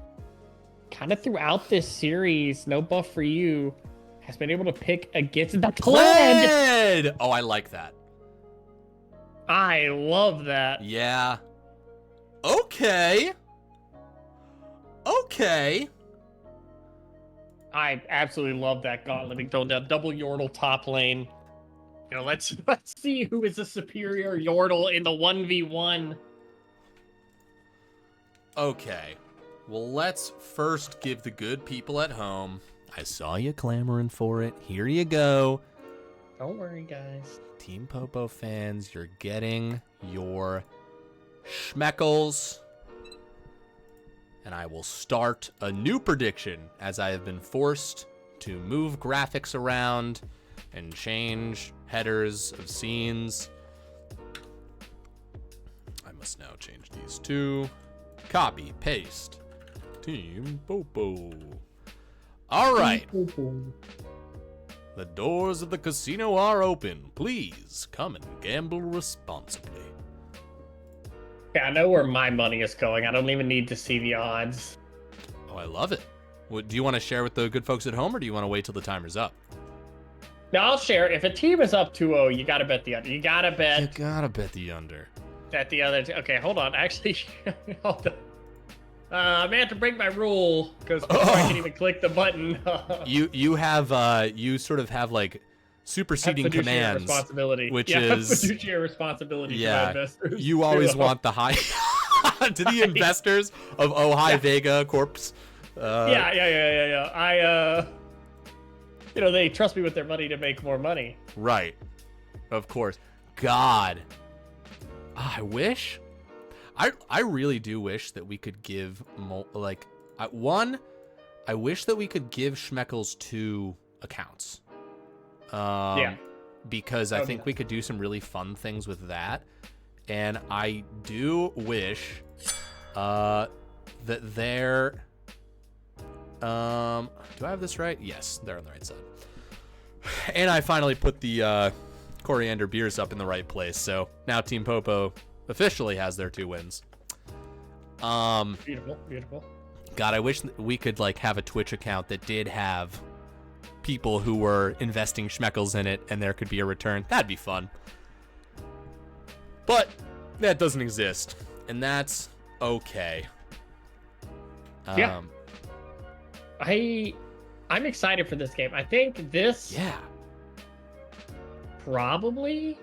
S2: kind of throughout this series, no buff for you has been able to pick against the Kled.
S1: Oh, I like that.
S2: I love that.
S1: Yeah. Okay.
S2: I absolutely love that gauntleting tone down. Double Yordle top lane. You know, let's see who is a superior Yordle in the 1v1.
S1: Okay. Well, let's first give the good people at home. I saw you clamoring for it. Here you go.
S2: Don't worry, guys.
S1: Team Popo fans, you're getting your Schmeckles. And I will start a new prediction as I have been forced to move graphics around and change headers of scenes. I must now change these to copy, paste, Team Popo. All right. The doors of the casino are open. Please come and gamble responsibly.
S2: Yeah, I know where my money is going. I don't even need to see the odds.
S1: Oh, I love it. Do you want to share with the good folks at home, or do you want to wait till the timer's up?
S2: No, I'll share. If a team is up 2-0, you gotta bet the under. You gotta bet
S1: the under.
S2: That the other. Okay, hold on. Actually, hold on. I may have to break my rule because before I can even click the button.
S1: you sort of have like superseding commands,
S2: responsibility,
S1: which is
S2: fiduciary responsibility. Yeah, for investors.
S1: You always want the high to the investors of Vega Corpse.
S2: Yeah. I they trust me with their money to make more money.
S1: Right, of course. God, I wish. I really do wish that we could give I wish that we could give Schmeckles 2 accounts. Because I think we could do some really fun things with that. And I do wish that they're do I have this right? Yes, they're on the right side. And I finally put the coriander beers up in the right place. So now Team Popo officially has their 2 wins.
S2: Beautiful.
S1: God, I wish we could have a Twitch account that did have people who were investing Schmeckles in it and there could be a return. That'd be fun. But that doesn't exist, and that's okay.
S2: Yeah. I'm excited for this game. I think this probably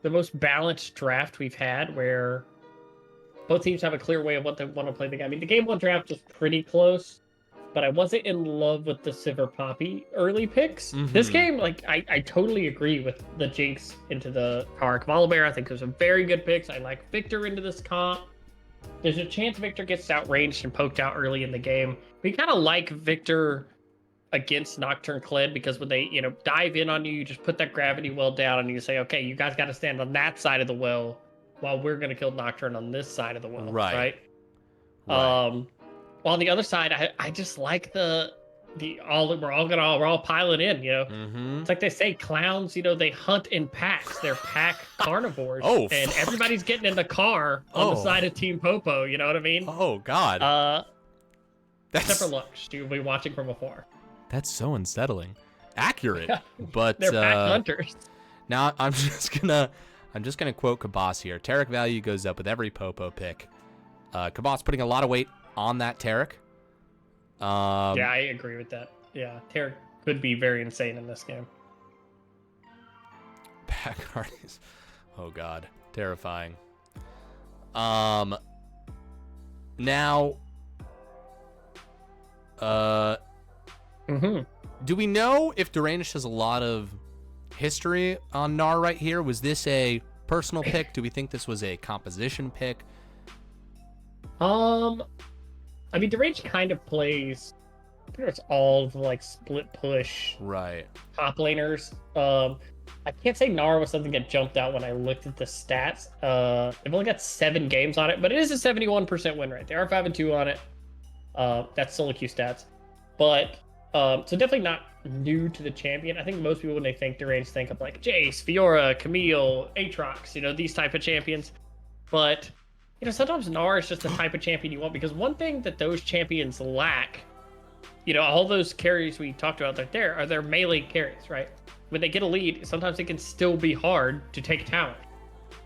S2: the most balanced draft we've had, where both teams have a clear way of what they want to play the game. I mean, the game one draft was pretty close, but I wasn't in love with the Sivir Poppy early picks. This game, like, I totally agree with the Jinx into the Karak Volibear. I think those are very good picks. I like Victor into this comp. There's a chance Victor gets outranged and poked out early in the game. We kind of like Victor against Nocturne Kled, because when they, dive in on you, you just put that gravity well down and you say, okay, you guys got to stand on that side of the well while we're going to kill Nocturne on this side of the well. Right. While on the other side, I just like we're all piling in, It's like they say, clowns, they hunt in packs. They're pack carnivores. And everybody's getting in the car on the side of Team Popo, you know what I mean?
S1: Oh God.
S2: Except for Lux, you'll be watching from afar.
S1: That's so unsettling. Accurate, but
S2: they're pack hunters.
S1: Now I'm just gonna quote Kabas here. Taric value goes up with every Popo pick. Kabas putting a lot of weight on that Taric.
S2: Yeah, I agree with that. Yeah, Taric could be very insane in this game.
S1: Pack parties. Oh God, terrifying. Now. Do we know if Deranged has a lot of history on Gnar right here? Was this a personal pick? Do we think this was a composition pick?
S2: I mean, Deranged kind of plays pretty much all of the, like, split push top laners. I can't say Gnar was something that jumped out when I looked at the stats. They've only got 7 games on it, but it is a 71% win rate. They are 5-2 on it. That's solo queue stats. But so definitely not new to the champion. I think most people, when they think Deranged, think of like Jace, Fiora, Camille, Aatrox, these type of champions. But sometimes Gnar is just the type of champion you want, because one thing that those champions lack, all those carries we talked about right there are their melee carries, right? When they get a lead, sometimes it can still be hard to take tower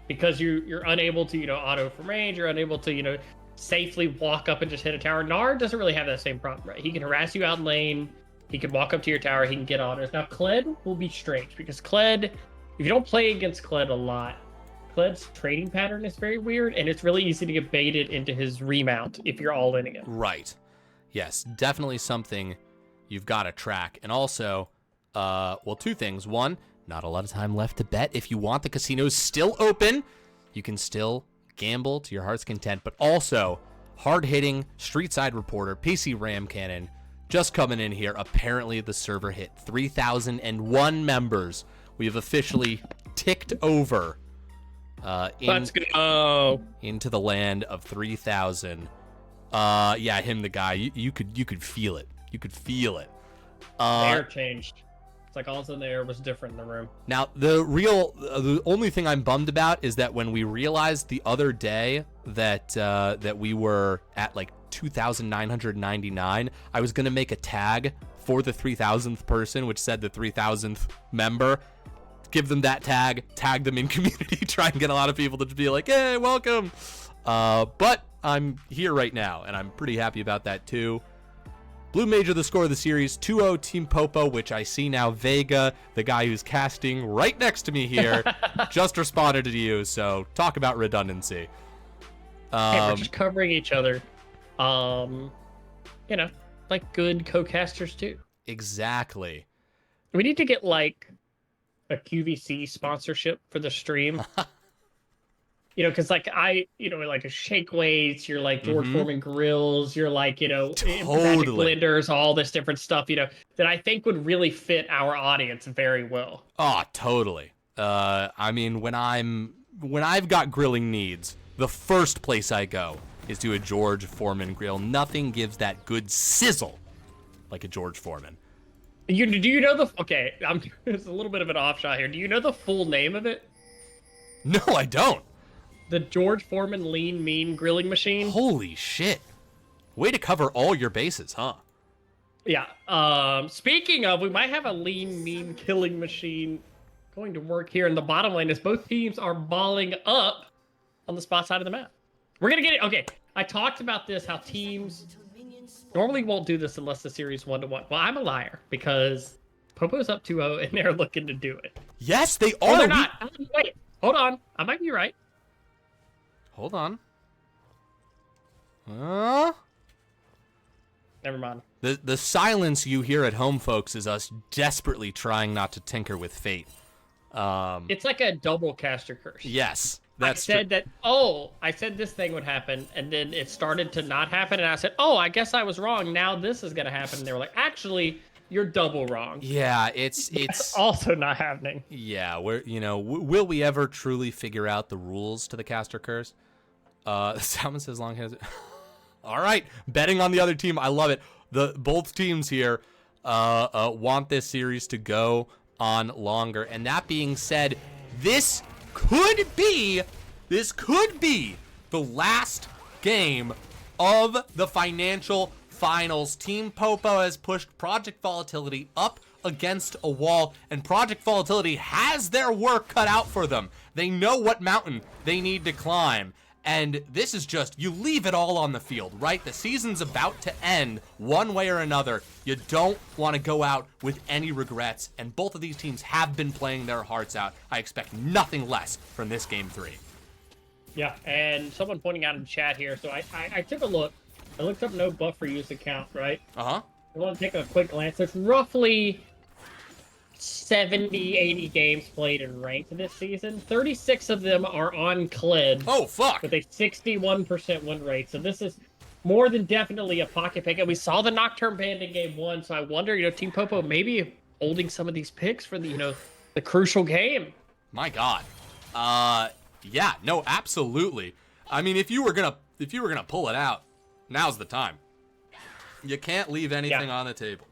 S2: because you're unable to auto from range. You're unable to safely walk up and just hit a tower. Gnar doesn't really have that same problem, right? He can harass you out in lane. He can walk up to your tower. He can get autos. Now, Kled will be strange, because Kled, if you don't play against Kled a lot, Kled's trading pattern is very weird, and it's really easy to get baited into his remount if you're all inning it.
S1: Right. Yes, definitely something you've got to track. And also, two things. One, not a lot of time left to bet. If you want, the casino's still open. You can still gamble to your heart's content, but also hard-hitting street side reporter PC Ram Cannon just coming in here. Apparently the server hit 3,001 members. We have officially ticked over
S2: let's go
S1: into the land of 3,000. Yeah, him, the guy. You could feel it. You could feel it.
S2: The air changed. It's like all of a sudden the air was different in the room.
S1: Now, the only thing I'm bummed about is that when we realized the other day that we were at like 2,999, I was gonna make a tag for the 3,000th person, which said the 3,000th member. Give them that tag them in community, try and get a lot of people to be like, hey, welcome. But I'm here right now, and I'm pretty happy about that too. Blue Major, the score of the series, 2-0 Team Popo, which I see now Vega, the guy who's casting right next to me here, just responded to you, so talk about redundancy.
S2: Hey, we're just covering each other. Like good co-casters too.
S1: Exactly.
S2: We need to get like a QVC sponsorship for the stream. Because like like a shake weights, you're like George Foreman grills, you're like, magic blenders, all this different stuff, that I think would really fit our audience very well.
S1: Oh, totally. I mean, when I've got grilling needs, the first place I go is to a George Foreman grill. Nothing gives that good sizzle like a George Foreman.
S2: Do you know okay, it's a little bit of an offshot here. Do you know the full name of it?
S1: No, I don't.
S2: The George Foreman Lean Mean Grilling Machine.
S1: Holy shit. Way to cover all your bases, huh?
S2: Yeah. Speaking of, we might have a Lean Mean Killing Machine going to work here in the bottom lane as both teams are balling up on the spot side of the map. We're going to get it. Okay, I talked about this, how teams normally won't do this unless the series 1-1. Well, I'm a liar, because Popo's up 2-0, and they're looking to do it.
S1: Yes, they are.
S2: Oh, they're not. Wait, hold on. I might be right.
S1: Hold on.
S2: Never mind.
S1: The silence you hear at home, folks, is us desperately trying not to tinker with fate.
S2: It's like a double caster curse.
S1: Yes.
S2: I said this thing would happen, and then it started to not happen, and I said, oh, I guess I was wrong. Now this is going to happen. And they were like, actually, you're double wrong.
S1: Yeah, it's
S2: also not happening.
S1: Yeah, will we ever truly figure out the rules to the caster curse? Salmon says long has All right, betting on the other team. I love it. Both teams here want this series to go on longer. And that being said, this could be the last game of the financial finals. Team Popo has pushed Project Volatility up against a wall, and Project Volatility has their work cut out for them. They know what mountain they need to climb. And this is just, you leave it all on the field, right? The season's about to end one way or another. You don't want to go out with any regrets, and both of these teams have been playing their hearts out. I expect nothing less from this game 3.
S2: Yeah, and someone pointing out in chat here, so I took a look. I looked up no buffer use account, right?
S1: Uh-huh.
S2: I want to take a quick glance. There's roughly 70, 80 games played in ranked this season. 36 of them are on Kled.
S1: Oh, fuck.
S2: With a 61% win rate. So this is more than definitely a pocket pick. And we saw the Nocturne banned in game 1. So I wonder, Team Popo maybe holding some of these picks for the, the crucial game.
S1: My God. Yeah, no, absolutely. I mean, if you were gonna pull it out, now's the time. You can't leave anything on the table.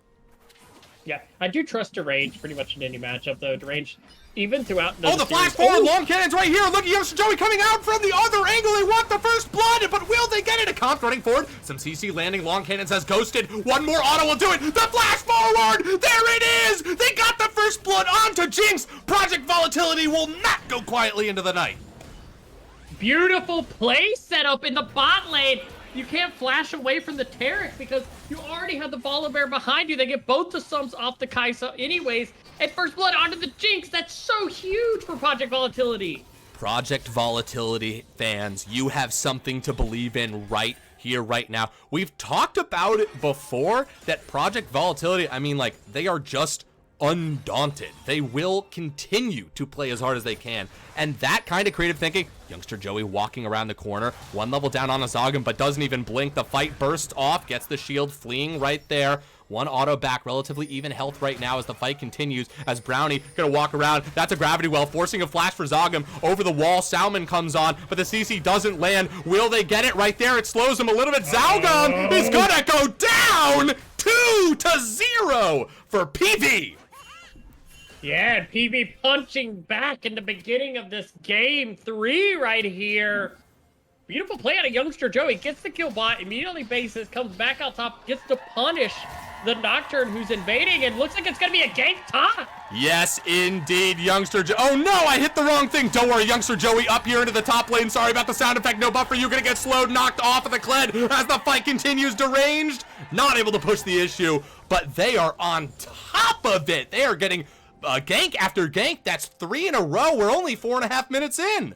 S2: Yeah, I do trust Derange pretty much in any matchup, though. Derange, even throughout the
S1: the flash forward, long cannon's right here. Look at Youngster Joey coming out from the other angle. They want the first blood, but will they get it? A comp running forward. Some CC landing. Long cannons has ghosted. One more auto will do it. The flash forward. There it is. They got the first blood onto Jinx. Project Volatility will not go quietly into the night.
S2: Beautiful play setup in the bot lane. You can't flash away from the Taric because you already have the Volibear behind you. They get both the sums off the Kaisa anyways. And first blood onto the Jinx. That's so huge for Project Volatility.
S1: Project Volatility fans, you have something to believe in right here, right now. We've talked about it before, that Project Volatility, they are just undaunted. They will continue to play as hard as they can. And that kind of creative thinking, Youngster Joey walking around the corner, one level down on Azagam, but doesn't even blink. The fight bursts off, gets the shield fleeing right there. One auto back, relatively even health right now as the fight continues, as Brownie gonna walk around. That's a gravity well, forcing a flash for Zagam. Over the wall, Salmon comes on, but the CC doesn't land. Will they get it right there? It slows him a little bit. Zagam is gonna go down 2-0 for PV.
S2: Yeah, PB punching back in the beginning of this game 3 right here. Beautiful play out of Youngster Joey. Gets the kill bot, immediately bases, comes back out top, gets to punish the Nocturne who's invading, and looks like it's going to be a gank top.
S1: Yes, indeed, Youngster Joey. Oh no, I hit the wrong thing. Don't worry, Youngster Joey up here into the top lane. Sorry about the sound effect. No buffer. You're going to get slowed, knocked off of the Kled as the fight continues. Deranged, not able to push the issue, but they are on top of it. They are getting gank after gank. That's 3 in a row. We're only 4.5 minutes in.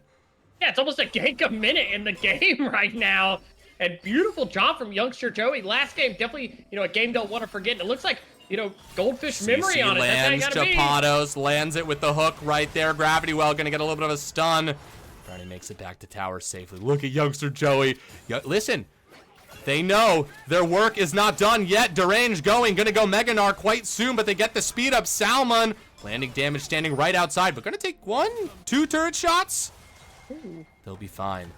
S2: Yeah, it's almost a gank a minute in the game right now. And beautiful job from Youngster Joey. Last game, definitely, a game don't want to forget. And it looks like, Goldfish memory on it.
S1: Lands,
S2: That's how you
S1: Chapados lands it with the hook right there. Gravity Well gonna get a little bit of a stun. Brownie makes it back to tower safely. Look at Youngster Joey. Listen, they know their work is not done yet. Derange gonna go Meganar quite soon, but they get the speed up. Salmon landing damage, standing right outside, but gonna take 1-2 turret shots.
S2: Ooh.
S1: They'll be fine.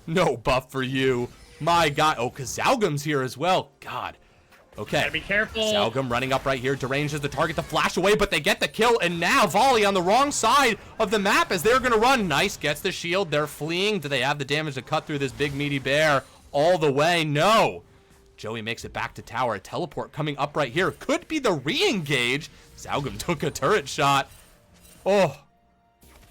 S1: No buff for you. My God. Oh, because Zalgam's here as well. God. Okay.
S2: Gotta be careful.
S1: Zalgam running up right here. Deranged is the target to flash away, but they get the kill, and now Volley on the wrong side of the map as they're gonna run. Nice, gets the shield. They're fleeing. Do they have the damage to cut through this big meaty bear all the way? No. Joey makes it back to tower. A teleport coming up right here. Could be the re-engage. Zalgam took a turret shot. Oh,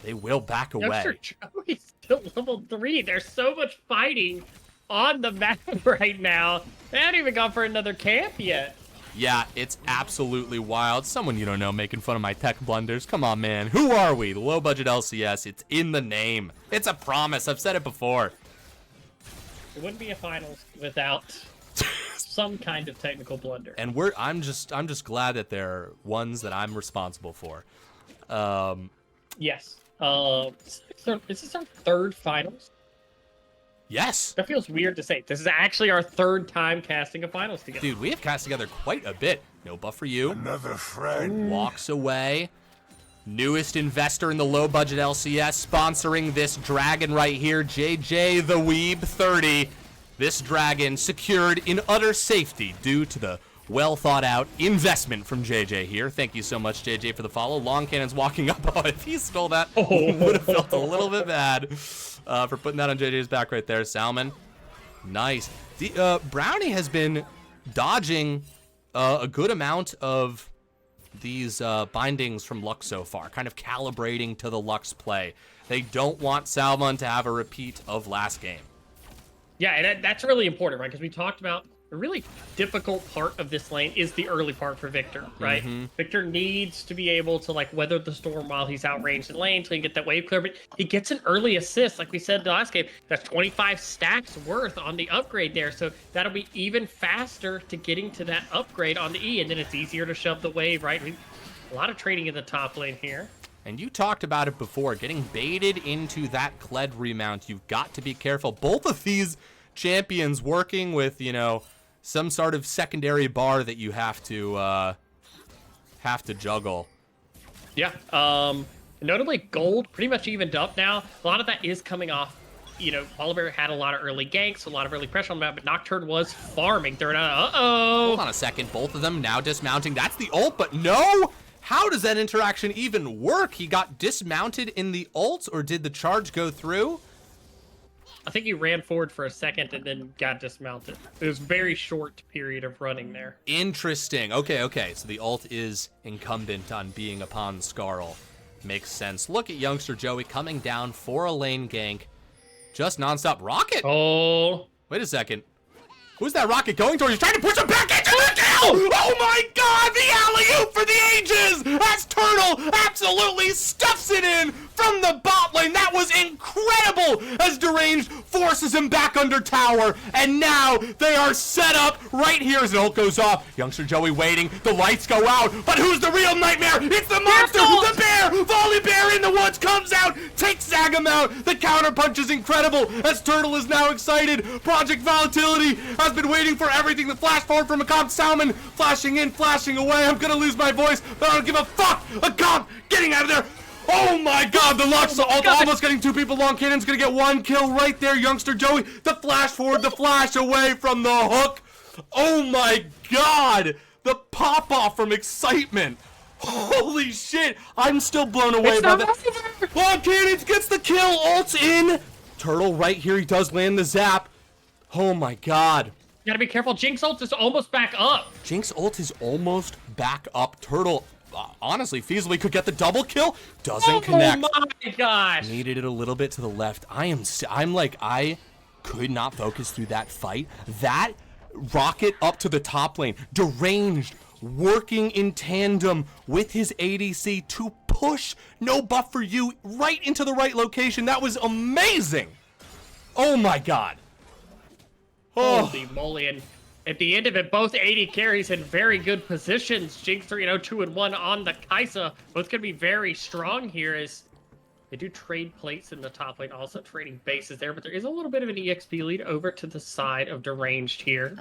S1: they will back away.
S2: Youngster Joey's still level 3. There's so much fighting on the map right now. They haven't even gone for another camp yet.
S1: Yeah, it's absolutely wild. Someone you don't know making fun of my tech blunders. Come on, man. Who are we? The low budget LCS. It's in the name. It's a promise. I've said it before.
S2: It wouldn't be a finals without some kind of technical blunder.
S1: And I'm just glad that they're ones that I'm responsible for.
S2: Yes. Is this our third finals?
S1: Yes.
S2: That feels weird to say. This is actually our third time casting a finals together.
S1: Dude, we have cast together quite a bit. No buff for you.
S3: Another friend.
S1: Walks away. Newest investor in the low budget LCS sponsoring this dragon right here, JJ the Weeb 30. This dragon secured in utter safety due to the well thought out investment from JJ here. Thank you so much, JJ, for the follow. Long Cannon's walking up. Oh, if he stole that, would have felt a little bit bad for putting that on JJ's back right there. Salmon, nice. The Brownie has been dodging a good amount of these bindings from Lux so far, kind of calibrating to the Lux play. They don't want Salmon to have a repeat of last game.
S2: Yeah, and that's really important, right? Because we talked about the really difficult part of this lane is the early part for Victor, right? Victor needs to be able to like weather the storm while he's outranged in lane so he can get that wave clear. But he gets an early assist, like we said the last game. That's 25 stacks worth on the upgrade there. So that'll be even faster to getting to that upgrade on the E, and then it's easier to shove the wave, right? A lot of trading in the top lane here.
S1: And you talked about it before, getting baited into that Kled remount. You've got to be careful. Both of these champions working with, you know, some sort of secondary bar that you have to juggle.
S2: Yeah. Notably, gold pretty much evened up now. A lot of that is coming off. You know, Oliver had a lot of early ganks, a lot of early pressure on the map, but Nocturne was farming. They're not.
S1: Hold on a second. Both of them now dismounting. That's the ult, but no. How does that interaction even work? He got dismounted in the ult, or did the charge go through?
S2: I think he ran forward for a second and then got dismounted. It was a very short period of running there.
S1: Interesting. Okay. So the ult is incumbent on being upon Skarl. Makes sense. Look at youngster Joey coming down for a lane gank. Just nonstop rocket.
S2: Oh.
S1: Wait a second. Who's that rocket going towards? He's trying to push him back into the kill! Oh my god, the alley-oop for the ages! As Turtle absolutely stuffs it in from the bot lane. That was incredible as Deranged forces him back under tower. And now they are set up right here as the ult goes off. Youngster Joey waiting. The lights go out. But who's the real nightmare? It's the monster! The bear! Volley Bear in the woods comes out, takes Zagam out. The counter punch is incredible as Turtle is now excited. Project Volatility has been waiting for everything. The flash forward from a comp. Salmon flashing in, flashing away. I'm gonna lose my voice, but I don't give a fuck. A comp getting out of there. Oh my god, the Lux almost getting two people. Long Cannon's gonna get one kill right there. Youngster Joey, the flash forward, the flash away from the hook. Oh my god, the pop off from excitement. Holy shit, I'm still blown away by that. Long Cannon gets the kill, ult's in. Turtle right here, he does land the zap. Oh my god.
S2: You gotta be careful. Jinx ult is almost back up.
S1: Jinx ult is almost back up. Turtle, honestly, feasibly could get the double kill. Doesn't connect.
S2: Oh my gosh.
S1: Needed it a little bit to the left. I'm like, I could not focus through that fight. That rocket up to the top lane. Deranged, working in tandem with his ADC to push no buff for you right into the right location. That was amazing. Oh my god.
S2: Holy moly, and at the end of it, both 80 carries in very good positions. Jinx 2-1 on the Kai'Sa. Both gonna be very strong here as they do trade plates in the top lane, also trading bases there, but there is a little bit of an EXP lead over to the side of Deranged here.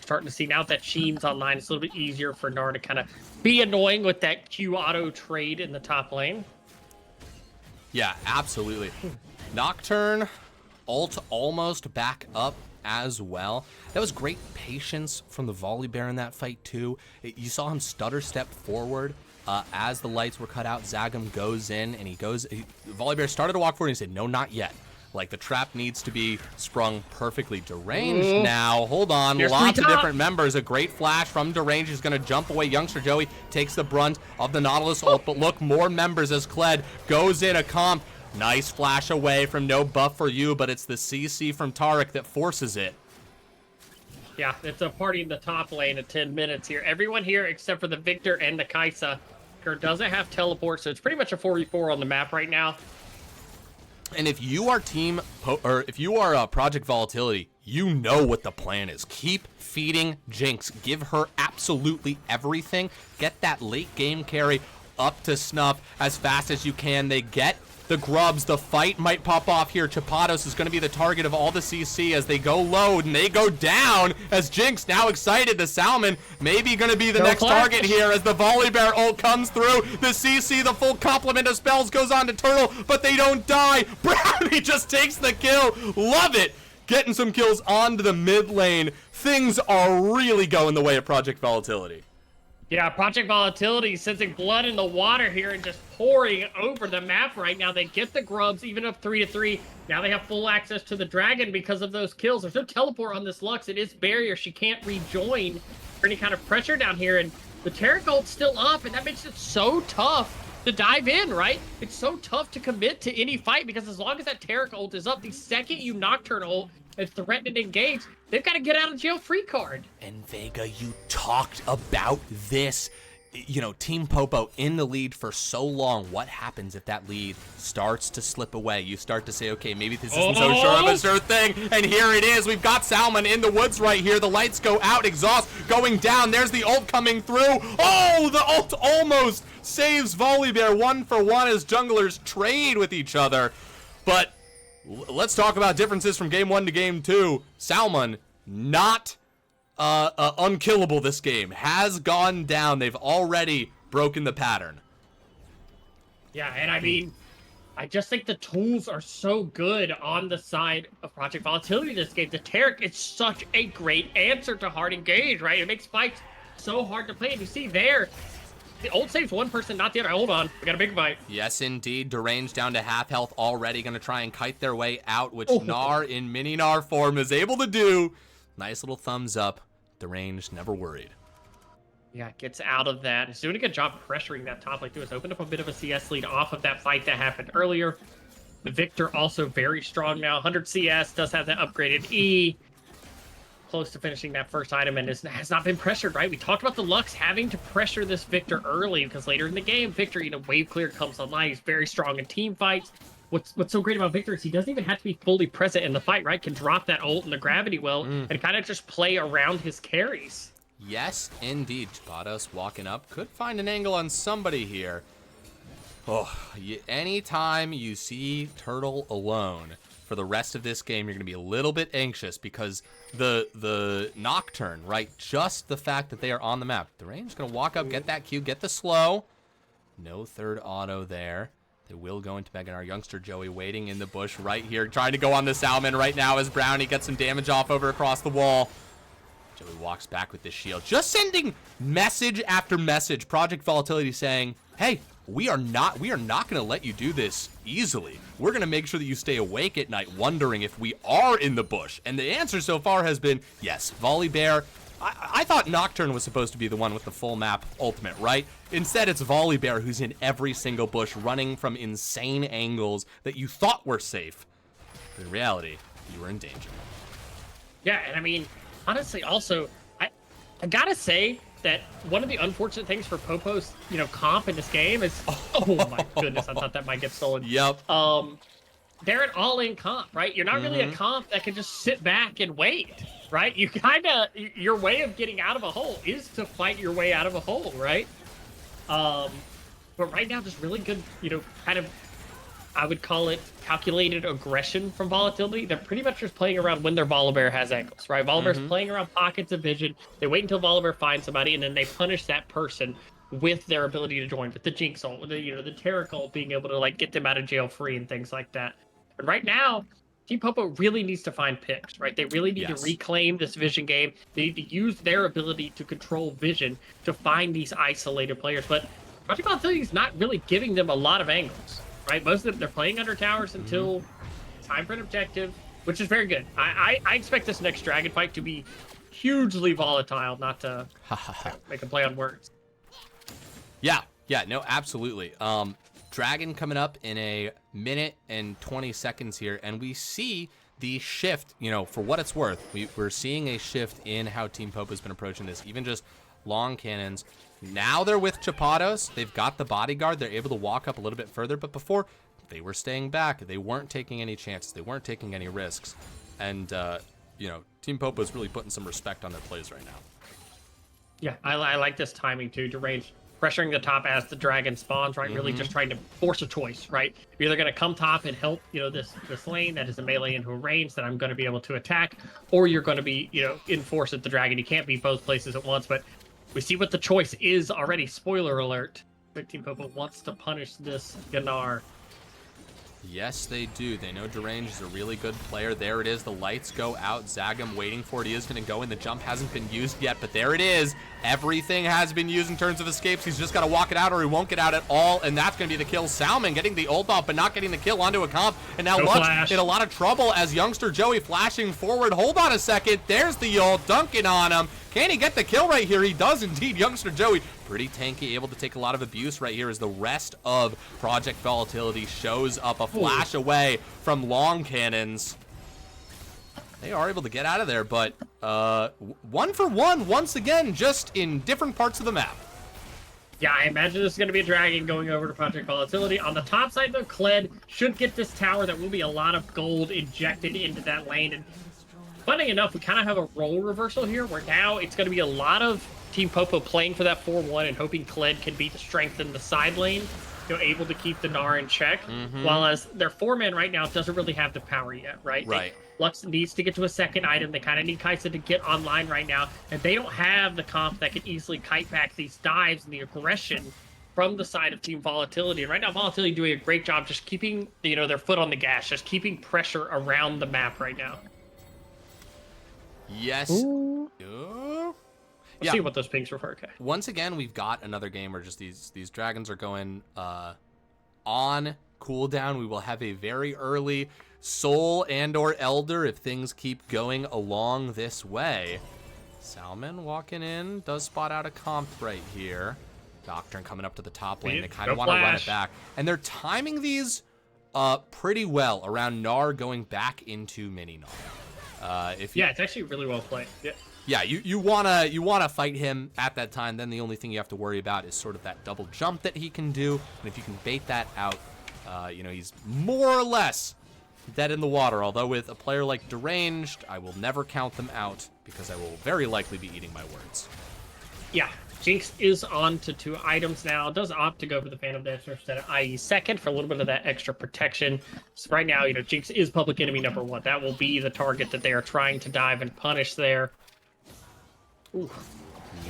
S2: Starting to see now that Sheen's online, it's a little bit easier for Gnar to kind of be annoying with that Q auto trade in the top lane.
S1: Yeah, absolutely. Nocturne, ult almost back up as well. That was great patience from the Volley Bear in that fight too. You saw him stutter step forward as the lights were cut out. Zagam goes in and Volley Bear started to walk forward and he said, no, not yet. Like the trap needs to be sprung perfectly. Deranged now, hold on, lots of different members. A great flash from Deranged is gonna jump away. Youngster Joey takes the brunt of the Nautilus ult, but look, more members as Kled goes in a comp. Nice flash away from no buff for you, but it's the CC from Taric that forces it.
S2: Yeah, it's a party in the top lane at 10 minutes here. Everyone here except for the Victor and the Kaisa doesn't have teleport, so it's pretty much a 4v4 on the map right now.
S1: And if you are if you are Project Volatility, you know what the plan is. Keep feeding Jinx. Give her absolutely everything. Get that late game carry up to snuff as fast as you can. They get the grubs. The fight might pop off here. Chapados is going to be the target of all the CC as they go low and they go down as Jinx now excited. The Salmon maybe going to be the next target here as the Volibear ult comes through. The CC, the full complement of spells goes on to Turtle, but they don't die. Brownie just takes the kill. Love it. Getting some kills onto the mid lane. Things are really going the way of Project Volatility.
S2: Yeah, Project Volatility sensing blood in the water here and just pouring over the map right now. They get the grubs, even up 3-3. Now they have full access to the dragon because of those kills. There's no teleport on this Lux. It is barrier. She can't rejoin for any kind of pressure down here. And the Taric ult's still up, and that makes it so tough to dive in, right? It's so tough to commit to any fight because as long as that Taric ult is up, the second you Nocturne ult and threaten to engage, they've got to get out of jail free card.
S1: And Vega, you talked about this. You know, Team Popo in the lead for so long. What happens if that lead starts to slip away? You start to say, okay, maybe this isn't so sure of a sure thing. And here it is. We've got Salmon in the woods right here. The lights go out. Exhaust going down. There's the ult coming through. Oh, the ult almost saves Volibear 1-for-1 as junglers trade with each other. But let's talk about differences from game 1 to game 2. Salmon, not unkillable this game, has gone down. They've already broken the pattern.
S2: Yeah, and I mean, I just think the tools are so good on the side of Project Volatility this game. The Taric is such a great answer to hard engage, right? It makes fights so hard to play. And you see there, the ult saves one person, not the other. Hold on, we got a big fight.
S1: Yes, indeed. Deranged down to half health already. Going to try and kite their way out, which Gnar in mini Gnar form is able to do. Nice little thumbs up. Deranged, never worried.
S2: Yeah, gets out of that. He's doing a good job pressuring that top lane too. It's opened up a bit of a CS lead off of that fight that happened earlier. The Victor also very strong now. 100 CS, does have that upgraded E. Close to finishing that first item and has not been pressured, right? We talked about the Lux having to pressure this Victor early because later in the game, Victor, you know, wave clear comes online. He's very strong in team fights. What's so great about Victor is he doesn't even have to be fully present in the fight, right? Can drop that ult in the gravity well and kind of just play around his carries.
S1: Yes, indeed. Chapados walking up. Could find an angle on somebody here. Oh, anytime you see Turtle alone for the rest of this game, you're going to be a little bit anxious because the Nocturne, right? Just the fact that they are on the map. The range is going to walk up, get that Q, get the slow. No third auto there. They will go into Mega. Our youngster Joey waiting in the bush right here, trying to go on the Salmon right now as Brownie gets some damage off over across the wall. Joey walks back with the shield, just sending message after message. Project Volatility saying, hey, we are not going to let you do this easily. We're going to make sure that you stay awake at night wondering if we are in the bush. And the answer so far has been yes. Volibear. I thought Nocturne was supposed to be the one with the full map ultimate, right? Instead, it's Volibear who's in every single bush, running from insane angles that you thought were safe. But in reality, you were in danger.
S2: Yeah, and I mean, honestly, also, I gotta say that one of the unfortunate things for Popo's, you know, comp in this game is, oh my goodness, I thought that might get stolen.
S1: Yep.
S2: They're an all-in comp, right? You're not really a comp that can just sit back and wait, right? You kind of, your way of getting out of a hole is to fight your way out of a hole, right? But right now, just really good, you know, kind of, I would call it calculated aggression from Volatility. They're pretty much just playing around when their Volibear has angles, right? Volibear's playing around pockets of vision. They wait until Volibear finds somebody, and then they punish that person with their ability to join, with the Jinx ult, with the, you know, the Taric ult being able to, like, get them out of jail free and things like that. But right now, Team Popo really needs to find picks, right? They really need to reclaim this vision game. They need to use their ability to control vision to find these isolated players. But Project Volatility is not really giving them a lot of angles, right? Most of them, they're playing under towers until time for an objective, which is very good. I expect this next dragon fight to be hugely volatile, not to make a play on words.
S1: Yeah, no, absolutely. Dragon coming up in a minute and 20 seconds here, and we see the shift, you know, for what it's worth, we're seeing a shift in how Team Popo has been approaching this. Even just long cannons. Now they're with Chapados. They've got the bodyguard. They're able to walk up a little bit further. But before, they were staying back. They weren't taking any chances. They weren't taking any risks. And, you know, Team Popo is really putting some respect on their plays right now.
S2: Yeah, I like this timing too. Derange pressuring the top as the dragon spawns, right? Really just trying to force a choice, right? You're either going to come top and help, you know, this lane that is a melee into a range that I'm going to be able to attack, or you're going to be, you know, enforce at the dragon. You can't be both places at once, but we see what the choice is already. Spoiler alert. Team Popo wants to punish this Gnar.
S1: Yes, they do. They know Derange is a really good player. There it is. The lights go out. Zagam waiting for it. He is going to go in. The jump hasn't been used yet, but there it is. Everything has been used in terms of escapes. He's just got to walk it out or he won't get out at all, and that's going to be the kill. Salmon getting the ult off, but not getting the kill onto a comp. And now Lux in a lot of trouble as youngster Joey flashing forward. Hold on a second. There's the ult. Dunking on him. Can he get the kill right here? He does indeed. Youngster Joey, pretty tanky, able to take a lot of abuse right here as the rest of Project Volatility shows up a flash away from long cannons. They are able to get out of there, but 1 for 1 once again, just in different parts of the map.
S2: Yeah, I imagine this is going to be a dragon going over to Project Volatility. On the top side, though, Kled should get this tower. There will be a lot of gold injected into that lane. And funny enough, we kind of have a role reversal here, where now it's going to be a lot of Team Popo playing for that 4-1 and hoping Kled can beat the strength in the side lane, you know, able to keep the Gnar in check, while as their 4-man right now doesn't really have the power yet, right?
S1: Right.
S2: Lux needs to get to a second item. They kind of need Kaisa to get online right now, and they don't have the comp that can easily kite back these dives and the aggression from the side of Team Volatility. And right now, Volatility doing a great job just keeping, you know, their foot on the gas, just keeping pressure around the map right now.
S1: Yes.
S2: Let's see what those pings refer. Okay.
S1: Once again, we've got another game where just these dragons are going on cooldown. We will have a very early Soul and or Elder if things keep going along this way. Salmon walking in, does spot out a comp right here. Doctrine coming up to the top lane. They kind of want to run it back. And they're timing these pretty well around Gnar going back into mini Gnar.
S2: It's actually really well played. Yeah.
S1: Yeah, you wanna fight him at that time. Then the only thing you have to worry about is sort of that double jump that he can do. And if you can bait that out, you know, he's more or less dead in the water. Although with a player like Deranged, I will never count them out because I will very likely be eating my words.
S2: Yeah, Jinx is on to 2 items now. Does opt to go for the Phantom Dancer instead of IE second for a little bit of that extra protection. So right now, you know, Jinx is public enemy number 1. That will be the target that they are trying to dive and punish there. Ooh.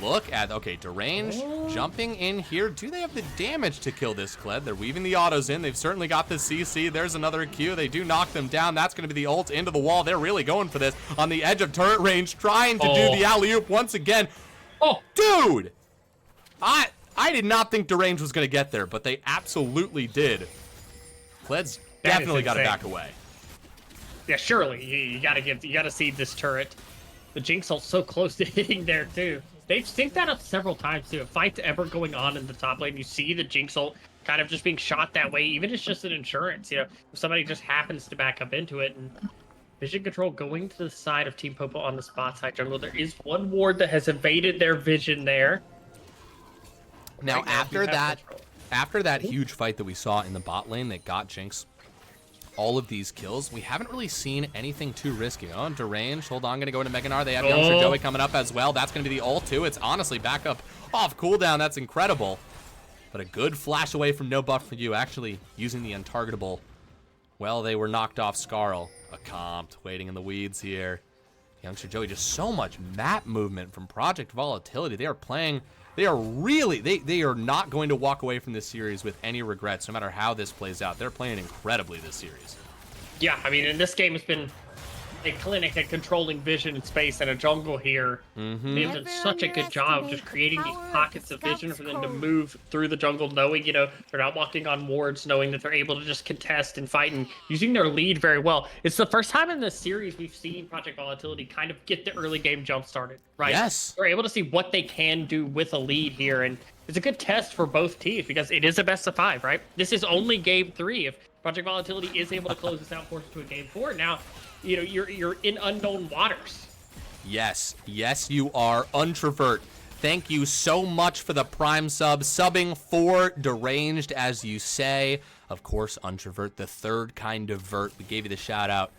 S1: Look at, okay, Deranged jumping in here. Do they have the damage to kill this Kled? They're weaving the autos in. They've certainly got the CC. There's another Q. They do knock them down. That's going to be the ult into the wall. They're really going for this on the edge of turret range, trying to do the alley-oop once again. Oh, dude! I did not think Deranged was going to get there, but they absolutely did. Kled's definitely got to back away.
S2: Yeah, surely. You got to see this turret. The Jinx ult so close to hitting there, too. They've synced that up several times, too. If fights ever going on in the top lane, you see the Jinx ult kind of just being shot that way, even if it's just an insurance, you know, if somebody just happens to back up into it. And vision control going to the side of Team Popo on the spot side jungle. There is one ward that has evaded their vision there.
S1: Now, after that huge fight that we saw in the bot lane that got Jinx all of these kills, we haven't really seen anything too risky. Oh, Deranged, hold on, gonna go into Mega Gnar. They have youngster Joey coming up as well. That's gonna be the ult too. It's honestly back up off cooldown. That's incredible. But a good flash away from no buff for you, actually using the untargetable. Well, they were knocked off Scarl. A comp waiting in the weeds here. Youngster Joey, just so much map movement from Project Volatility. They are playing, they are not going to walk away from this series with any regrets, no matter how this plays out. They're playing incredibly this series.
S2: Yeah, I mean, and this game has been a clinic at controlling vision and space and a jungle here. They've done such a good job of just creating these pockets of vision for them to move through the jungle, knowing, you know, they're not walking on wards, knowing that they're able to just contest and fight and using their lead very well. It's the first time in this series we've seen Project Volatility kind of get the early game jump started, right?
S1: Yes.
S2: We're able to see what they can do with a lead here, and it's a good test for both teams because it is a best of 5, right? This is only game 3. If Project Volatility is able to close this out, force it to a game 4. Now, you're in unknown waters.
S1: Yes, you are. Untrovert, thank you so much for the Prime sub, subbing for Deranged, as you say. Of course, Untrovert, the third kind of vert. We gave you the shout out.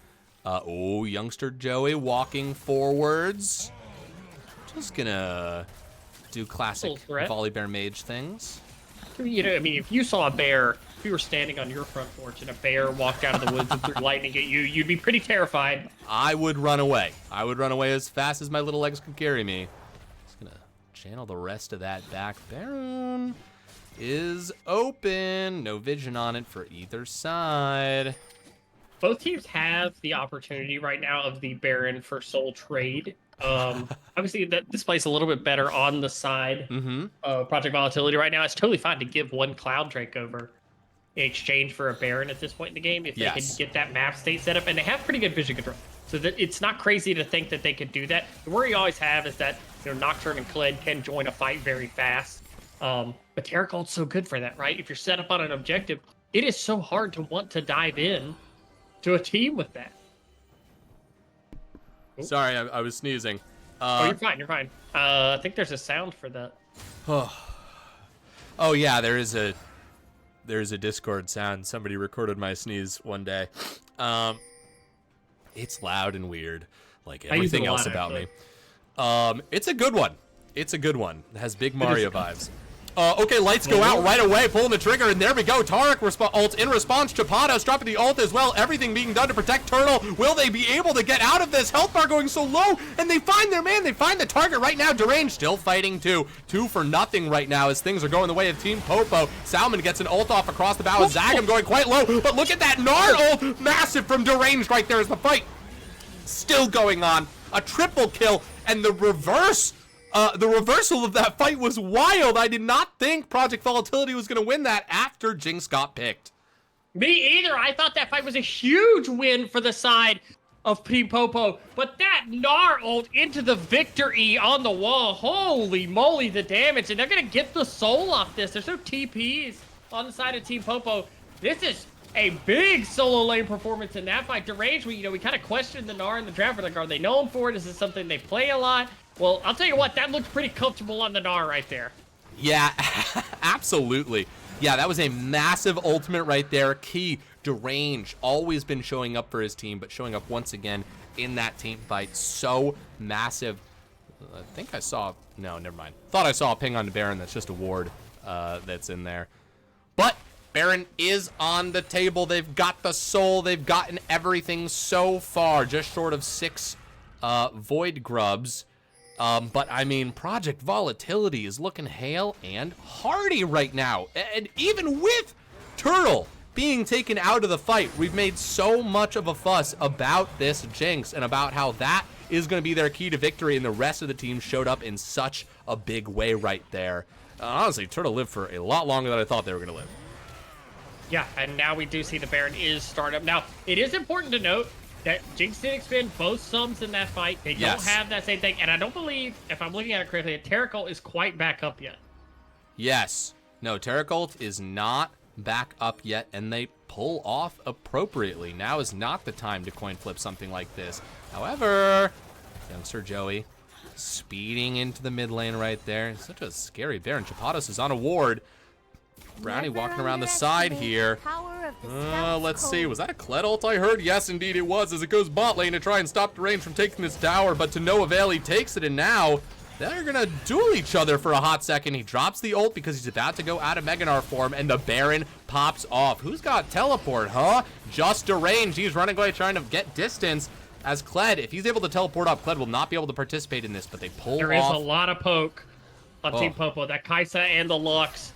S1: Youngster Joey walking forwards. Just gonna do classic volley bear mage things.
S2: If you saw a bear, if you were standing on your front porch and a bear walked out of the woods and threw lightning at you, you'd be pretty terrified.
S1: I would run away. I would run away as fast as my little legs could carry me. Just gonna channel the rest of that back. Baron is open. No vision on it for either side.
S2: Both teams have the opportunity right now of the Baron for soul trade. Obviously, that displays a little bit better on the side of Project Volatility right now. It's totally fine to give one Cloud Drake over in exchange for a Baron at this point in the game if they can get that map state set up. And they have pretty good vision control. So that it's not crazy to think that they could do that. The worry you always have is that Nocturne and Kled can join a fight very fast. But Terracold's so good for that, right? If you're set up on an objective, it is so hard to want to dive in to a team with that.
S1: Sorry, I was sneezing.
S2: You're fine. I think there's a sound for that.
S1: Oh yeah, there's a Discord sound. Somebody recorded my sneeze one day. It's loud and weird, like everything else about me. It's a good one. It has big Mario vibes. Okay, lights go out right away, pulling the trigger, and there we go. Tarek ult in response. Chapados dropping the ult as well. Everything being done to protect Turtle. Will they be able to get out of this? Health bar going so low, and they find their man. They find the target right now. Deranged still fighting too. 2 for nothing right now as things are going the way of Team Popo. Salmon gets an ult off across the bow. Zagam going quite low, but look at that Nard ult. Massive from Deranged right there as the fight still going on. A triple kill, and the reversal of that fight was wild. I did not think Project Volatility was going to win that after Jinx got picked.
S2: Me either. I thought that fight was a huge win for the side of Team Popo, but that Gnar ult into the victory on the wall, holy moly, the damage, and they're going to get the soul off this. There's no TPs on the side of Team Popo. This is a big solo lane performance in that fight. Deranged, we kind of questioned the Gnar in the draft. We're like, are they known for it? Is this something they play a lot? Well, I'll tell you what, that looked pretty comfortable on the Gnar right there.
S1: Yeah, absolutely. Yeah, that was a massive ultimate right there. Key, Deranged, always been showing up for his team, but showing up once again in that team fight. So massive. I think I saw, no, never mind. Thought I saw a ping on the Baron. That's just a ward that's in there. But Baron is on the table. They've got the soul. They've gotten everything so far. Just short of 6 Void Grubs. But I mean, Project Volatility is looking hale and hearty right now. And even with Turtle being taken out of the fight, we've made so much of a fuss about this Jinx and about how that is going to be their key to victory, and the rest of the team showed up in such a big way right there. Honestly, Turtle lived for a lot longer than I thought they were going to live.
S2: Yeah, and now we do see the Baron is started up. Now, it is important to note that Jinx did expend both sums in that fight. They don't have that same thing. And I don't believe, if I'm looking at it correctly, that Terracold is quite back up yet.
S1: Yes. No, Terracold is not back up yet, and they pull off appropriately. Now is not the time to coin flip something like this. However, youngster Joey speeding into the mid lane right there. Such a scary Baron. Chapados is on a ward. Brownie walking around the side here. Let's see. Was that a Kled ult I heard? Yes, indeed it was, as it goes bot lane to try and stop Deranged from taking this tower, but to no avail. He takes it, and now they're going to duel each other for a hot second. He drops the ult because he's about to go out of Mega Gnar form, and the Baron pops off. Who's got teleport, huh? Just Deranged. He's running away trying to get distance. As Kled, if he's able to teleport up, Kled will not be able to participate in this, but they pull off.
S2: There is a lot of poke on Team Popo. That Kaisa and the Lux,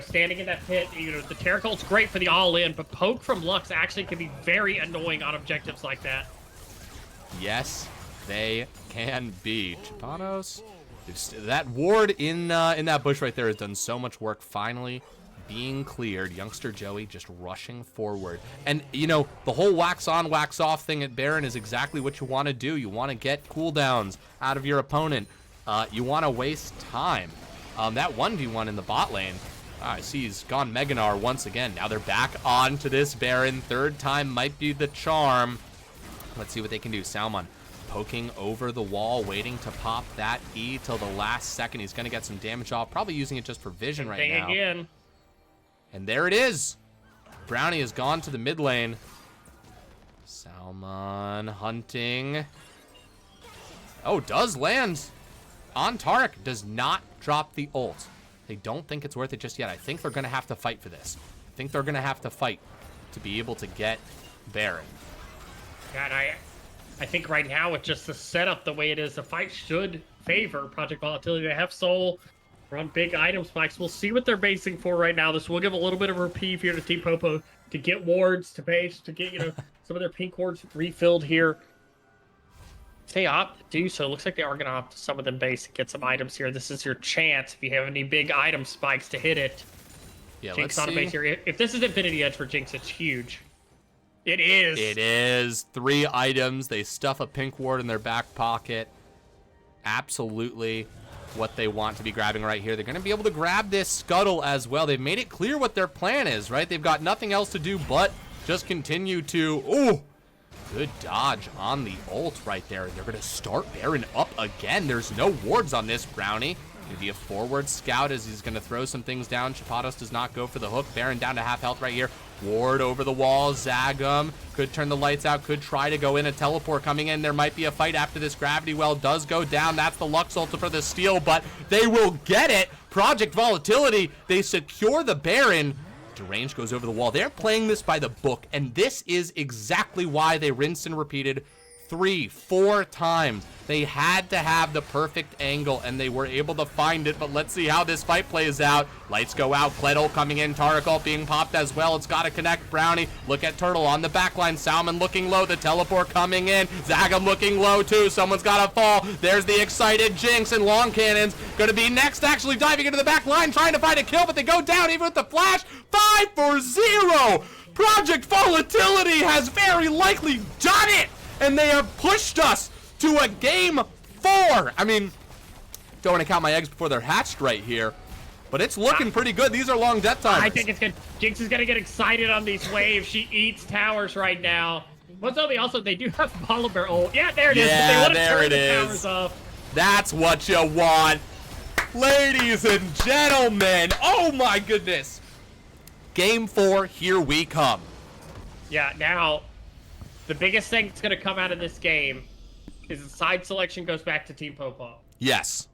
S2: standing in that pit, the Terracold's great for the all-in, but poke from Lux actually can be very annoying on objectives like that.
S1: Yes, they can be. Chapados, that ward in that bush right there has done so much work, finally being cleared. Youngster Joey just rushing forward. And, the whole wax on, wax off thing at Baron is exactly what you want to do. You want to get cooldowns out of your opponent. You want to waste time. That 1v1 in the bot lane, I see he's gone Mega Gnar once again. Now they're back on to this Baron. Third time might be the charm. Let's see what they can do. Salmon poking over the wall, waiting to pop that E till the last second. He's going to get some damage off, probably using it just for vision right now.
S2: Again.
S1: And there it is. Brownie has gone to the mid lane. Salmon hunting. Oh, does land on Tarek. Does not drop the ult. They don't think it's worth it just yet. I think they're going to have to fight for this. I think they're going to have to fight to be able to get Baron.
S2: God, I think right now with just the setup the way it is, the fight should favor Project Volatility. They have Soul, run big item spikes. We'll see what they're basing for right now. This will give a little bit of a reprieve here to Team Popo to get wards, to base, to get, some of their pink wards refilled here. If they opt to do so, looks like they are going to opt some of them base and get some items here. This is your chance if you have any big item spikes to hit it.
S1: Yeah,
S2: Jinx
S1: let's
S2: on a base here. If this is Infinity Edge for Jinx, it's huge. It is.
S1: It is. 3 items. They stuff a pink ward in their back pocket. Absolutely what they want to be grabbing right here. They're going to be able to grab this scuttle as well. They've made it clear what their plan is, right? They've got nothing else to do but just continue to... Ooh, good dodge on the ult right there. They're going to start Baron up again. There's no wards on this Brownie. Maybe a forward scout as he's going to throw some things down. Chapados does not go for the hook. Baron down to half health right here. Ward over the wall. Zagum could turn the lights out. Could try to go in. A teleport coming in. There might be a fight after this. Gravity Well does go down. That's the Lux ult for the steal, but they will get it. Project Volatility. They secure the Baron. Deranged goes over the wall. They're playing this by the book, and this is exactly why they rinsed and repeated 3, 4 times. They had to have the perfect angle, and they were able to find it, but let's see how this fight plays out. Lights go out. Pledol coming in. Tarek ult being popped as well. It's got to connect. Brownie. Look at Turtle on the backline. Salmon looking low. The teleport coming in. Zagum looking low, too. Someone's got to fall. There's the excited Jinx, and Long Cannon's going to be next, actually diving into the back line, trying to find a kill, but they go down even with the flash. 5-0. Project Volatility has very likely done it, and they have pushed us to a game 4. I mean, don't want to count my eggs before they're hatched right here, but it's looking pretty good. These are long death timers.
S2: I think it's good. Jinx is going to get excited on these waves. She eats towers right now. What's only also, they do have Follow Bear ult. Yeah, there it is.
S1: Yeah,
S2: they
S1: there it is.
S2: Towers off.
S1: That's what you want. Ladies and gentlemen, oh my goodness. Game 4, here we come.
S2: Yeah, now, the biggest thing that's going to come out of this game is the side selection goes back to Team Popo.
S1: Yes.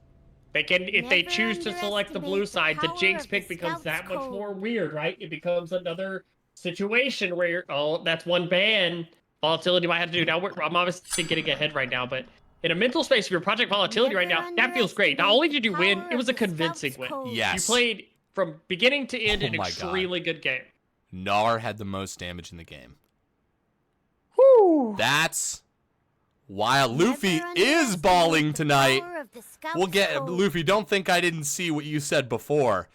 S2: They can, if they choose to select the blue side, the Jinx pick becomes that much more weird, right? It becomes another situation where you're, oh, that's one ban. Volatility might have to do. Now, I'm obviously getting ahead right now, but in a mental space, if you're Project Volatility right now, that feels great. Not only did you win, it was a convincing win.
S1: Yes.
S2: You played from beginning to end an extremely good game.
S1: Gnar had the most damage in the game.
S2: Whew.
S1: That's why Luffy is balling tonight. We'll get Luffy, don't think I didn't see what you said before.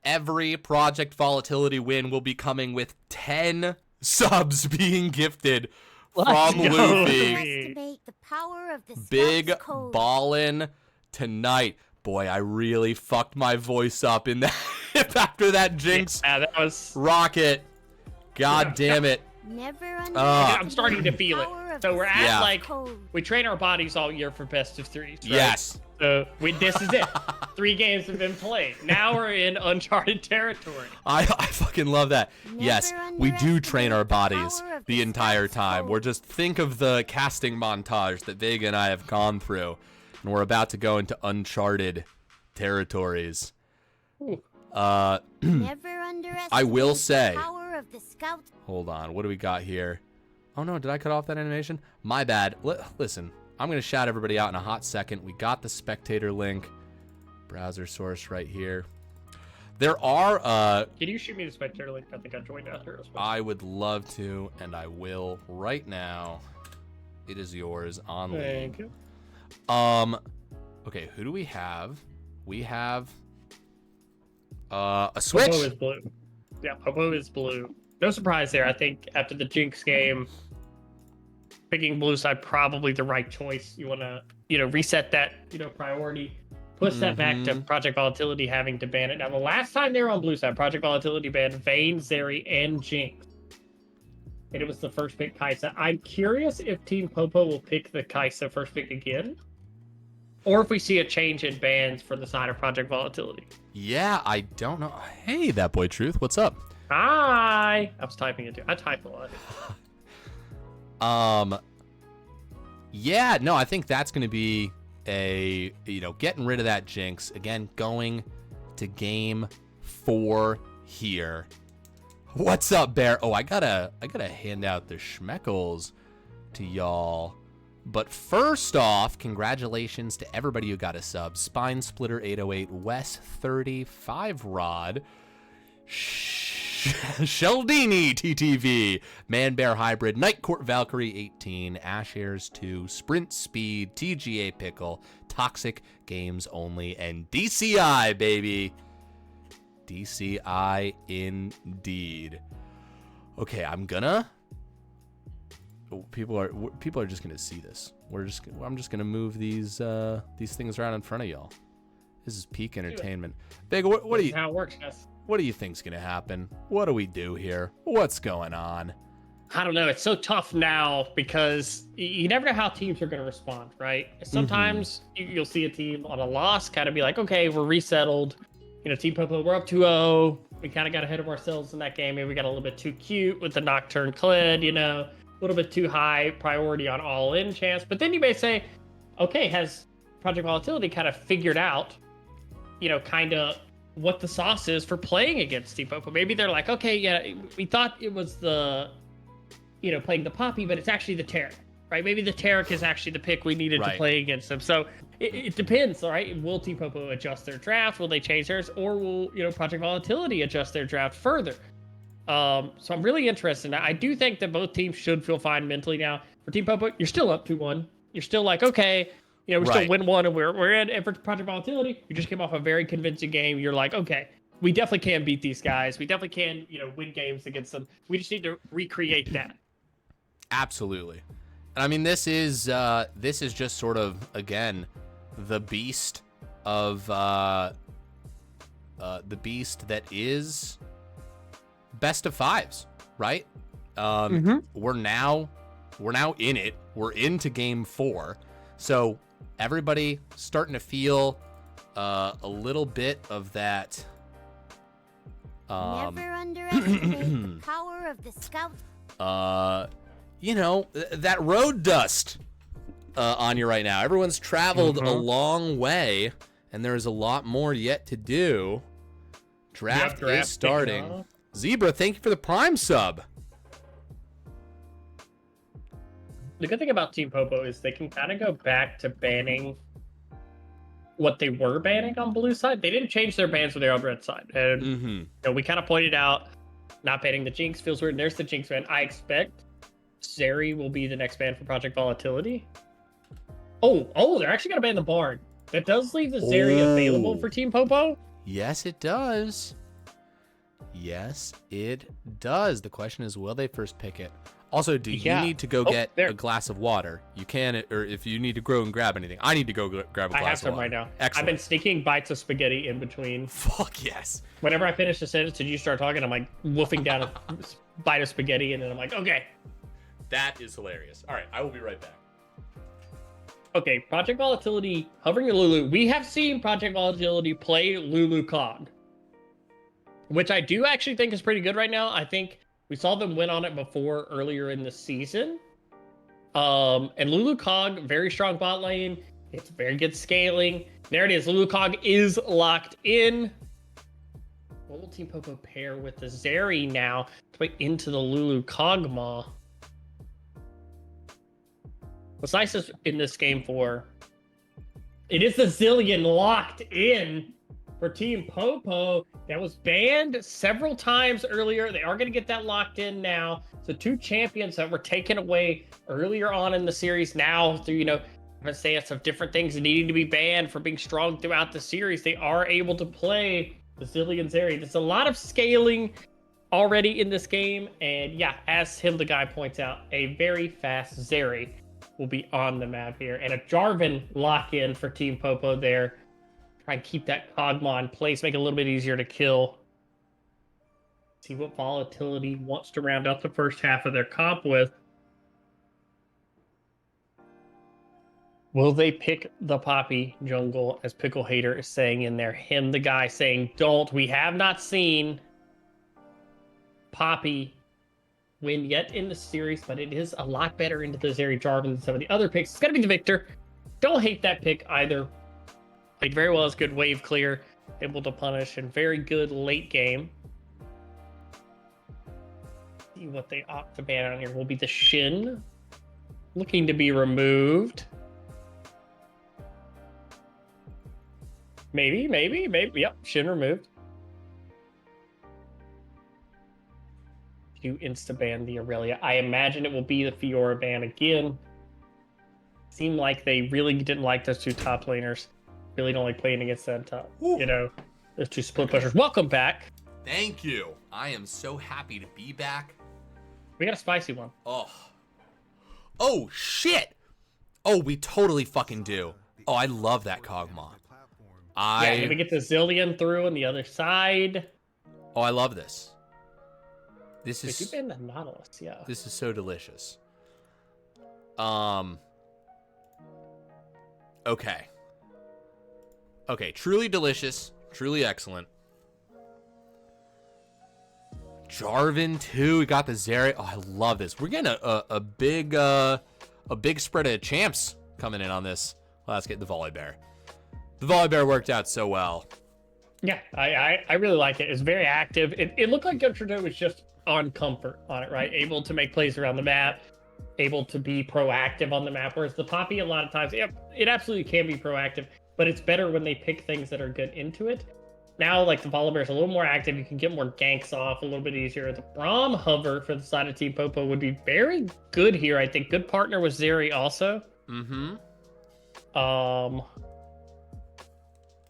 S1: Every Project Volatility win will be coming with 10 subs being gifted from Luffy. Big ballin' tonight. Boy, I really fucked my voice up in that after that Jinx
S2: that was
S1: rocket. God damn it.
S2: I'm starting to feel it. So we're at like, we train our bodies all year for best of 3s, right?
S1: Yes.
S2: So this is it. 3 games have been played. Now we're in uncharted territory.
S1: I fucking love that. Yes, we do train our bodies the entire time. We're just, think of the casting montage that Vega and I have gone through. And we're about to go into uncharted territories. I will say, hold on, what do we got here? Oh no, did I cut off that animation? My bad. Listen, I'm going to shout everybody out in a hot second. We got the spectator link. Browser source right here. There are...
S2: Can you shoot me the spectator link? I think I joined out here as well.
S1: I would love to, and I will right now. It is yours on
S2: Thank you.
S1: Okay, who do we have? We have a switch.
S2: Popo is blue. Yeah, Popo is blue. No surprise there. I think after the Jinx game, picking blue side probably the right choice. You want to, reset that, priority. Push that back to Project Volatility having to ban it. Now, the last time they were on blue side, Project Volatility banned Vayne, Zeri, and Jinx. and it was the first pick Kaisa. I'm curious if Team Popo will pick the Kaisa first pick again, or if we see a change in bans for the side of Project Volatility.
S1: Yeah, I don't know. Hey, that boy Truth, what's up?
S2: Hi. I was typing it too. I type a lot.
S1: Yeah, no, I think that's going to be getting rid of that jinx. Again, going to game 4 here. What's up, Bear? Oh, I gotta hand out the schmeckles to y'all. But first off, congratulations to everybody who got a sub. Spine Splitter 808, Wes 35 Rod, Sheldini TTV, Man Bear Hybrid, Night Court Valkyrie 18, Ash Airs 2, Sprint Speed, TGA Pickle, Toxic Games Only, and DCI, baby. DCI indeed. Okay, I'm gonna. People are just gonna see this. I'm just gonna move these things around in front of y'all. This is peak entertainment. Big, what do you?
S2: How it works, guys.
S1: What do you think's gonna happen? What do we do here? What's going on?
S2: I don't know. It's so tough now because you never know how teams are going to respond, right? Sometimes you'll see a team on a loss kind of be like, okay, we're resettled. Team Popo, we're up 2-0. We kind of got ahead of ourselves in that game. Maybe we got a little bit too cute with the Nocturne Kled, a little bit too high priority on all-in chance. But then you may say, okay, has Project Volatility kind of figured out, kind of what the sauce is for playing against Team Popo? Maybe they're like, okay, yeah, we thought it was the, playing the Poppy, but it's actually the Taric, right? Maybe the Taric is actually the pick we needed to play against them. So it depends, right? Will Team Popo adjust their draft? Will they change theirs? Or will, Project Volatility adjust their draft further? So I'm really interested. I do think that both teams should feel fine mentally now. For Team Popo, you're still up 2-1. You're still like, okay, we still win one and we're in. And for Project Volatility, you just came off a very convincing game. You're like, okay, we definitely can beat these guys. We definitely can, win games against them. We just need to recreate that.
S1: Absolutely. And I mean, this is just sort of, again, the beast of the beast that is best of 5s, right? We're now in it. We're into game 4. So everybody starting to feel a little bit of that.
S3: Never underestimate the power of the scout.
S1: That road dust on you right now. Everyone's traveled a long way, and there's a lot more yet to do. Draft is starting. Zebra, thank you for the Prime sub.
S2: The good thing about Team Popo is they can kind of go back to banning what they were banning on blue side. They didn't change their bans when they were on red side. And we kind of pointed out not banning the Jinx feels weird. And there's the Jinx ban. I expect Zeri will be the next ban for Project Volatility. Oh, they're actually going to ban the Bard. That does leave the Zeri available for Team Popo.
S1: Yes, it does. Yes, it does. The question is, will they first pick it? Also, do you need to go get a glass of water? You can, or if you need to go and grab anything. I need to go grab a glass of water.
S2: I have some right now.
S1: Excellent.
S2: I've been sneaking bites of spaghetti in between.
S1: Fuck yes.
S2: Whenever I finish a sentence and you start talking, I'm like wolfing down a bite of spaghetti, and then I'm like, okay.
S1: That is hilarious. All right, I will be right back.
S2: Okay, Project Volatility hovering at Lulu. We have seen Project Volatility play Lulu Cog, which I do actually think is pretty good right now. I think we saw them win on it before earlier in the season. And Lulu Cog, very strong bot lane. It's very good scaling. There it is. Lulu Cog is locked in. What will Team Popo pair with the Zeri now to play into the Lulu Cog Maw? What's nice is in this game 4, it is the Zillion locked in for Team Popo. That was banned several times earlier. They are going to get that locked in now. So 2 champions that were taken away earlier on in the series now through, a stance of different things needing to be banned for being strong throughout the series. They are able to play the Zillion Zeri. There's a lot of scaling already in this game. And yeah, as him, the guy points out, a very fast Zeri will be on the map here. And a Jarvan lock-in for Team Popo there. Try and keep that Kog'Maw in place, make it a little bit easier to kill. See what Volatility wants to round out the first half of their comp with. Will they pick the Poppy jungle, as Pickle Hater is saying in there? Him, the guy, saying, don't. We have not seen Poppy win yet in the series, but it is a lot better into the Zeri Jarvan than some of the other picks. It's going to be the Victor. Don't hate that pick either. Played very well as good wave clear, able to punish, and very good late game. See what they opt to ban on here will be the Shin. Looking to be removed. Maybe. Yep, Shin removed. You insta-ban the Aurelia. I imagine it will be the Fiora ban again. Seemed like they really didn't like those two top laners. Really don't like playing against them top. You know, those two split pushers. Welcome back.
S1: Thank you. I am so happy to be back.
S2: We got a spicy one.
S1: Oh, shit. Oh, we totally fucking do. Oh, I love that Kog'Maw.
S2: Yeah, did we get the Zillion through on the other side?
S1: Oh, I love this. This is...
S2: You've been the Nautilus, yeah.
S1: This is so delicious. Okay. Okay, truly delicious. Truly excellent. Jarvan, too. We got the Zeri. Oh, I love this. We're getting a big spread of champs coming in on this. Well, let's get the Volibear. The Volibear worked out so well.
S2: Yeah, I really like it. It's very active. It looked like Gumshoe was just on comfort on it, right? Able to make plays around the map, able to be proactive on the map, whereas the Poppy, a lot of times, it absolutely can be proactive, but it's better when they pick things that are good into it. Now, like, the Volibear is a little more active. You can get more ganks off a little bit easier. The Braum Hover for the side of Team Popo would be very good here, I think. Good partner with Zeri also.
S1: Mm-hmm.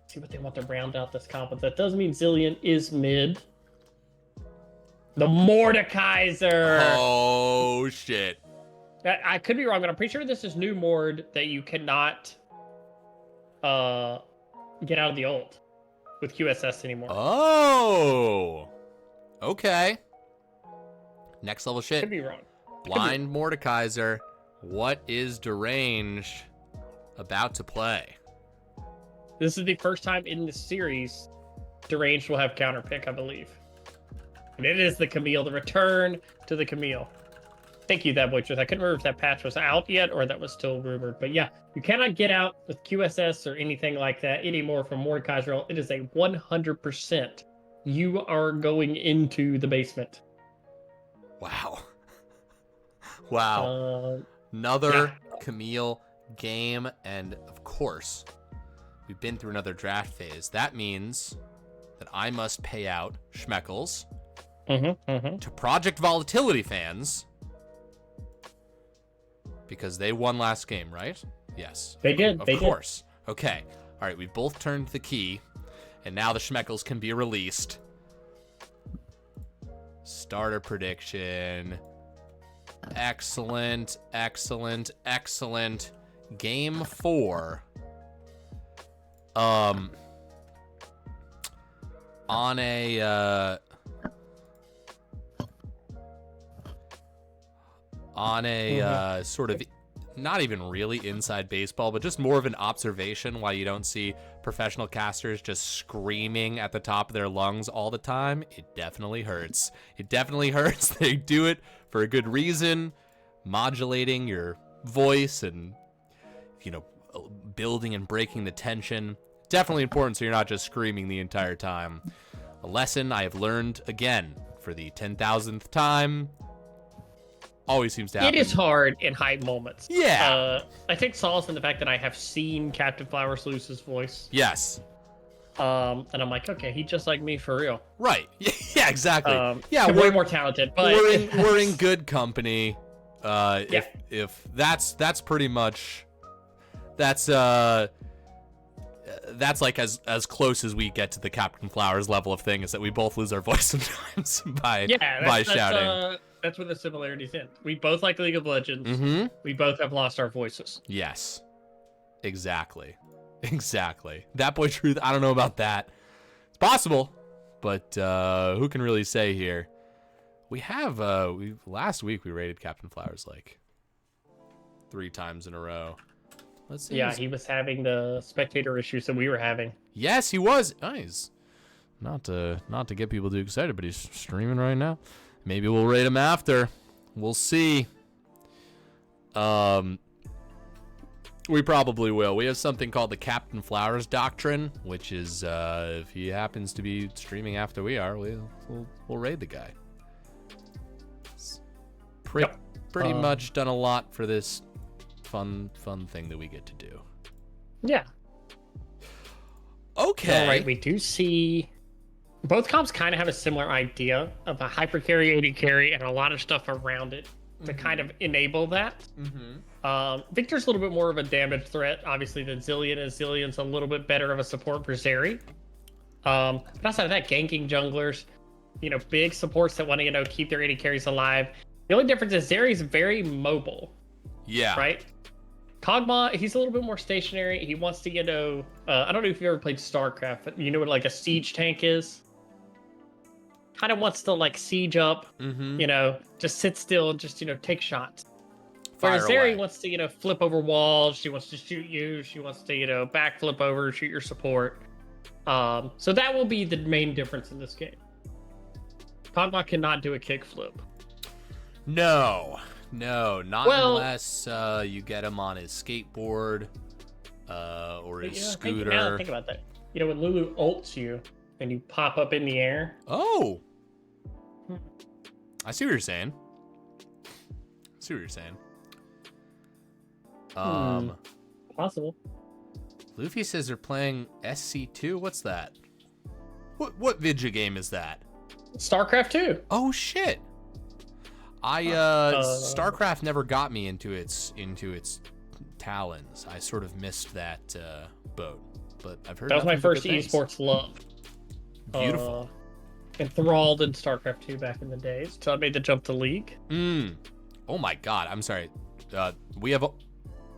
S2: See what they want to round out this comp with. That does mean Zillion is mid. The Mordekaiser!
S1: Oh, shit.
S2: I could be wrong, but I'm pretty sure this is new Mord that you cannot get out of the ult with QSS anymore.
S1: Oh! Okay. Next level shit.
S2: Could be wrong.
S1: Blind Mordekaiser. What is Deranged about to play?
S2: This is the first time in the series Deranged will have counter pick, I believe. And it is the Camille, the return to the Camille. Thank you, that boy truth. I couldn't remember if that patch was out yet or that was still rumored. But yeah, you cannot get out with QSS or anything like that anymore from Mordekaiser. It is a 100%. You are going into the basement.
S1: Wow. Wow. Another Camille game. And of course, we've been through another draft phase. That means that I must pay out Schmeckles to Project Volatility fans because they won last game, right? Yes.
S2: They did.
S1: Of course. Okay. All right. We both turned the key, and now the Schmeckles can be released. Starter prediction. Excellent. Game 4. On a sort of not even really inside baseball, but just more of an observation why you don't see professional casters just screaming at the top of their lungs all the time. It definitely hurts. It definitely hurts. They do it for a good reason, modulating your voice and, you know, building and breaking the tension. Definitely important so you're not just screaming the entire time. A lesson I have learned again for the 10,000th time. Always seems to happen.
S2: It is hard in hype moments.
S1: Yeah.
S2: I take solace in the fact that I have seen Captain Flowers lose his voice.
S1: Yes.
S2: And I'm like, okay, he's just like me for real.
S1: Right. Yeah, exactly. Yeah,
S2: we're way more talented, but
S1: we're in good company. If that's pretty much that's like as close as we get to the Captain Flowers level of thing, is that we both lose our voice sometimes by shouting.
S2: That's where the similarities end. We both like League of Legends.
S1: Mm-hmm.
S2: We both have lost our voices.
S1: Yes. Exactly. That boy truth, I don't know about that. It's possible. but who can really say here? We have last week we rated Captain Flowers like 3 times in a row. Let's see.
S2: Yeah, he was having the spectator issues that we were having.
S1: Yes, he was. Nice. Not to get people too excited, but he's streaming right now. Maybe we'll rate him after. We'll see. We probably will. We have something called the Captain Flowers Doctrine, which is if he happens to be streaming after we are, we'll raid the guy. Pretty much done a lot for this fun thing that we get to do.
S2: Yeah.
S1: Okay.
S2: All right, we do see both comps kind of have a similar idea of a hyper carry, AD carry, and a lot of stuff around it to kind of enable that. Victor's a little bit more of a damage threat, obviously, than Zillion is. Zillion's a little bit better of a support for Zeri. But outside of that, ganking junglers, big supports that want to, keep their AD carries alive. The only difference is Zeri's very mobile.
S1: Yeah.
S2: Right? Kog'Maw, he's a little bit more stationary. He wants to, I don't know if you've ever played StarCraft, but you know what like a siege tank is? Kind of wants to like siege up, just sit still and just, take shots. Whereas Zeri wants to, flip over walls. She wants to shoot you. She wants to, backflip over, shoot your support. So that will be the main difference in this game. Kog'Maw cannot do a kickflip.
S1: No, not unless you get him on his skateboard or his scooter.
S2: Think about that. When Lulu ults you and you pop up in the air.
S1: Oh, I see what you're saying.
S2: Possible.
S1: Luffy says they're playing SC2. What's that? What video game is that?
S2: StarCraft 2.
S1: Oh shit. StarCraft never got me into its talons. I sort of missed that boat, but I've heard
S2: that was my first
S1: esports
S2: esports love.
S1: Beautiful.
S2: Enthralled in StarCraft 2 back in the days, so I made the jump to League.
S1: Oh my god, I'm sorry. We have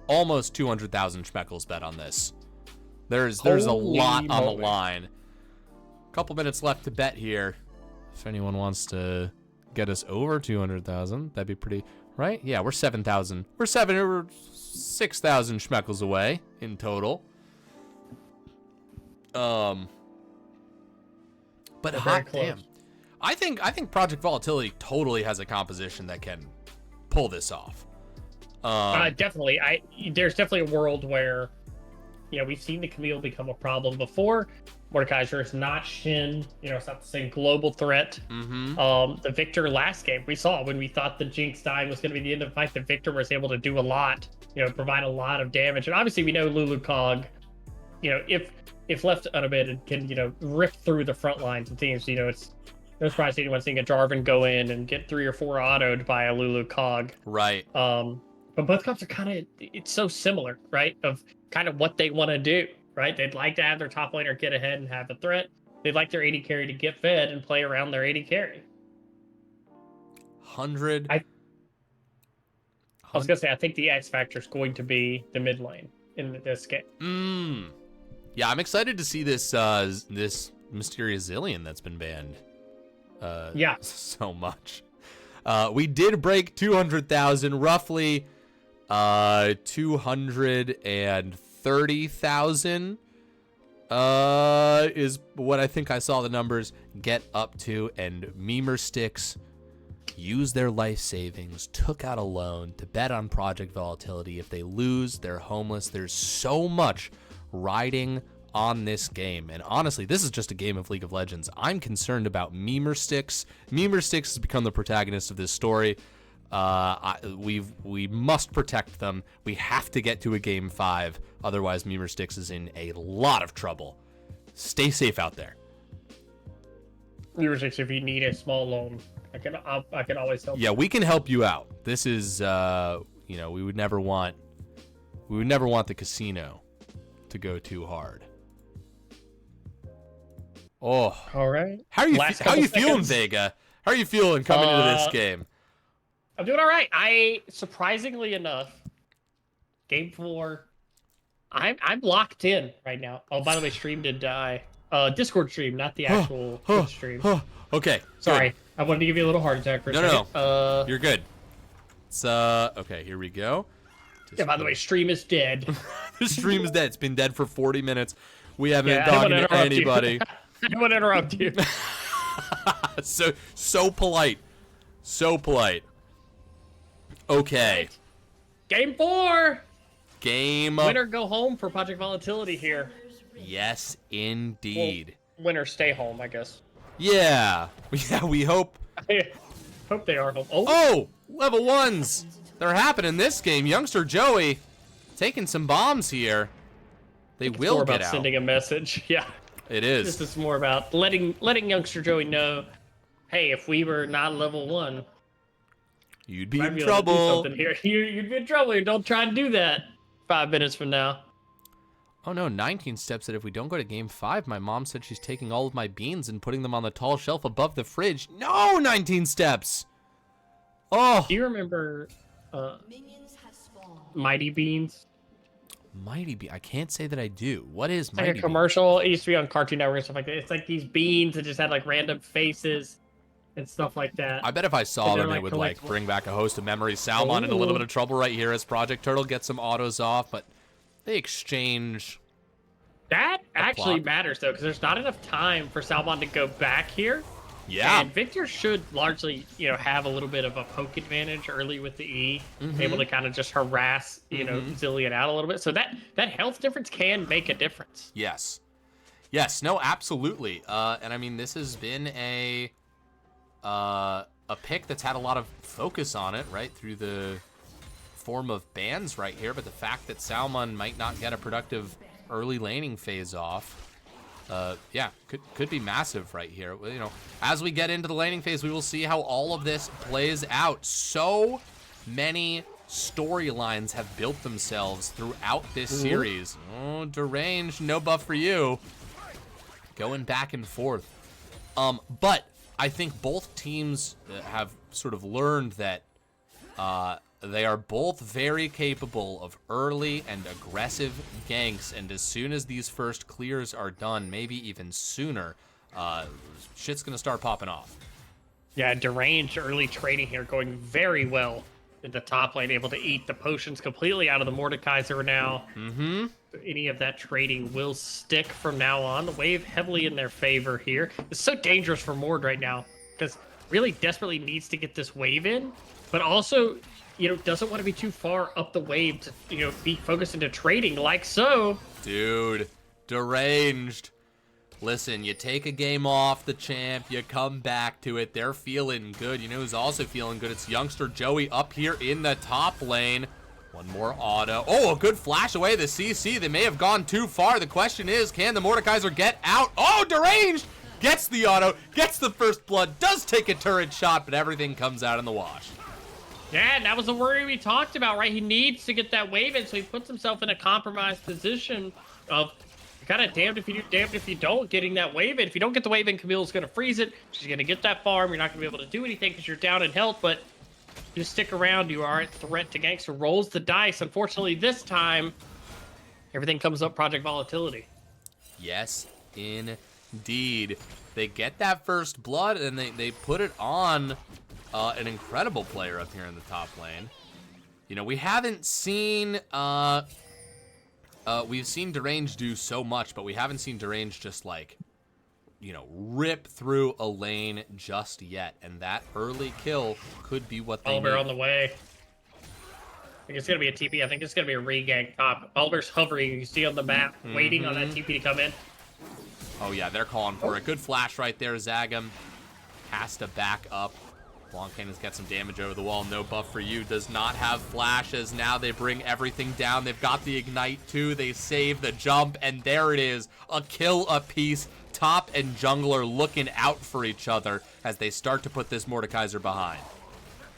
S1: almost 200,000 schmeckles bet on this. There's a lot on the line. Couple minutes left to bet here. If anyone wants to get us over 200,000, that'd be pretty, right? Yeah, we're 7,000. We're 6,000 schmeckles away in total. But hot damn. I think Project Volatility totally has a composition that can pull this off.
S2: Definitely. There's definitely a world where, we've seen the Camille become a problem before. Mordekaiser is not Shin. It's not the same global threat. The Victor last game, we saw when we thought the Jinx dying was going to be the end of the fight, the Victor was able to do a lot, provide a lot of damage. And obviously we know Lulu Cog, if left unabated, can, rip through the front lines of teams. It's no surprise to anyone seeing a Jarvan go in and get 3 or 4 autoed by a Lulu Cog.
S1: Right.
S2: But both comps are it's so similar, right? Of kind of what they want to do, right? They'd like to have their top laner get ahead and have a threat. They'd like their AD carry to get fed and play around their AD carry.
S1: 100.
S2: I was going to say, I think the X factor is going to be the mid lane in this game.
S1: Yeah, I'm excited to see this this mysterious Zillion that's been banned. So much. We did break 200,000, roughly 230,000 is what I think I saw the numbers get up to, and Memer Sticks used their life savings, took out a loan to bet on Project Volatility. If they lose, they're homeless. There's so much riding on this game, and honestly, this is just a game of League of Legends. I'm concerned about Memer Sticks. Memer Sticks has become the protagonist of this story. We must protect them. We have to get to a game 5, otherwise Memer Sticks is in a lot of trouble. Stay safe out there.
S2: Memer Sticks, if you need a small loan, I can always help.
S1: Yeah, we can help you out. This is we would never want the casino to go too hard. Oh,
S2: all right.
S1: How are you feeling, Vega? How are you feeling coming into this game?
S2: I'm doing all right. Surprisingly enough, game 4, I'm locked in right now. Oh, by the way, stream did die. Discord stream, not the actual Twitch stream.
S1: Okay.
S2: Sorry,
S1: good.
S2: I wanted to give you a little heart attack for a second.
S1: No. You're good. It's okay. Here we go.
S2: Yeah. By the way, stream is dead.
S1: The stream is dead. It's been dead for 40 minutes. We haven't been talking to anybody.
S2: I don't want to interrupt you.
S1: so polite. So polite. Okay.
S2: Right. Game 4.
S1: Game.
S2: Winner go home for Project Volatility here.
S1: Yes, indeed.
S2: Well, winner stay home, I guess.
S1: Yeah. We hope.
S2: I hope they are home.
S1: Oh, level 1s. They're happening this game. Youngster Joey taking some bombs here. They will
S2: get
S1: get
S2: out.
S1: out.
S2: Sending a message. Yeah.
S1: It is.
S2: This is more about letting Youngster Joey know, hey, if we were not level 1,
S1: you'd be in trouble.
S2: Here. You'd be in trouble. Don't try and do that 5 minutes from now.
S1: Oh no, 19 steps that if we don't go to game 5, my mom said she's taking all of my beans and putting them on the tall shelf above the fridge. No, 19 steps. Oh.
S2: Do you remember Mighty Beans?
S1: Mighty Bean. I can't say that I do. What is
S2: it's
S1: Mighty
S2: like a commercial. It used to be on Cartoon Network and stuff like that. It's like these beans that just had like random faces and stuff like that.
S1: I bet if I saw them,
S2: like
S1: it would like bring back a host of memories. Salmon in a little bit of trouble right here as Project Turtle gets some autos off, but they exchange.
S2: That actually matters though, because there's not enough time for Salmon to go back here.
S1: Yeah.
S2: And Victor should largely, have a little bit of a poke advantage early with the E, able to kind of just harass, Zillion out a little bit. So that health difference can make a difference.
S1: Yes. Yes. No. Absolutely. And I mean, this has been a pick that's had a lot of focus on it, right, through the form of bans right here. But the fact that Salmon might not get a productive early laning phase off. Yeah, could be massive right here. As we get into the laning phase, we will see how all of this plays out. So many storylines have built themselves throughout this series. Oh, Deranged, no buff for you. Going back and forth. But I think both teams have sort of learned that they are both very capable of early and aggressive ganks, and as soon as these first clears are done, maybe even sooner, shit's gonna start popping off.
S2: Yeah, Deranged early trading here going very well in the top lane, able to eat the potions completely out of the Mordekaiser now. So any of that trading will stick from now on. The wave heavily in their favor here. It's so dangerous for Mord right now, because really desperately needs to get this wave in, but also doesn't want to be too far up the wave to, be focused into trading like so.
S1: Dude, Deranged. Listen, you take a game off the champ, you come back to it. They're feeling good. You know who's also feeling good? It's Youngster Joey up here in the top lane. One more auto. Oh, a good flash away. The CC, they may have gone too far. The question is, can the Mordekaiser get out? Oh, Deranged gets the auto, gets the first blood, does take a turret shot, but everything comes out in the wash.
S2: Yeah, and that was the worry we talked about, right? He needs to get that wave in, so he puts himself in a compromised position of kind of damned if you do, damned if you don't, getting that wave in. If you don't get the wave in, Camille's going to freeze it. She's going to get that farm. You're not going to be able to do anything because you're down in health, but you stick around. You are a threat to ganks. So rolls the dice. Unfortunately, this time, everything comes up Project Volatility.
S1: Yes, indeed. They get that first blood, and they put it on an incredible player up here in the top lane. We haven't seen we've seen Deranged do so much, but we haven't seen Deranged just rip through a lane just yet. And that early kill could be what they need.
S2: Oliver on the way. I think it's gonna be a TP. I think it's gonna be a regank top. Oliver's hovering. You see on the map, waiting on that TP to come in.
S1: Oh yeah, they're calling for a good flash right there. Zagam has to back up. Long Cannons get some damage over the wall. No buff for you. Does not have flashes. Now they bring everything down. They've got the ignite too. They save the jump, and there it is. A kill apiece. Top and jungler looking out for each other as they start to put this Mordekaiser behind.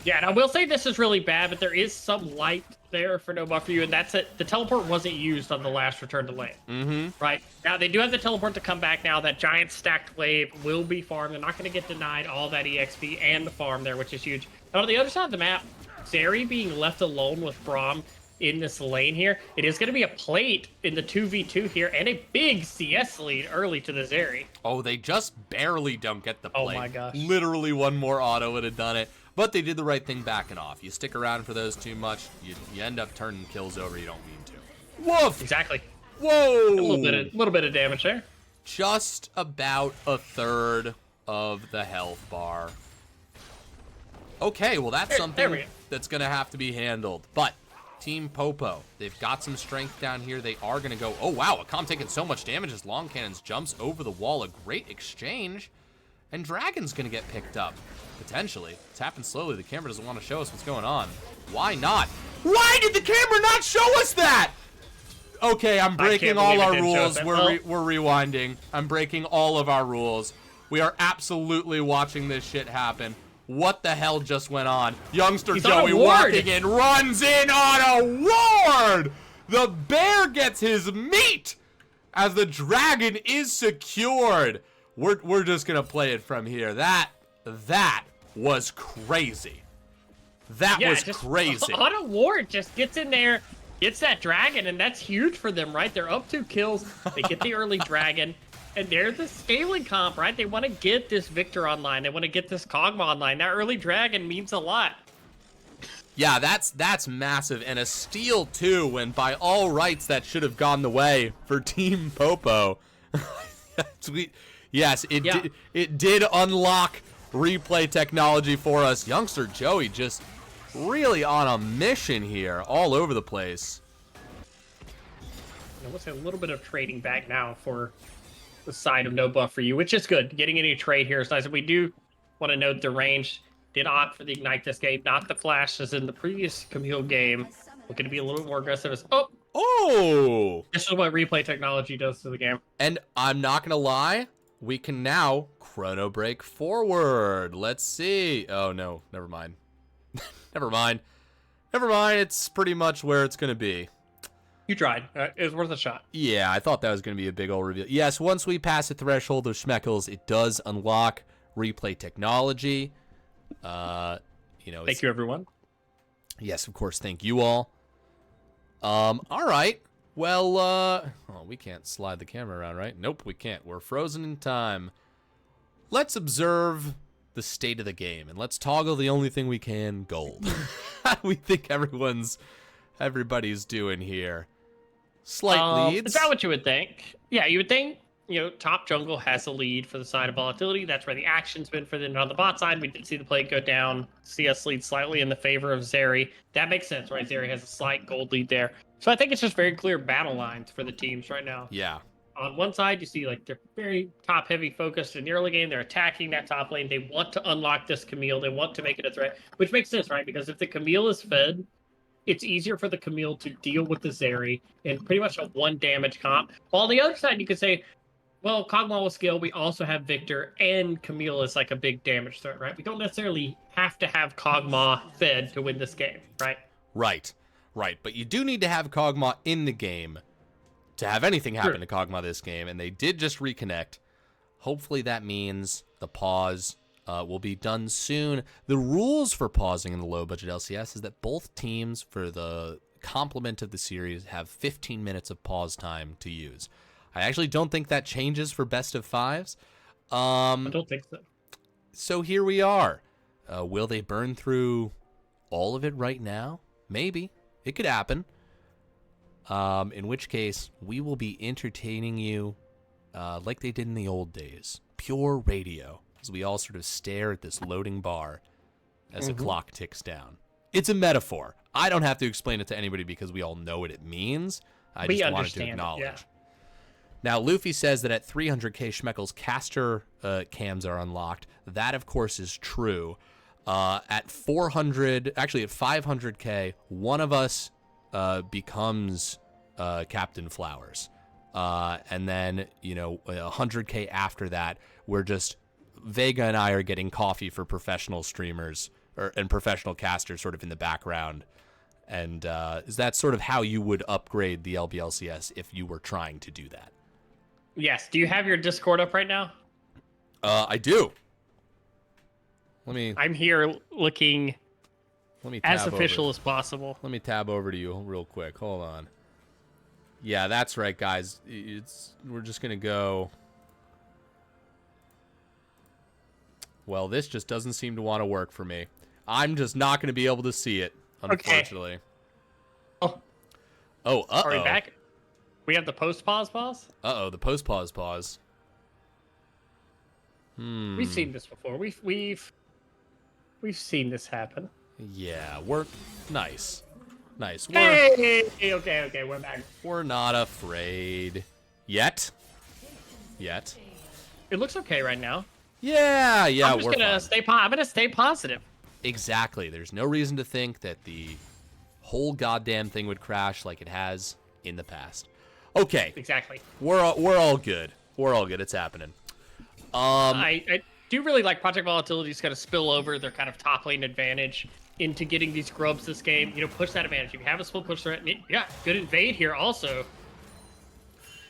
S2: Yeah, and I will say this is really bad, but there is some light there for no buff for you, and that's it. The teleport wasn't used on the last return to lane. Right? Now, they do have the teleport to come back now. That giant stacked wave will be farmed. They're not going to get denied all that EXP and the farm there, which is huge. And on the other side of the map, Zeri being left alone with Braum in this lane here. It is going to be a plate in the 2v2 here and a big CS lead early to the Zeri.
S1: Oh, they just barely don't get the plate.
S2: Oh my gosh.
S1: Literally one more auto would have done it. But they did the right thing backing off. You stick around for those too much, you end up turning kills over you don't mean to. Woof!
S2: Exactly.
S1: Whoa!
S2: A little bit of damage there.
S1: Just about a third of the health bar. Okay, well that's something that's going to have to be handled. But Team Popo, they've got some strength down here. They are going to go... Oh, wow, Akam taking so much damage as Long Cannons jumps over the wall. A great exchange. And Dragon's going to get picked up, potentially. It's happened slowly. The camera doesn't want to show us what's going on. Why not? Why did the camera not show us that? Okay, I'm breaking all our rules. We're rewinding. I'm breaking all of our rules. We are absolutely watching this shit happen. What the hell just went on? Youngster Joey walking in, runs in on a ward! The bear gets his meat as the dragon is secured. We're just gonna play it from here. That was crazy. That was crazy.
S2: On a ward just gets in there, gets that dragon, and that's huge for them, right? They're up 2 kills. They get the early dragon. And they're the scaling comp, right? They want to get this Victor online. They want to get this Kog'Maw online. That early dragon means a lot.
S1: Yeah, that's massive. And a steal, too, when by all rights that should have gone the way for Team Popo. Sweet. Yes, it did unlock replay technology for us. Youngster Joey just really on a mission here, all over the place.
S2: Let's say a little bit of trading back now for the side of no buff for you, which is good. Getting any trade here is nice. We do want to note the range did opt for the Ignite this game, not the flash as in the previous Camille game. Looking to be a little bit more aggressive. Oh! This is what replay technology does to the game.
S1: And I'm not going to lie, we can now chrono break forward. Let's see. Oh, no. Never mind. Never mind. It's pretty much where it's going to be.
S2: You tried. It was worth a shot.
S1: Yeah, I thought that was going to be a big old reveal. Yes, once we pass the threshold of Schmeckles, it does unlock replay technology. Thank
S2: you, everyone.
S1: Yes, of course. Thank you all. All right. Well, we can't slide the camera around, right? Nope, we can't. We're frozen in time. Let's observe the state of the game, and let's toggle the only thing we can, gold. How do we think everybody's doing here? Slight leads.
S2: Is that what you would think? Yeah, you would think, top jungle has a lead for the side of Volatility. That's where the action's been for them. On the bot side, we did see the play go down. CS lead slightly in the favor of Zeri. That makes sense, right? Zeri has a slight gold lead there. So I think it's just very clear battle lines for the teams right now.
S1: Yeah.
S2: On one side, you see they're very top-heavy focused in the early game. They're attacking that top lane. They want to unlock this Camille. They want to make it a threat, which makes sense, right? Because if the Camille is fed, it's easier for the Camille to deal with the Zeri in pretty much a 1 damage comp. While on the other side, you could say, well, Kog'Maw will scale. We also have Victor, and Camille is like a big damage threat, right? We don't necessarily have to have Kog'Maw fed to win this game, right?
S1: Right. But you do need to have Kog'Maw in the game to have anything happen to Kog'Maw this game, and they did just reconnect. Hopefully that means the pause will be done soon. The rules for pausing in the low-budget LCS is that both teams, for the complement of the series, have 15 minutes of pause time to use. I actually don't think that changes for best of 5s.
S2: I don't think so.
S1: So here we are. Will they burn through all of it right now? Maybe. It could happen. In which case, we will be entertaining you like they did in the old days. Pure radio. As we all sort of stare at this loading bar as the clock ticks down. It's a metaphor. I don't have to explain it to anybody because we all know what it means. I just wanted to acknowledge. Yeah. Now, Luffy says that at 300k Schmeckles, caster cams are unlocked. That, of course, is true. At 500k, one of us becomes Captain Flowers. And then, 100k after that, we're just... Vega and I are getting coffee for professional streamers and professional casters sort of in the background. And is that sort of how you would upgrade the LBLCS if you were trying to do that?
S2: Yes. Do you have your Discord up right now?
S1: I do.
S2: I'm here looking
S1: Let me tab
S2: as official
S1: over.
S2: as possible.
S1: Let me tab over to you real quick. Hold on. Yeah, that's right, guys. We're just gonna go. Well, this just doesn't seem to want to work for me. I'm just not gonna be able to see it, unfortunately.
S2: Okay.
S1: Oh, uh-oh.
S2: Are we back? We have the post-pause pause?
S1: Uh-oh, the post-pause.
S2: We've seen this before. We've seen this happen.
S1: Yeah, we're nice.
S2: Hey, okay, we're back.
S1: We're not afraid yet.
S2: It looks okay right now.
S1: Yeah,
S2: I'm just gonna
S1: fine.
S2: I'm gonna stay positive.
S1: Exactly. There's no reason to think that the whole goddamn thing would crash like it has in the past. Okay.
S2: Exactly.
S1: We're all good. It's happening.
S2: I do really like Project Volatility is going to spill over their kind of top lane advantage into getting these grubs this game. You know, push that advantage. You have a split push threat. Yeah, good invade here also.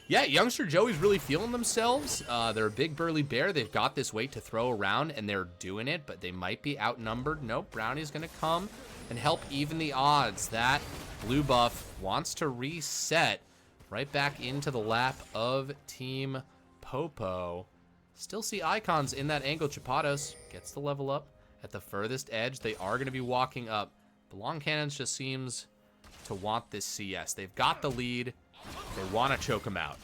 S1: Yeah, youngster Joey's really feeling themselves. They're a big burly bear. They've got this weight to throw around, and they're doing it, but they might be outnumbered. Nope, Brownie's going to come and help even the odds. That blue buff wants to reset right back into the lap of Team Popo. Still see icons in that angle. Chapados gets the level up at the furthest edge. They are going to be walking up. The Long Cannons just seems to want this CS. They've got the lead. They want to choke him out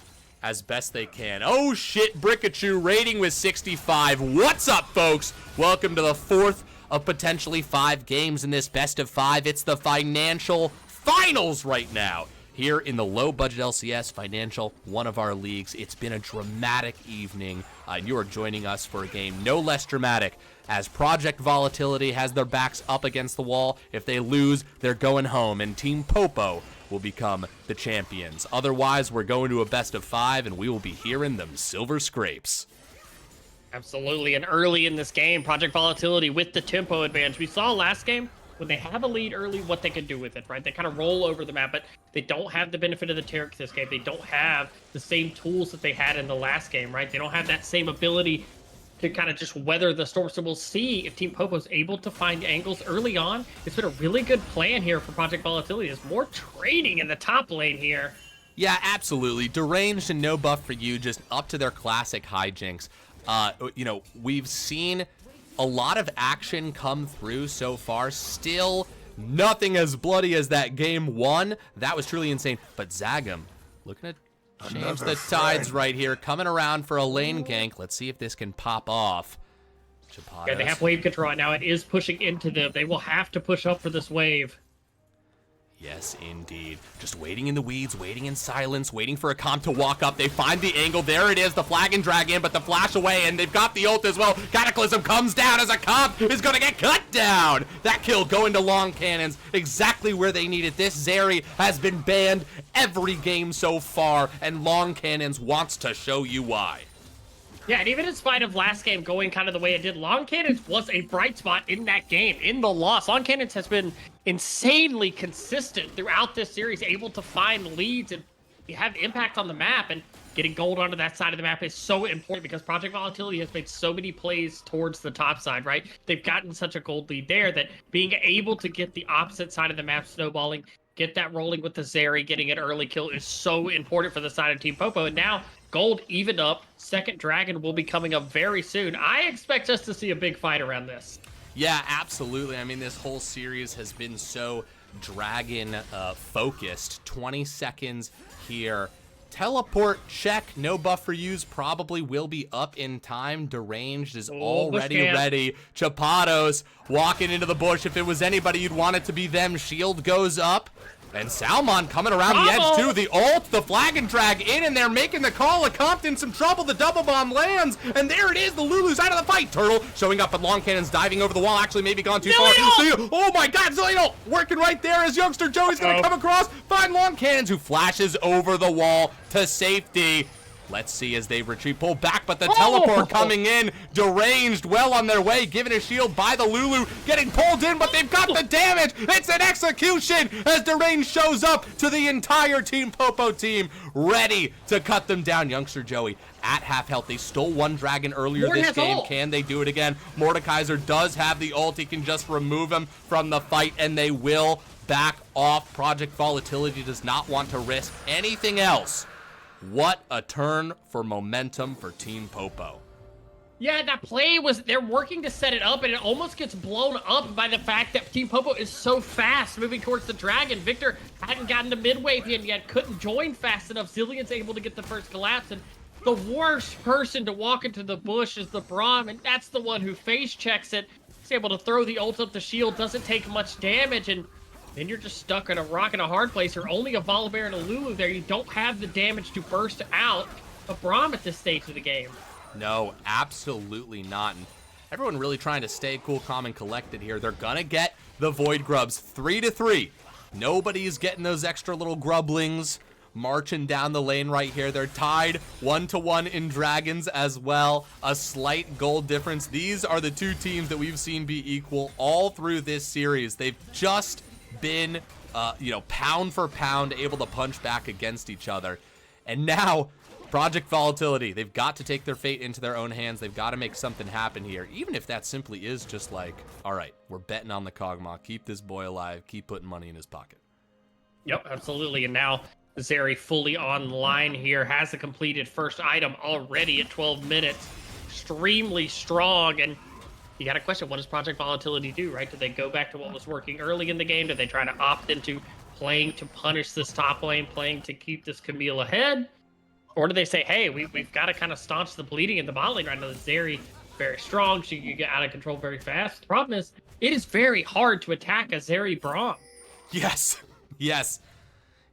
S1: as best they can. Oh shit, Brickachu rating with 65. What's up, folks? Welcome to the fourth of potentially 5 games in this best of 5. It's the financial finals right now here in the low budget LCS financial, one of our leagues. It's been a dramatic evening, and you are joining us for a game no less dramatic as Project Volatility has their backs up against the wall. If they lose, they're going home, and Team Popo will become the champions. Otherwise, we're going to a best of 5, and we will be hearing them silver scrapes.
S2: Absolutely, and early in this game, Project Volatility with the tempo advantage. We saw last game, when they have a lead early, what they can do with it, right? They kind of roll over the map, but they don't have the benefit of the Taric this game. They don't have the same tools that they had in the last game, right? They don't have that same ability to kind of just weather the storm. So we'll see if Team Popo is able to find angles early on. It's been a really good plan here for Project Volatility. There's more trading in the top lane here.
S1: Yeah, absolutely. Deranged and no buff for you, just up to their classic hijinks. You know, we've seen a lot of action come through so far. Still nothing as bloody as that game 1. That was truly insane. But Zagam looking to change the tides right here. Coming around for a lane gank. Let's see if this can pop off. Chapados.
S2: Yeah, they have wave control right now. It is pushing into them. They will have to push up for this wave.
S1: Yes, indeed. Just waiting in the weeds, waiting in silence, waiting for a comp to walk up. They find the angle. There it is, the flag and drag in, but the flash away, and they've got the ult as well. Cataclysm comes down as a comp is going to get cut down. That kill going to Long Cannons, exactly where they need it. This Zeri has been banned every game so far, and Long Cannons wants to show you why.
S2: Yeah, and even in spite of last game going kind of the way it did, Long Cannons was a bright spot in that game, in the loss. Long Cannons has been insanely consistent throughout this series, able to find leads and have impact on the map, and getting gold onto that side of the map is so important because Project Volatility has made so many plays towards the top side, right? They've gotten such a gold lead there that being able to get the opposite side of the map snowballing, get that rolling with the Zeri, getting an early kill is so important for the side of Team Popo. And now gold evened up. Second dragon will be coming up very soon. I expect us to see a big fight around this.
S1: Yeah, absolutely. I mean, this whole series has been so dragon focused. 20 seconds here. Teleport check. No buff for use. Probably will be up in time. Deranged is already ready. Chapados walking into the bush. If it was anybody, you'd want it to be them. Shield goes up. And Salmon coming around the edge too. The ult, the flag and drag in, and they're making the call. A comp in some trouble. The double bomb lands, and there it is. The Lulu's out of the fight. Turtle showing up, but Long Cannons diving over the wall. Actually, maybe gone too far. Oh my God, Zillion working right there as youngster Joey's gonna come across. Find Long Cannons, who flashes over the wall to safety. Let's see as they retreat, pull back, but the teleport coming in, deranged, well on their way, given a shield by the Lulu, getting pulled in, but they've got the damage. It's an execution as deranged shows up to the entire Team Popo team, ready to cut them down. Youngster Joey at half health. They stole one dragon earlier this game. Can they do it again? Mordekaiser does have the ult. He can just remove him from the fight, and they will back off. Project Volatility does not want to risk anything else. What a turn for momentum for Team Popo.
S2: Yeah, that play they're working to set it up, and it almost gets blown up by the fact that Team Popo is so fast moving towards the dragon. Victor hadn't gotten to mid-wave yet, couldn't join fast enough. Zillion's able to get the first collapse, and the worst person to walk into the bush is the Braum, and that's the one who face checks it. He's able to throw the ult up the shield, doesn't take much damage, and then you're just stuck in a rock and a hard place. You're only a Volibear and a Lulu there. You don't have the damage to burst out a Braum at this stage of the game.
S1: No, absolutely not. And everyone really trying to stay cool, calm, and collected here. They're gonna get the Void Grubs 3-3. Nobody's getting those extra little grublings marching down the lane right here. They're tied 1-1 in Dragons as well. A slight gold difference. These are the two teams that we've seen be equal all through this series. They've just been, pound for pound able to punch back against each other. And now, Project Volatility, they've got to take their fate into their own hands. They've got to make something happen here, even if that simply is just like, all right, we're betting on the Kog'Maw. Keep this boy alive. Keep putting money in his pocket.
S2: Yep, absolutely. And now Zeri fully online here, has the completed first item already at 12 minutes. Extremely strong, and you got to question, what does Project Volatility do, right? Did they go back to what was working early in the game? Did they try to opt into playing to punish this top lane, playing to keep this Camille ahead? Or do they say, hey, we've got to kind of staunch the bleeding in the bot lane right now? Zeri very strong, she can get out of control very fast. The problem is, it is very hard to attack a Zeri Braum.
S1: Yes, yes.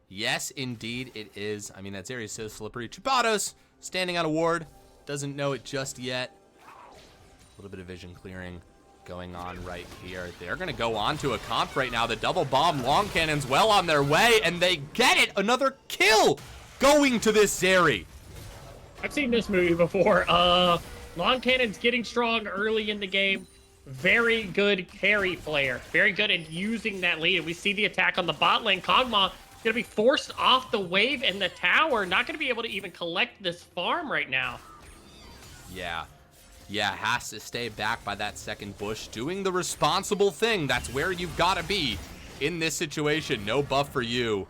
S1: Yes, indeed it is. I mean, that Zeri is so slippery. Chibatos standing on a ward, doesn't know it just yet. A little bit of vision clearing going on right here. They're going to go on to a comp right now. The double bomb long cannon's well on their way, and they get it. Another kill going to this Zeri.
S2: I've seen this movie before. Long cannon's getting strong early in the game. Very good carry player. Very good at using that lead. We see the attack on the bot lane. Kog'Maw going to be forced off the wave and the tower. Not going to be able to even collect this farm right now. Yeah, has to stay back by that second bush, doing the responsible thing. That's where you've got to be in this situation. No buff for you.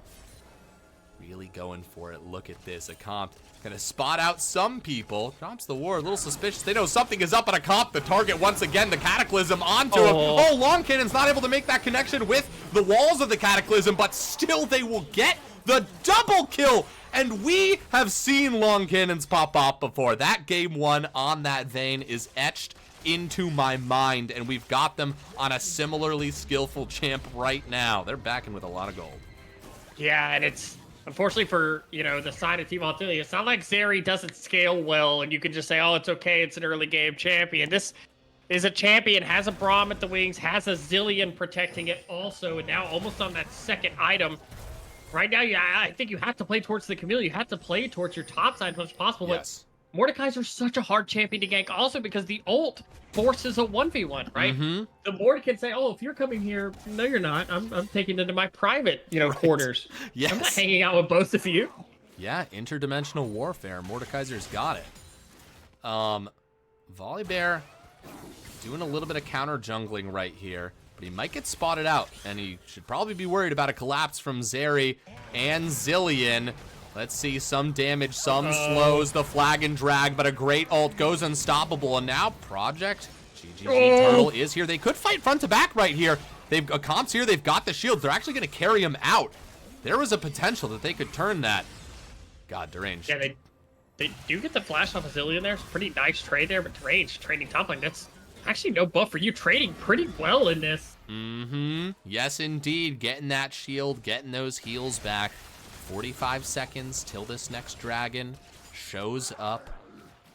S2: Really going for it. Look at this. A comp gonna spot out some people. Drops the ward. A little suspicious. They know something is up on a comp. The target once again. The Cataclysm onto him. Oh, Long Cannon's not able to make that connection with the walls of the Cataclysm, but still they will get the double kill. And we have seen Long Cannons pop off before. That game one on that vein is etched into my mind, and we've got them on a similarly skillful champ right now. They're backing with a lot of gold. Yeah, and it's unfortunately for, the side of Team Volatility, it's not like Zeri doesn't scale well and you can just say, oh, it's okay, it's an early game champion. This is a champion, has a Braum at the wings, has a Zillion protecting it also, and now almost on that second item. Right now, I think you have to play towards the Camille. You have to play towards your top side as much as possible.
S1: Yes.
S2: But Mordekaiser's such a hard champion to gank also because the ult forces a 1v1, right? Mm-hmm. The Mord can say, oh, if you're coming here, no, you're not. I'm taking it into my private, quarters.
S1: Yes.
S2: I'm not hanging out with both of you.
S1: Yeah, interdimensional warfare. Mordekaiser's got it. Volibear doing a little bit of counter jungling right here. But he might get spotted out, and he should probably be worried about a collapse from Zeri and Zillion. Let's see, some damage, some slows the flag and drag, but a great ult goes unstoppable. And now Project GGG Turtle is here. They could fight front to back right here. They've got comps here. They've got the shield. They're actually going to carry him out. There was a potential that they could turn that. God, deranged.
S2: Yeah, they do get the flash off of Zillion there. It's a pretty nice trade there, but deranged trading top lane. That's actually no buff for you. Trading pretty well in this.
S1: Mm-hmm. Yes, indeed. Getting that shield, getting those heals back. 45 seconds till this next dragon shows up.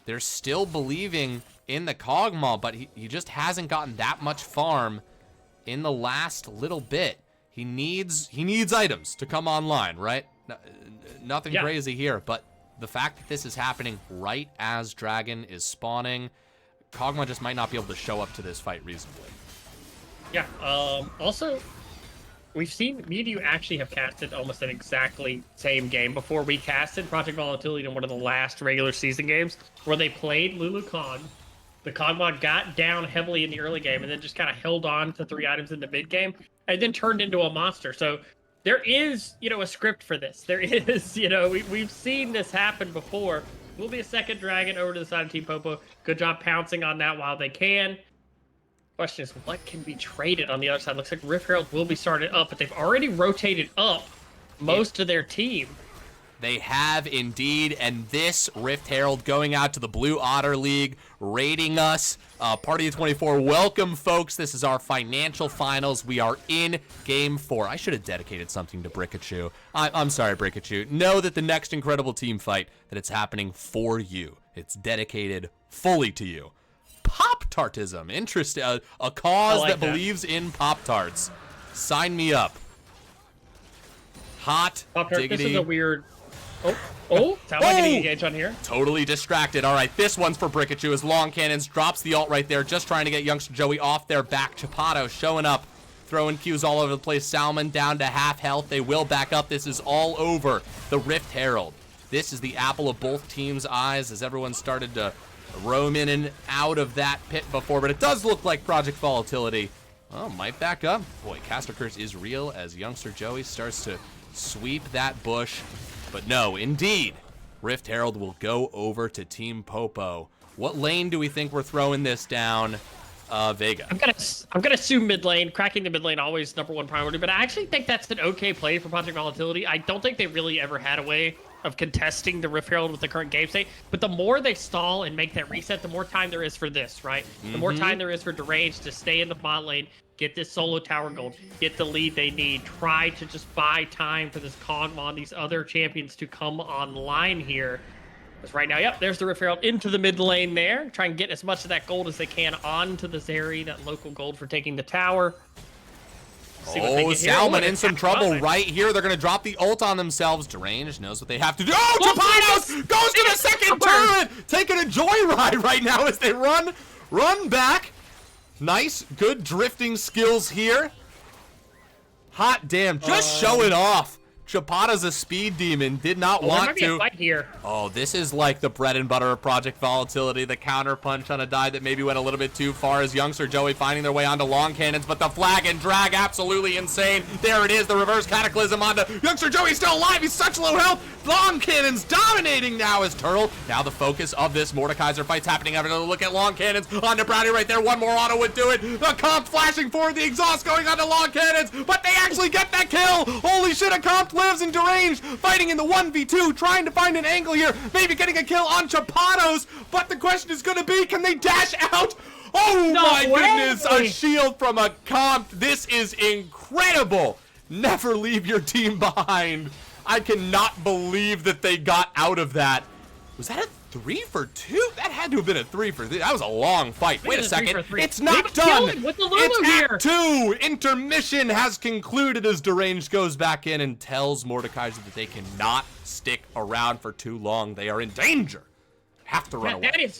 S1: They're still believing in the Kog'Maw, but he just hasn't gotten that much farm in the last little bit. He needs items to come online, right? Nothing crazy here, but the fact that this is happening right as Dragon is spawning, Kog'Maw just might not be able to show up to this fight reasonably.
S2: Yeah, also, we've seen me and you actually have casted almost an exactly same game before. We casted Project Volatility in one of the last regular season games where they played Lulu Khan. The Kog'Maw got down heavily in the early game and then just kind of held on to 3 items in the mid game and then turned into a monster. So there is, you know, a script for this. There is, you know, we've seen this happen before. Will be a second Dragon over to the side of Team Popo. Good job pouncing on that while they can. Question is, what can be traded on the other side? Looks like Rift Herald will be started up, but they've already rotated up most of their team.
S1: They have indeed, and this Rift Herald going out to the Blue Otter League, raiding us. Party of 24, welcome, folks. This is our financial finals. We are in Game 4. I should have dedicated something to Brikachu. I'm sorry, Brikachu. Know that the next incredible team fight, that it's happening for you. It's dedicated fully to you. Pop-Tartism. Interesting. A cause that believes in Pop-Tarts. Sign me up. Hot diggity.
S2: This is a weird... Oh, sound like an engage on here.
S1: Totally distracted. All right, this one's for Brikachu as Long Cannons drops the ult right there, just trying to get youngster Joey off their back. Chapato showing up, throwing Qs all over the place. Salmon down to half health. They will back up. This is all over the Rift Herald. This is the apple of both teams' eyes as everyone started to roam in and out of that pit before, but it does look like Project Volatility, oh, might back up. Boy, Caster Curse is real as youngster Joey starts to sweep that bush. But no, indeed, Rift Herald will go over to Team Popo. What lane do we think we're throwing this down? Vega.
S2: I'm gonna assume mid lane. Cracking the mid lane always #1 priority, but I actually think that's an okay play for Project Volatility. I don't think they really ever had a way of contesting the Rift Herald with the current game state, but the more they stall and make that reset, the more time there is for this, right? The more time there is for Deranged to stay in the bot lane, get this solo tower gold, get the lead they need, try to just buy time for this Kog'Maw and these other champions to come online here. Because right now, yep, there's the Rift Herald into the mid lane there. Try and get as much of that gold as they can onto the Zeri, that local gold for taking the tower.
S1: Oh, Salmon in some trouble right here. They're going to drop the ult on themselves. Deranged knows what they have to do. Oh, Chapatos goes to the second turret, taking a joyride right now as they run back. Nice, good drifting skills here. Hot damn, just show it off. Chapata's a speed demon, did not want
S2: there might be
S1: to.
S2: A fight here.
S1: Oh, this is like the bread and butter of Project Volatility, the counter punch on a die that maybe went a little bit too far as youngster Joey finding their way onto Long Cannons, but the flag and drag absolutely insane. There it is, the reverse cataclysm onto youngster Joey, still alive, he's such low health. Long Cannons dominating now as Turtle. Now the focus of this Mordekaiser fight's happening. Having a look at Long Cannons onto Brownie right there. One more auto would do it. The comp flashing forward, the exhaust going onto Long Cannons, but they actually get that kill. Holy shit, a comp lives in Deranged, fighting in the 1v2, trying to find an angle here, maybe getting a kill on Chapatos, but the question is going to be, can they dash out? Oh my goodness, a shield from a comp. This is incredible. Never leave your team behind. I cannot believe that they got out of that. Was that a 3 for 2? That had to have been a 3 for 3. That was a long fight. Wait a second. It's not done. It's Act 2. Intermission has concluded as Deranged goes back in and tells Mordekaiser that they cannot stick around for too long. They are in danger. Have to run away.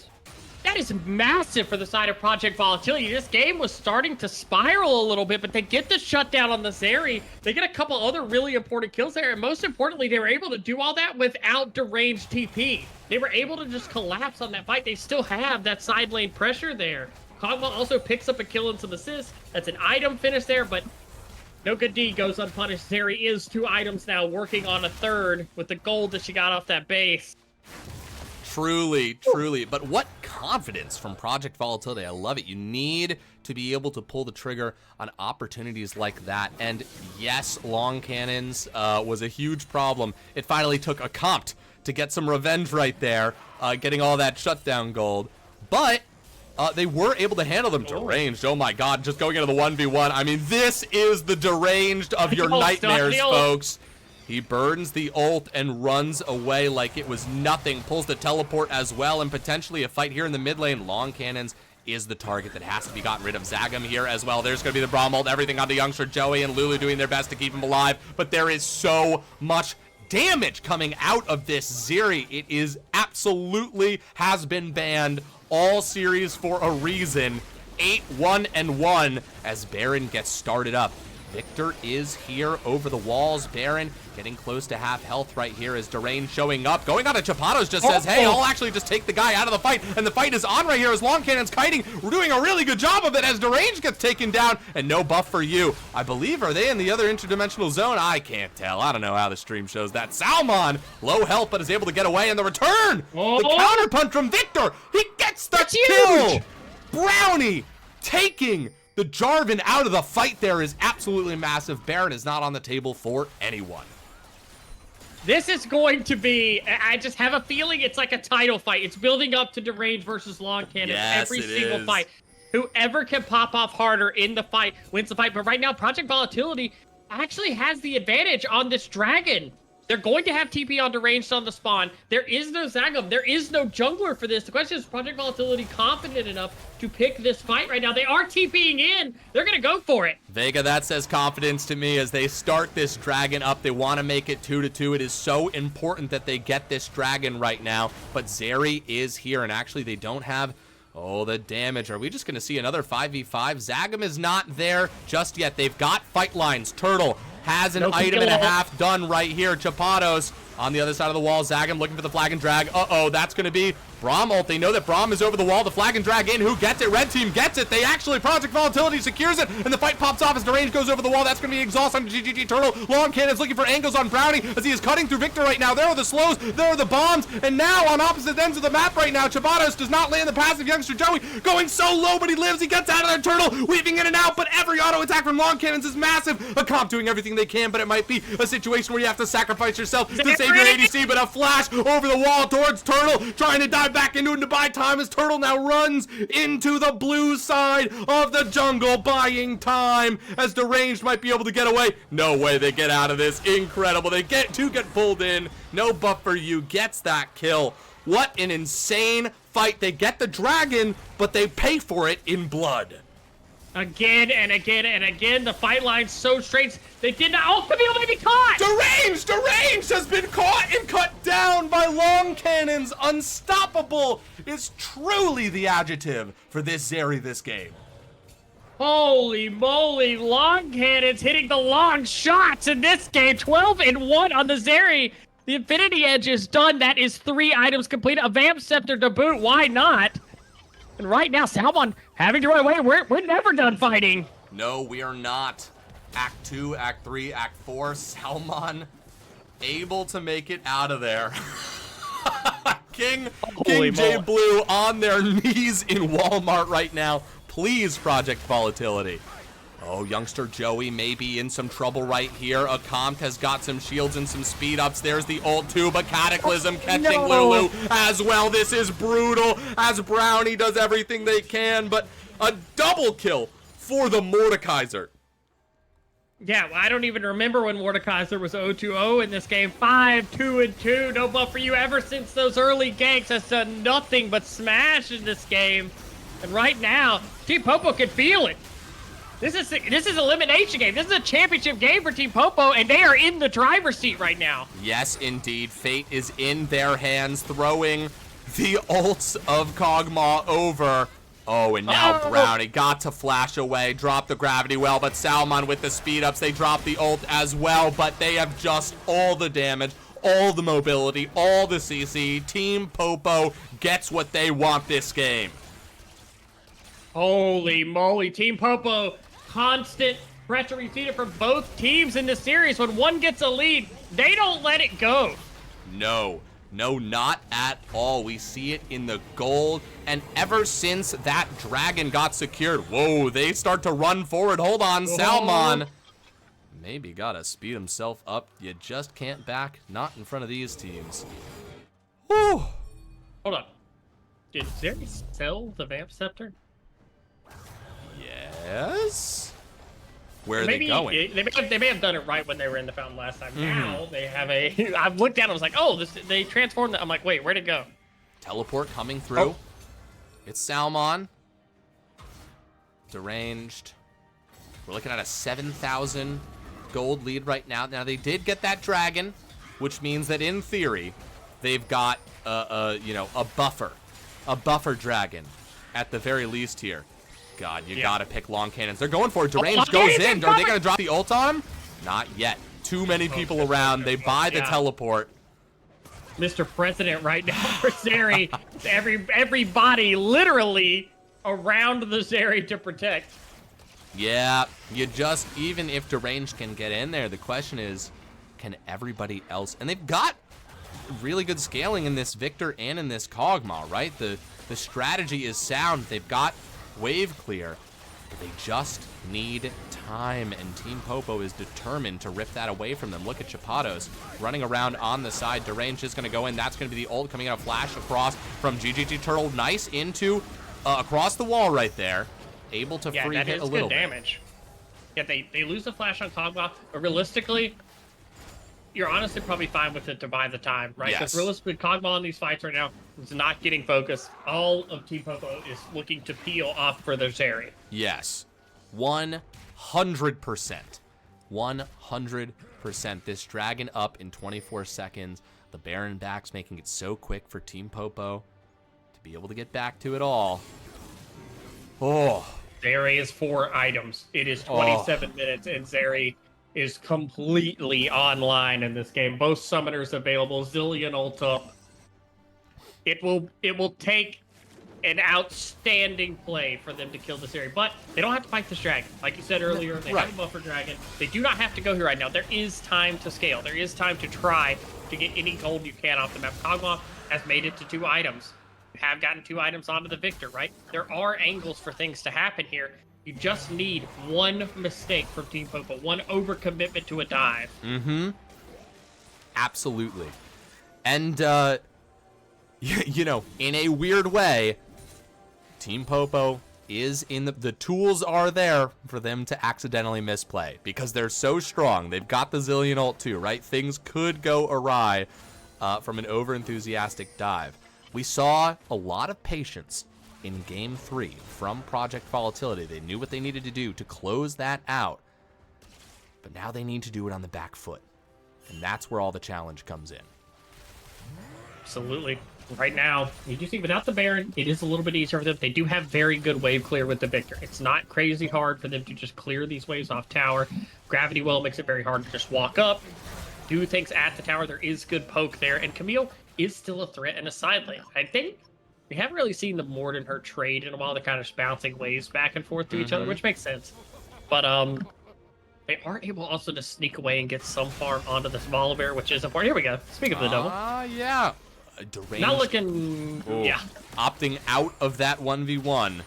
S2: That is massive for the side of Project Volatility. This game was starting to spiral a little bit, but they get the shutdown on the Zeri. They get a couple other really important kills there, and most importantly, they were able to do all that without Deranged TP. They were able to just collapse on that fight. They still have that side lane pressure there. Kog'Maw also picks up a kill and some assists. That's an item finish there, but no good deed goes unpunished. Zeri is 2 items now, working on a 3rd with the gold that she got off that base.
S1: Truly, but what confidence from Project Volatility. I love it. You need to be able to pull the trigger on opportunities like that. And yes, Long Cannons was a huge problem. It finally took a comp to get some revenge right there, getting all that shutdown gold. But they were able to handle them. Deranged, oh my god, just going into the 1v1. I mean, this is the Deranged of your nightmares, folks. He burns the ult and runs away like it was nothing. Pulls the teleport as well, and potentially a fight here in the mid lane. Long Cannons is the target that has to be gotten rid of. Zagam here as well. There's going to be the Braum ult. Everything onto youngster Joey and Lulu doing their best to keep him alive. But there is so much damage coming out of this Zeri. It is absolutely has been banned all series for a reason. 8-1-1 as Baron gets started up. Victor is here over the walls. Baron getting close to half health right here as Deranged showing up. Going on to Chapados just says, hey, I'll actually just take the guy out of the fight. And the fight is on right here as Long Cannon's kiting. We're doing a really good job of it as Deranged gets taken down. And no buff for you. I believe, are they in the other interdimensional zone? I can't tell. I don't know how the stream shows that. Salmon, low health, but is able to get away. And the return, the counter punch from Victor. He gets the kill. Huge. Brownie taking the Jarvan out of the fight there is absolutely massive. Baron is not on the table for anyone.
S2: This is going to be, I just have a feeling it's like a title fight. It's building up to Deranged versus Long Cannon every single fight. Whoever can pop off harder in the fight wins the fight. But right now, Project Volatility actually has the advantage on this dragon. They're going to have TP on Deranged on the spawn. There is no Zagam. There is no jungler for this. The question is, Project Volatility confident enough to pick this fight right now? They are TPing in. They're going to go for it.
S1: Vega, that says confidence to me as they start this dragon up. They want to make it 2-2. It is so important that they get this dragon right now. But Zeri is here, and actually they don't have... Oh, the damage. Are we just going to see another 5v5? Zagam is not there just yet. They've got fight lines. Turtle has an item and a half done right here. Chapados on the other side of the wall. Zagam looking for the flag and drag. Uh-oh, that's going to be Braum ult. They know that Braum is over the wall. The flag and drag in. Who gets it? Red team gets it. They actually, Project Volatility secures it, and the fight pops off as Deranged goes over the wall. That's going to be exhaust on GGG Turtle. Long Cannon's looking for angles on Brownie as he is cutting through Victor right now. There are the slows. There are the bombs. And now on opposite ends of the map right now, Chapados does not land the passive. Youngster Joey going so low, but he lives. He gets out of there. Turtle weaving in and out, but every auto attack from Long Cannons is massive. A comp doing everything they can, but it might be a situation where you have to sacrifice yourself to save your ADC, but a flash over the wall towards Turtle, trying to dive back into it to buy time as Turtle now runs into the blue side of the jungle, buying time as Deranged might be able to get away. No way they get out of this. Incredible. They get pulled in. No buff for you. Gets that kill. What an insane fight. They get the dragon, but they pay for it in blood.
S2: Again and again and again, the fight line's so straight. They did not. Oh, Camille may be caught!
S1: Deranged has been caught and cut down by Long Cannons. Unstoppable is truly the adjective for this Zeri this game.
S2: Holy moly, Long Cannons hitting the long shots in this game. 12-1 on the Zeri. The Infinity Edge is done. That is 3 items complete. A Vamp Scepter to boot. Why not? And right now, Salmon having to run away. We're never done fighting.
S1: No, we are not. Act 2, Act 3, Act 4. Salmon able to make it out of there. King J Blue on their knees in Walmart right now. Please, Project Volatility. Oh, youngster Joey may be in some trouble right here. Akampt has got some shields and some speed ups. There's the ult too, but Cataclysm catching Lulu as well. This is brutal as Brownie does everything they can, but a double kill for the Mordekaiser.
S2: Yeah, well, I don't even remember when Mordekaiser was 0-2-0 in this game. 5-2-2, no buff for you. Ever since those early ganks has done nothing but smash in this game. And right now, Team Popo can feel it. This is elimination game. This is a championship game for Team Popo, and they are in the driver's seat right now.
S1: Yes, indeed. Fate is in their hands, throwing the ults of Kog'Maw over. Oh, and now Brownie got to flash away, drop the gravity well, but Salmon with the speed ups, they drop the ult as well, but they have just all the damage, all the mobility, all the CC. Team Popo gets what they want this game.
S2: Holy moly, Team Popo, constant pressure. We've seen it from both teams in this series. When one gets a lead, they don't let it go.
S1: No, not at all. We see it in the gold, and ever since that dragon got secured, whoa, they start to run forward. Hold on, Salmon. Maybe gotta speed himself up. You just can't back, not in front of these teams. Whew.
S2: Hold on. Did Zeri sell the Vamp Scepter?
S1: Yes? Where are they going?
S2: They may have done it right when they were in the fountain last time. Now they have a... I looked down, I was like, oh, they transformed it. I'm like, wait, where'd it go?
S1: Teleport coming through. Oh. It's Salmon. Deranged. We're looking at a 7,000 gold lead right now. Now, they did get that dragon. which means that in theory, they've got you know, a buffer dragon at the very least here. God, you gotta pick long cannons. They're going for it. Deranged goes in. Are they gonna drop the ult on him? Not yet. Too many people around. They buy the teleport.
S2: Mr. President right now for Zeri. Everybody literally around the Zeri to protect.
S1: Yeah, you just, even if Deranged can get in there, the question is, can everybody else? And they've got really good scaling in this Victor and in this Kog'Maw, right? The strategy is sound. They've got wave clear, but they just need time, and Team Popo is determined to rip that away from them. Look at Chapados running around on the side. Deranged is going to go in. That's going to be the ult coming out, a flash across from GGG Turtle. Nice into across the wall right there. Able to free hit a little bit.
S2: Damage. Yeah, they lose the flash on Kog'Maw, but realistically, you're honestly probably fine with it to buy the time, right? Because realistically, Kog'Maw in these fights right now is not getting focused. All of Team Popo is looking to peel off for their Zeri.
S1: Yes, 100%. 100%. This dragon up in 24 seconds. The Baron backs, making it so quick for Team Popo to be able to get back to it all. Oh.
S2: Zeri is 4 items. It is 27 minutes, and Zeri is completely online in this game. Both summoners available, Zillion ult up. It will take an outstanding play for them to kill this area, but they don't have to fight this dragon. Like you said earlier, they have a buffer dragon. They do not have to go here right now. There is time to scale. There is time to try to get any gold you can off the map. Kog'Maw has made it to 2 items. You have gotten 2 items onto the Victor, right? There are angles for things to happen here. You just need one mistake from Team Popo, one overcommitment to a dive.
S1: Mm-hmm. Absolutely. And, you know, in a weird way, Team Popo is in the tools are there for them to accidentally misplay because they're so strong. They've got the Zillion ult too, right? Things could go awry from an over-enthusiastic dive. We saw a lot of patience in Game 3 from Project Volatility. They knew what they needed to do to close that out, but now they need to do it on the back foot, and that's where all the challenge comes in.
S2: Absolutely. Right now, you do see without the Baron, it is a little bit easier for them. They do have very good wave clear with the Victor. It's not crazy hard for them to just clear these waves off tower. Gravity Well makes it very hard to just walk up, do things at the tower. There is good poke there, and Camille is still a threat in a side lane. I think we haven't really seen the Mord and her trade in a while. They're kind of bouncing waves back and forth to each other, which makes sense. But they are able also to sneak away and get some farm onto this Volibear, which is important. Here we go. Speak of the double.
S1: Yeah. Deranged.
S2: Not looking... Yeah.
S1: Opting out of that 1v1. And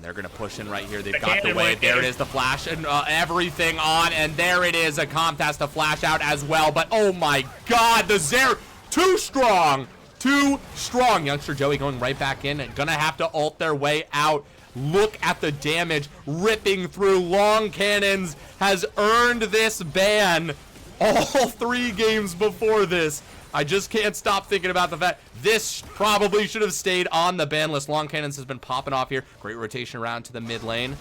S1: they're going to push in right here. They've got the wave. There it is, the flash and everything on. And there it is. A Comp has to flash out as well. But oh my god, the Zeri... Too strong. Too strong. Youngster Joey going right back in and gonna have to ult their way out. Look at the damage ripping through. Long Cannons has earned this ban all 3 games before this. I just can't stop thinking about the fact this probably should have stayed on the ban list. Long Cannons has been popping off here. Great rotation around to the mid lane.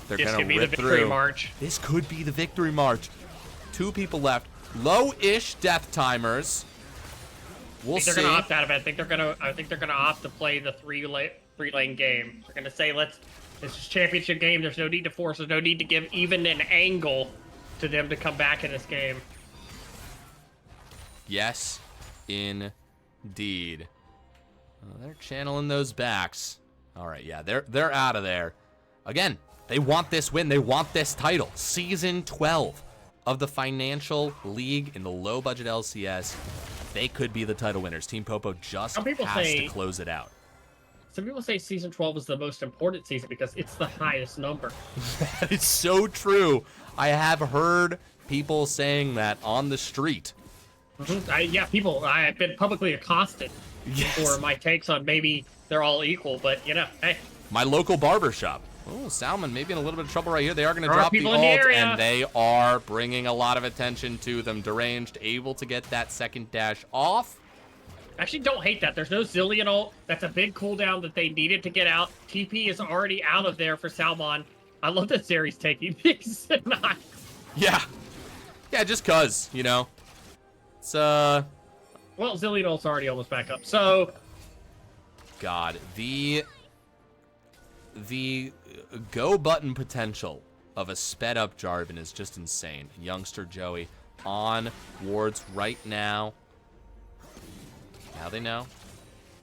S1: They're gonna rip through. This could be the victory march. 2 people left. Low-ish death timers. We'll see.
S2: They're gonna opt out of it. I think they're gonna opt to play the 3-lane game. They're gonna say, this is championship game. There's no need to force. There's no need to give even an angle to them to come back in this game.
S1: Yes, indeed. They're channeling those backs. All right, yeah, they're out of there. Again, they want this win. They want this title. Season 12 of the Financial League in the low-budget LCS. They could be the title winners. Team Popo just has to close it out.
S2: Some people say Season 12 is the most important season because it's the highest number.
S1: That is so true. I have heard people saying that on the street.
S2: Mm-hmm. I have been publicly accosted for my takes on maybe they're all equal, but, you know, hey.
S1: My local barber shop. Oh, Salmon maybe in a little bit of trouble right here. They are going to drop the ult, and they are bringing a lot of attention to them. Deranged, able to get that second dash off.
S2: Actually, don't hate that. There's no Zillion ult. That's a big cooldown that they needed to get out. TP is already out of there for Salmon. I love that Zeri's taking these.
S1: Yeah. Yeah, just cuz, you know. Let's
S2: Well, Zillion ult's already almost back up. So
S1: God, the go button potential of a sped up Jarvan is just insane. Youngster Joey on wards right now. Now they know.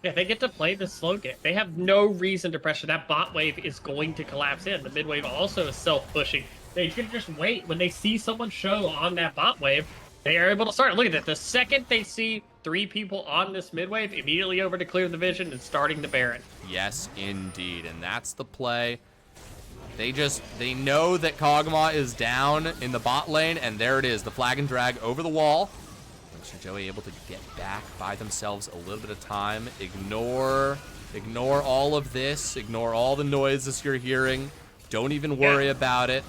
S2: yeah, they get to play the slow game. They have no reason to pressure. That bot wave is going to collapse in. The mid wave also is self-pushing. They can just wait. When they see someone show on that bot wave, they are able to start. Look at that. The second they see 3 people on this mid wave, immediately over to clear the vision and starting the Baron.
S1: Yes, indeed. And that's the play. They know that Kog'Maw is down in the bot lane, and there it is. The flag and drag over the wall. Youngster Joey able to get back, buy themselves a little bit of time. Ignore all of this. Ignore all the noises you're hearing. Don't even worry about it.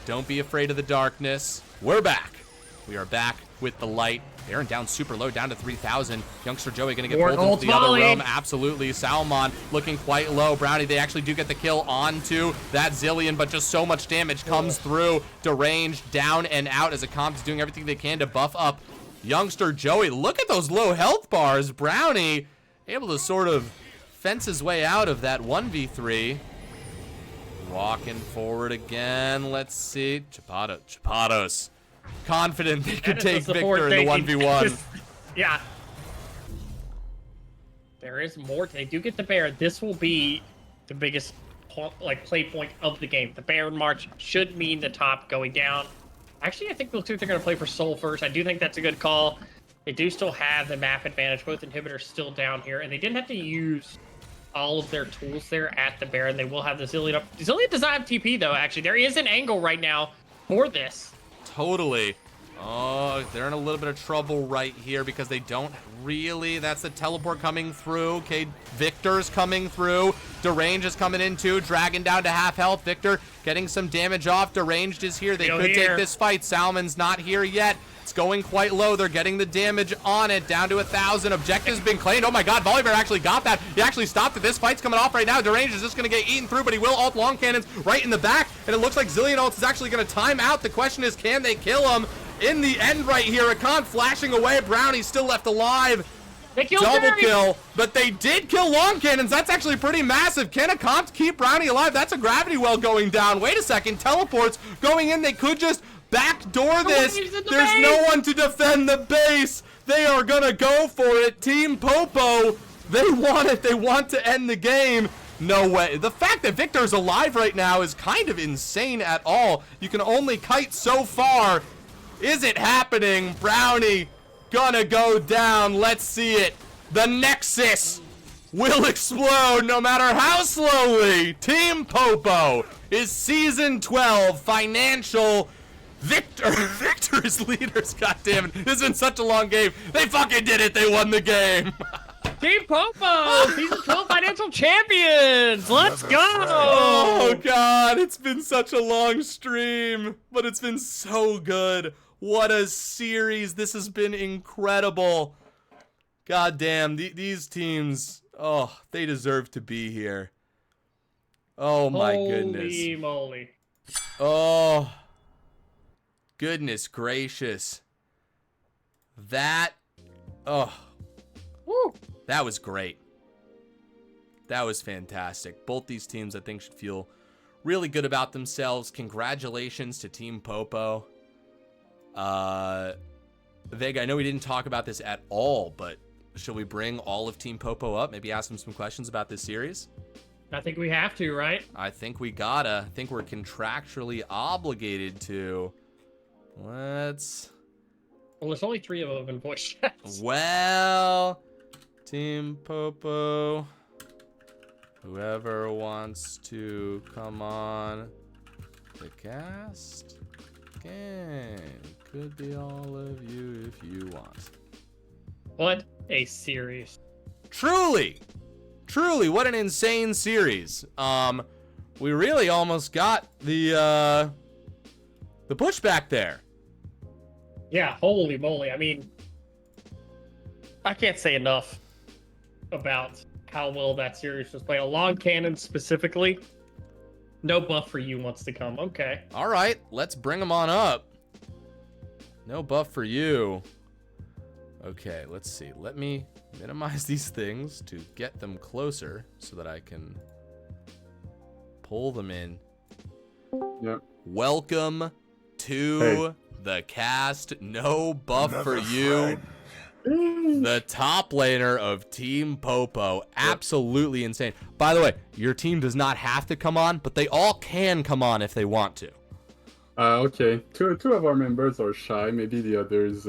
S1: Don't be afraid of the darkness. We're back. We are back with the light. Baron down super low, down to 3,000. Youngster Joey going to get pulled into the other room. Absolutely. Salmon looking quite low. Brownie, they actually do get the kill onto that Zillion, but just so much damage comes through. Deranged down and out as Akam's doing everything they can to buff up Youngster Joey. Look at those low health bars. Brownie able to sort of fence his way out of that 1v3. Walking forward again. Let's see. Chapados. Confident they could take Victor in the 1v1.
S2: Yeah. There is more. They do get the Baron. This will be the biggest play point of the game. The Baron March should mean the top going down. Actually, I think they're going to play for Soul first. I do think that's a good call. They do still have the map advantage. Both inhibitors still down here, and they didn't have to use all of their tools there at the Baron. They will have the Zillion up. Zillion does not have TP, though, actually. There is an angle right now for this.
S1: Totally. Oh, they're in a little bit of trouble right here because they don't really. That's the teleport coming through. Okay, Victor's coming through. Deranged is coming in too. Dragon down to half health. Victor getting some damage off. Deranged is here. They could take this fight. Salmon's not here yet. It's going quite low. They're getting the damage on it. Down to 1,000. Objective's been claimed. Oh my god, Volibear actually got that. He actually stopped it. This fight's coming off right now. Deranged is just going to get eaten through, but he will ult long cannons right in the back. And it looks like Zillion ults is actually going to time out. The question is, can they kill him? In the end right here, Akan flashing away. Brownie still left alive.
S2: They killed
S1: Double kill, but they did kill long cannons. That's actually pretty massive. Can Akan keep Brownie alive? That's a gravity well going down. Wait a second. Teleports going in. They could just backdoor this. There's no one to defend the base. They are going to go for it. Team Popo, they want it. They want to end the game. No way. The fact that Victor's alive right now is kind of insane at all. You can only kite so far. Is it happening? Brownie gonna go down. Let's see it. The Nexus will explode no matter how slowly. Team Popo is Season 12 financial victor. Victor's leaders, goddammit. This has been such a long game. They fucking did it. They won the game.
S2: Team Popo, Season 12 financial champions. Let's go.
S1: Oh, God. It's been such a long stream, but it's been so good. What a series. This has been incredible. God damn, these teams, oh, they deserve to be here. Oh, my goodness.
S2: Holy moly.
S1: Oh, goodness gracious. That, oh,
S2: woo.
S1: That was great. That was fantastic. Both these teams, I think, should feel really good about themselves. Congratulations to Team Popo. Vega, I know we didn't talk about this at all, but should we bring all of Team Popo up? Maybe ask them some questions about this series?
S2: I think we have to, right?
S1: I think we gotta. I think we're contractually obligated to. Let's...
S2: Well, there's only 3 of them in voice chats.
S1: Well, Team Popo, whoever wants to come on the cast could be all of you if you want.
S2: What a series.
S1: Truly, what an insane series. We really almost got the pushback there.
S2: Yeah, holy moly. I mean, I can't say enough about how well that series was played. A long cannon specifically. No buff for you wants to come. Okay.
S1: All right, let's bring them on up. No buff for you. Okay, let's see. Let me minimize these things to get them closer so that I can pull them in.
S4: Yeah.
S1: Welcome to the cast. No buff for you. The top laner of Team Popo. Absolutely insane. By the way, your team does not have to come on, but they all can come on if they want to.
S4: Okay. Two of our members are shy. Maybe the others.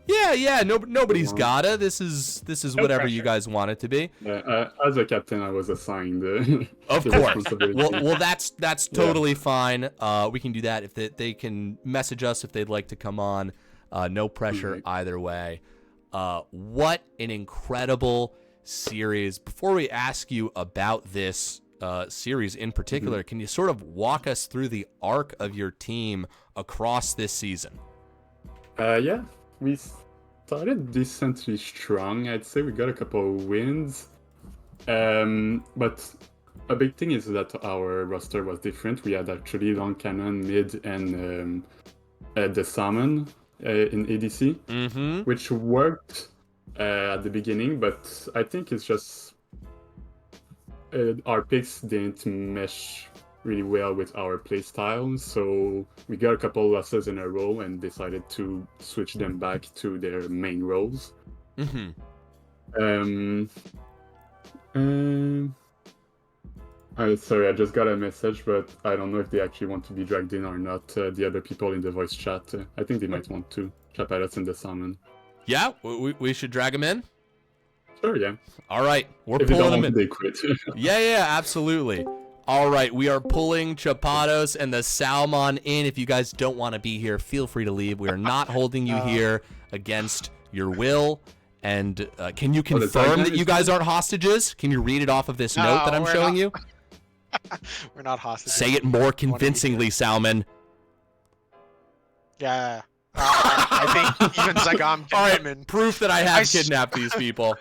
S1: Yeah. Nobody's gotta. This is
S2: No
S1: whatever
S2: pressure.
S1: you guys want it to be.
S4: As a captain, I was assigned.
S1: Of
S4: the
S1: course.
S4: responsibility.
S1: Well, that's totally fine. We can do that if they can message us if they'd like to come on. No pressure either way. What an incredible series. Before we ask you about this series in particular, can you sort of walk us through the arc of your team across this season?
S4: Yeah, we started decently strong. I'd say we got a couple of wins. But a big thing is that our roster was different. We had actually Long Cannon, Mid, and the Salmon in ADC, which worked at the beginning, but I think it's just our picks didn't mesh really well with our playstyle, so we got a couple losses in a row and decided to switch them back to their main roles. Sorry, I just got a message, but I don't know if they actually want to be dragged in or not. The other people in the voice chat, I think they might want to chat at us in the salmon.
S1: Yeah, we should drag them in.
S4: Sure, yeah.
S1: All right, we're
S4: if they
S1: pulling
S4: don't
S1: them
S4: want,
S1: in.
S4: they quit.
S1: Yeah, absolutely. All right, we are pulling Chapados and the Salmon in. If you guys don't want to be here, feel free to leave. We are not holding you here against your will. And can you confirm that you guys aren't hostages? Can you read it off of this note that I'm showing you?
S5: We're not hostages.
S1: Say it more convincingly, Salmon.
S5: Yeah. I think even Zagam can come in.
S1: Proof that I have kidnapped these people.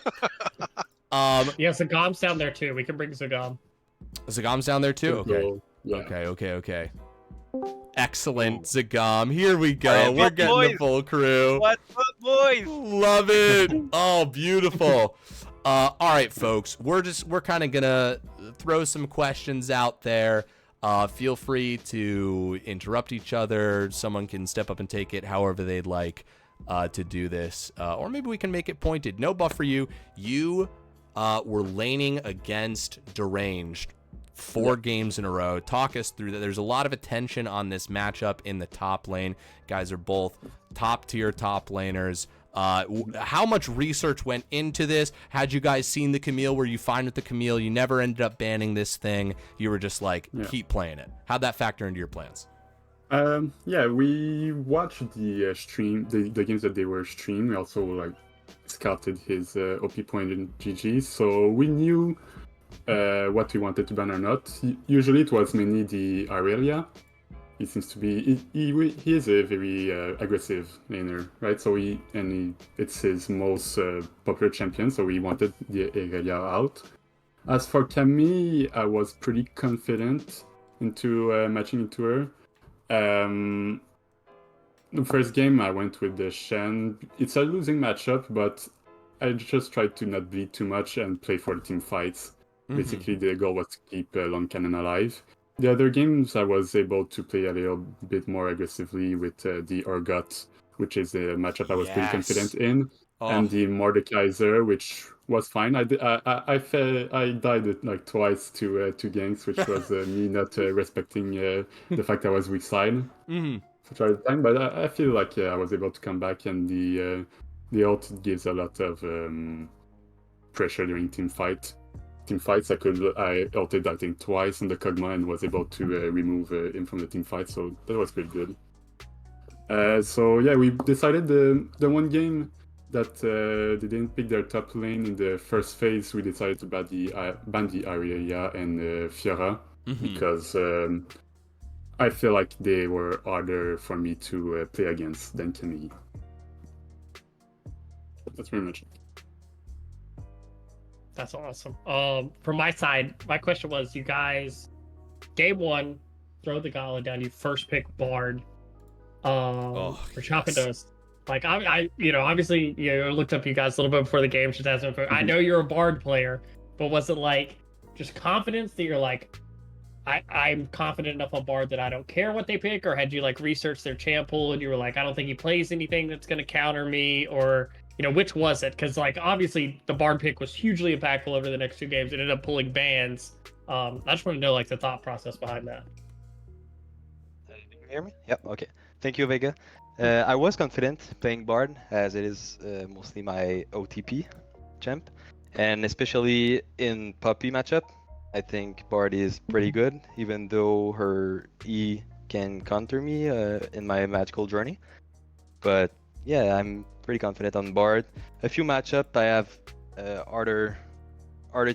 S2: Yeah, Zagam's down there too. We can bring Zagam.
S1: Zagam's down there too? Okay.
S4: Yeah.
S1: Okay. Excellent, Zagam. Here we go. We're getting the full crew.
S5: What's up, boys?
S1: Love it. Oh, beautiful. All right, folks. We're kind of gonna throw some questions out there. Feel free to interrupt each other. Someone can step up and take it however they'd like to do this. Or maybe we can make it pointed. No buff for you. You were laning against Deranged 4 games in a row. Talk us through that. There's a lot of attention on this matchup in the top lane. Guys are both top tier top laners. How much research went into this? Had you guys seen the Camille? Were you fine with the Camille? You never ended up banning this thing. You were just like, keep playing it. How'd that factor into your plans?
S4: Yeah, we watched the stream, the games that they were streamed. We also scouted his OP point in GG, so we knew what we wanted to ban or not. Usually it was mainly the Aurelia. He seems to be he is a very aggressive laner, right? So it's his most popular champion, so we wanted the Aurelia out. As for Camille, I was pretty confident into matching into her. The first game I went with the Shen. It's a losing matchup, but I just tried to not bleed too much and play for the team fights. Basically, the goal was to keep Long Cannon alive. The other games, I was able to play a little bit more aggressively with the Urgot, which is a matchup I was pretty confident in, and the Mordekaiser, which was fine. I died twice to ganks, which was me not respecting the fact I was weak side for the time. But I feel like I was able to come back, and the ult gives a lot of pressure during team fights. I ulted I think twice on the Kog'Maw and was able to remove him from the team fight, so that was pretty good. So yeah, we decided the one game that they didn't pick their top lane in the first phase. We decided to ban the Aurelia and Fiora because I feel like they were harder for me to play against than Camille. That's pretty much it.
S2: That's awesome. From my side, my question was, you guys, game 1, throw the gala down. You first pick Bard for Chapados. Like obviously, looked up you guys a little bit before the game. Just asking, I know you're a Bard player, but was it like just confidence that you're like, I'm confident enough on Bard that I don't care what they pick, or had you like researched their champ pool and you were like, I don't think he plays anything that's going to counter me, or which was it? Because like obviously the Bard pick was hugely impactful over the next 2 games. It ended up pulling bans. I just want to know like the thought process behind that.
S6: Can you hear me? Yep. Okay. Thank you, Vega. I was confident playing Bard as it is mostly my OTP champ, and especially in Puppy matchup. I think Bard is pretty good, even though her E can counter me in my magical journey. But yeah, I'm pretty confident on Bard. A few matchup I have harder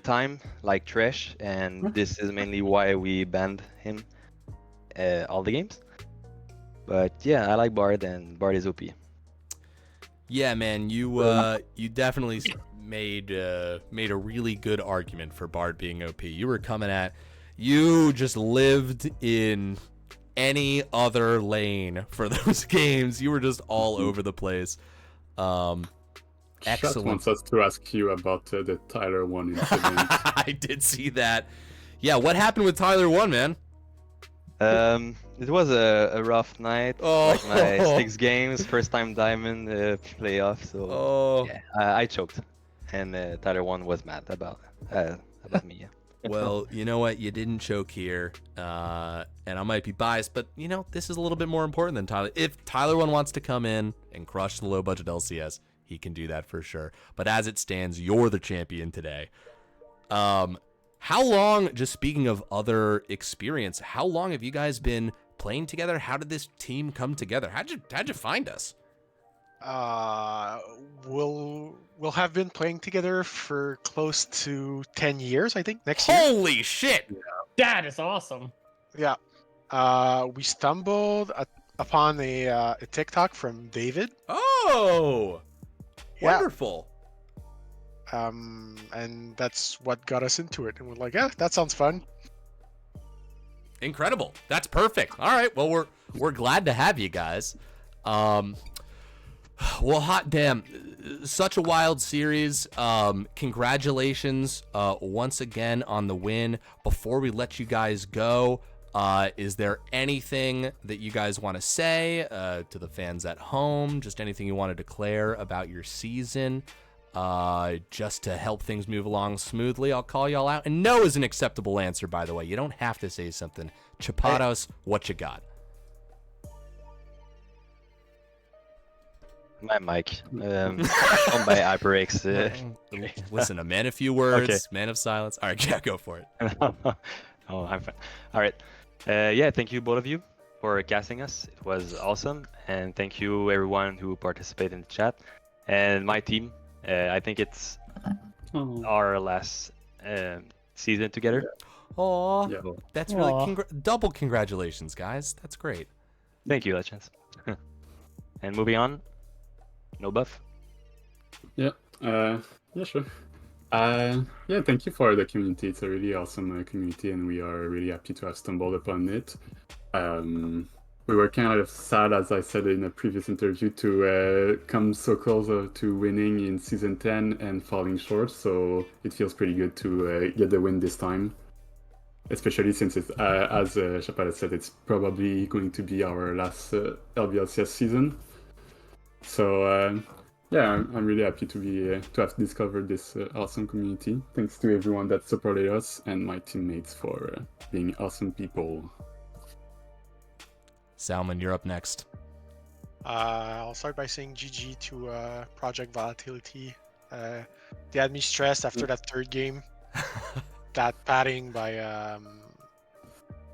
S6: time, like Thresh, and this is mainly why we banned him all the games. But yeah, I like Bard, and Bard is OP.
S1: Yeah, man, you definitely made a really good argument for Bard being OP. You just lived in any other lane for those games. You were just all over the place. Excellent.
S4: Chat wants us to ask you about the Tyler 1 incident.
S1: I did see that. Yeah, what happened with Tyler 1, man?
S6: It was a rough night. Like my 6 games, first time diamond playoff. So yeah, I choked, and Tyler 1 was mad about me. Yeah.
S1: Well, you know what? You didn't choke here, and I might be biased, but this is a little bit more important than Tyler. If Tyler 1 wants to come in and crush the low budget LCS, he can do that for sure. But as it stands, you're the champion today. How long, just speaking of other experience, how long have you guys been playing together? How did this team come together? How'd you find us?
S5: We'll have been playing together for close to 10 years, I think, next year.
S1: Holy shit!
S2: That is awesome.
S5: Yeah. We stumbled upon a TikTok from David.
S1: Oh!
S5: Yeah.
S1: Wonderful.
S5: And that's what got us into it. And we're like, yeah, that sounds fun.
S1: Incredible. That's perfect. All right. Well, we're glad to have you guys. Well, hot damn, such a wild series. Congratulations once again on the win. Before we let you guys go, is there anything that you guys want to say to the fans at home? Just anything you want to declare about your season? Just to help things move along smoothly, I'll call y'all out. And no is an acceptable answer, by the way. You don't have to say something. Chapados, what you got?
S6: My mic. On my HyperX.
S1: Listen, a man of few words, okay. Man of silence. All right, yeah, go for it.
S6: Oh, I'm fine. All right. Yeah, thank you both of you for casting us. It was awesome. And thank you everyone who participated in the chat. And my team. I think it's our last season together.
S1: Oh, yeah. That's really double congratulations, guys. That's great.
S6: Thank you, Legends. And moving on, no buff.
S4: Yeah, sure. Yeah, thank you for the community. It's a really awesome community, and we are really happy to have stumbled upon it. We were kind of sad, as I said in a previous interview, to come so close to winning in Season 10 and falling short, so it feels pretty good to get the win this time. Especially since, it's, as Chapada said, it's probably going to be our last LBLCS season. So, yeah, I'm really happy to have discovered this awesome community. Thanks to everyone that supported us and my teammates for being awesome people.
S1: Salmon, you're up next.
S5: I'll start by saying GG to Project Volatility. They had me stressed after that 3rd game. That padding by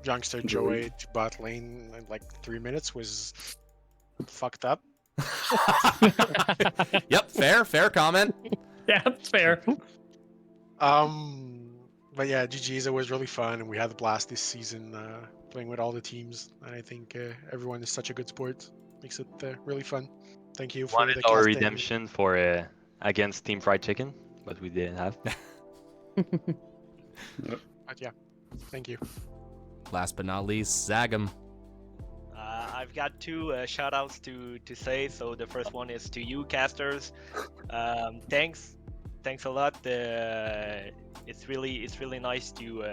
S5: Youngster Joey to bot lane in like 3 minutes was fucked up.
S1: Yep, fair comment.
S2: Yeah, fair.
S5: But yeah, GG's, it was really fun, and we had a blast this season playing with all the teams. And I think everyone is such a good sport. Makes it really fun. Thank you for
S6: wanted our redemption for against Team Fried Chicken, but we didn't have.
S5: But yeah, thank you.
S1: Last but not least, Zagam.
S7: I've got two shout outs to say. So the first one is to you, casters. Thanks a lot. It's really nice to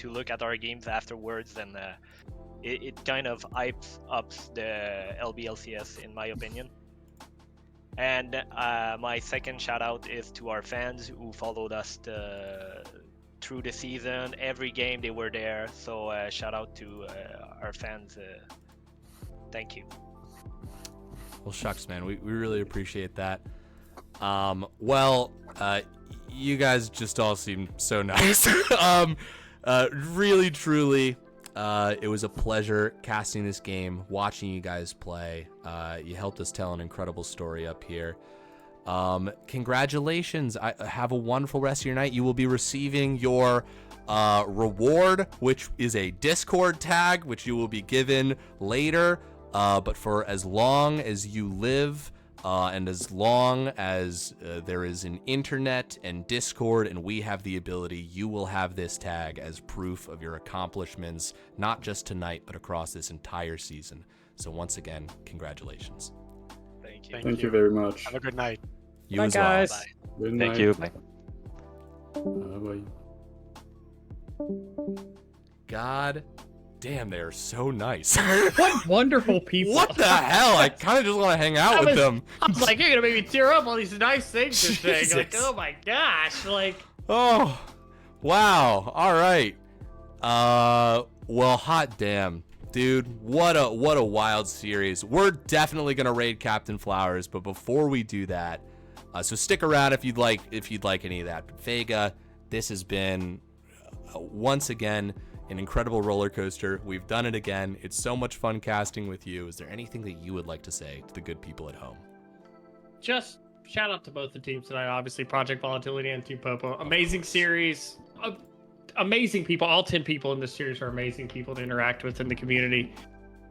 S7: look at our games afterwards, and it kind of hypes up the LBLCS in my opinion. And my second shout out is to our fans who followed us through the season. Every game they were there. So shout out to our fans. Thank you.
S1: Well, shucks, man. We really appreciate that. Well, you guys just all seem so nice. Really, truly, it was a pleasure casting this game, watching you guys play. You helped us tell an incredible story up here. Congratulations. Have a wonderful rest of your night. You will be receiving your reward, which is a Discord tag, which you will be given later. But for as long as you live, and as long as there is an internet and Discord and we have the ability, you will have this tag as proof of your accomplishments, not just tonight, but across this entire season. So once again, congratulations.
S7: Thank you.
S4: Thank you very much.
S5: Have a good night.
S1: You
S2: Bye,
S1: as
S2: guys.
S1: well.
S5: Bye.
S4: Good night.
S6: Thank you. Bye.
S4: Bye.
S1: God damn, they are so nice.
S2: What wonderful people.
S1: What the hell? I kind of just want to hang out with them.
S2: I was like, you're gonna make me tear up all these nice things you're saying. Like,
S1: Jesus.
S2: oh my gosh, like.
S1: Oh, wow. All right. Well, hot damn, dude. What a wild series. We're definitely gonna raid Captain Flowers, but before we do that, so stick around if you'd like any of that. But Vega, this has been once again an incredible roller coaster. We've done it again. It's so much fun casting with you. Is there anything that you would like to say to the good people at home?
S2: Just shout out to both the teams tonight, obviously Project Volatility and Team Popo. Amazing series, amazing people. All 10 people in this series are amazing people to interact with in the community.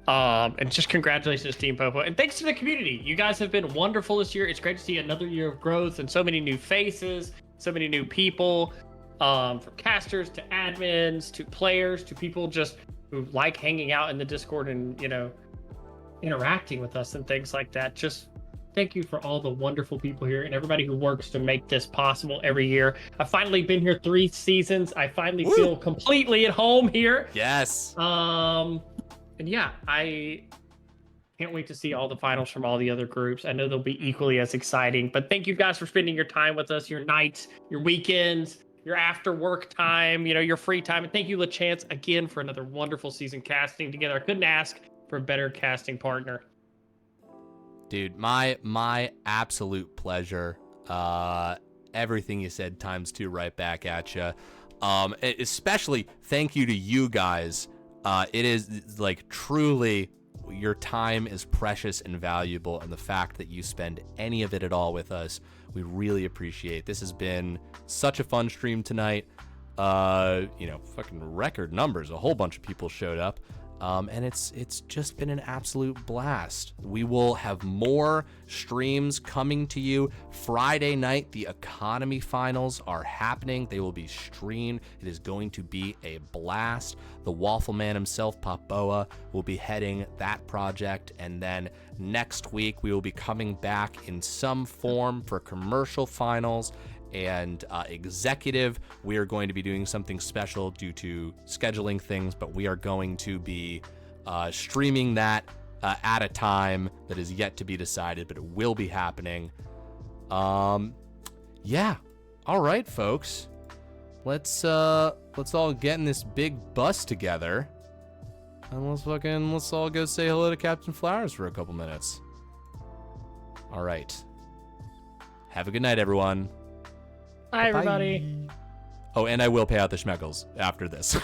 S2: And just congratulations, Team Popo, and thanks to the community. You guys have been wonderful this year. It's great to see another year of growth and so many new faces, so many new people. From casters to admins to players to people just who like hanging out in the Discord and, you know, interacting with us and things like that. Just thank you for all the wonderful people here and everybody who works to make this possible every year. I've finally been here 3 seasons. I finally feel completely at home here.
S1: Yes.
S2: And yeah, I can't wait to see all the finals from all the other groups. I know they'll be equally as exciting, but thank you guys for spending your time with us, your nights, your weekends, your after work time, you know, your free time. And thank you, LaChance, again for another wonderful season casting together. I couldn't ask for a better casting partner.
S1: Dude, my absolute pleasure. Everything you said times 2 right back at you. Especially thank you to you guys. It is like truly your time is precious and valuable, and the fact that you spend any of it at all with us, we really appreciate. This has been such a fun stream tonight. You know, fucking record numbers. A whole bunch of people showed up. And it's just been an absolute blast. We will have more streams coming to you. Friday night, the economy finals are happening. They will be streamed. It is going to be a blast. The Waffle Man himself, Popo, will be heading that project. And then next week, we will be coming back in some form for commercial finals and executive. We are going to be doing something special due to scheduling things, but we are going to be streaming that at a time that is yet to be decided, but it will be happening. Yeah. All right, folks. Let's all get in this big bus together, and let's all go say hello to Captain Flowers for a couple minutes. All right. Have a good night, everyone.
S2: Hi, everybody.
S1: Oh, and I will pay out the schmeckles after this.